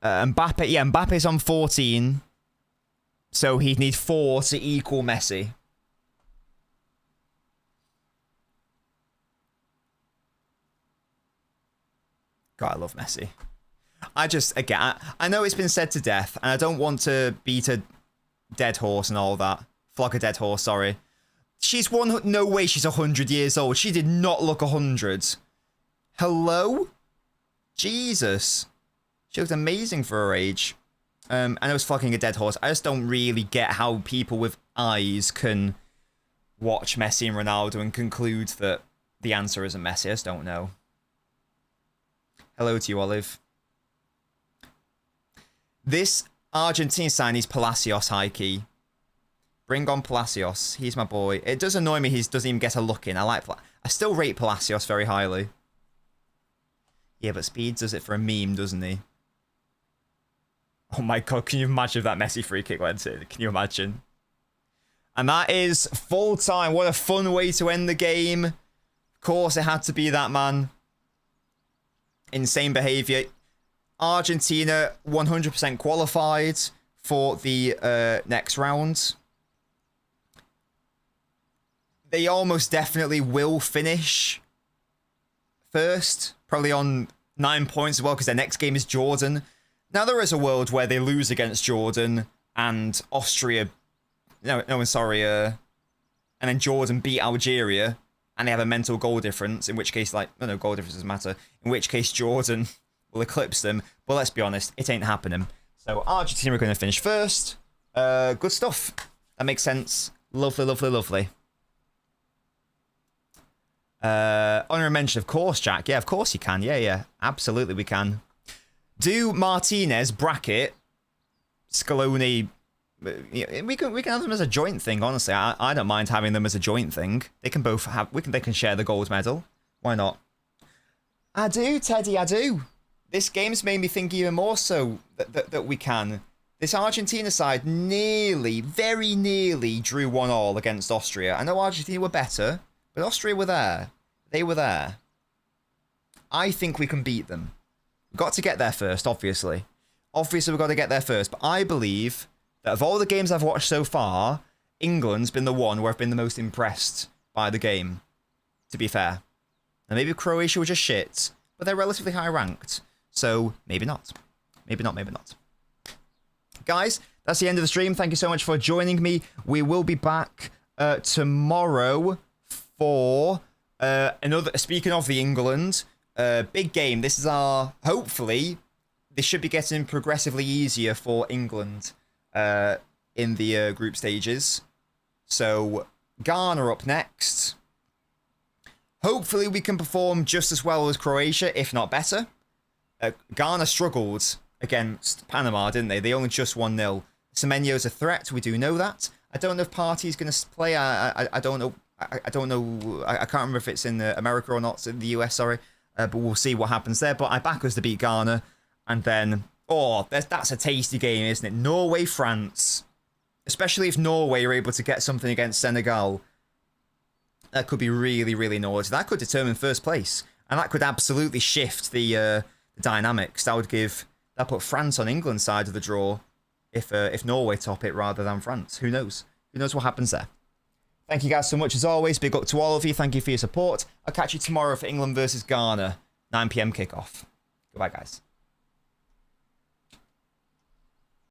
yeah, Mbappe's on 14. So he'd need 4 to equal Messi. God, I love Messi. I know it's been said to death, and I don't want to beat a dead horse and all that. Flog a dead horse, sorry. No way she's 100 years old. She did not look 100. Hello? Jesus. She looked amazing for her age. I know it's flogging a dead horse. I just don't really get how people with eyes can watch Messi and Ronaldo and conclude that the answer isn't Messi. I just don't know. Hello to you, Olive. This Argentina sign is Palacios high key. Bring on Palacios. He's my boy. It does annoy me he doesn't even get a look in. I still rate Palacios very highly. Yeah, but Speed does it for a meme, doesn't he? Oh my god, can you imagine if that Messi free kick went in? Can you imagine? And that is full time. What a fun way to end the game. Of course, it had to be that, man. Insane behaviour. Argentina 100% qualified for the next round. They almost definitely will finish first. Probably on 9 points as well, because their next game is Jordan. Now, there is a world where they lose against Jordan and Austria... and then Jordan beat Algeria and they have a mental goal difference, in which case, no, goal difference doesn't matter. In which case, Jordan will eclipse them. But let's be honest, it ain't happening. So, Argentina are going to finish first. Good stuff. That makes sense. Lovely, lovely, lovely. Honorary mention, of course, Jack. Yeah, of course you can. Yeah. Absolutely, we can. Do Martinez bracket Scaloni? We can have them as a joint thing. Honestly, I don't mind having them as a joint thing. They can both have. They can share the gold medal. Why not? I do, Teddy. I do. This game's made me think even more so that we can. This Argentina side very nearly drew 1-1 against Austria. I know Argentina were better, but Austria were there. They were there. I think we can beat them. We've got to get there first, obviously. Obviously, we've got to get there first. But I believe that of all the games I've watched so far, England's been the one where I've been the most impressed by the game, to be fair. And maybe Croatia were just shit, but they're relatively high ranked. So, maybe not. Maybe not, maybe not. Guys, that's the end of the stream. Thank you so much for joining me. We will be back tomorrow for another... Speaking of the England, big game. This is our... Hopefully, this should be getting progressively easier for England in the group stages. So, Ghana up next. Hopefully, we can perform just as well as Croatia, if not better. Ghana struggled against Panama, didn't they? They only just 1-0. Semenyo's a threat. We do know that. I don't know if Partey's going to play. I don't know. I don't know. I can't remember if it's in America or not. In the US, sorry. But we'll see what happens there. But I back us to beat Ghana. And then, that's a tasty game, isn't it? Norway, France. Especially if Norway are able to get something against Senegal. That could be really, really naughty. That could determine first place. And that could absolutely shift the dynamics. That put France on England's side of the draw if Norway top it rather than France. Who knows? Who knows what happens there? Thank you guys so much as always. Big up to all of you. Thank you for your support. I'll catch you tomorrow for England versus Ghana. 9 PM kickoff. Goodbye, guys.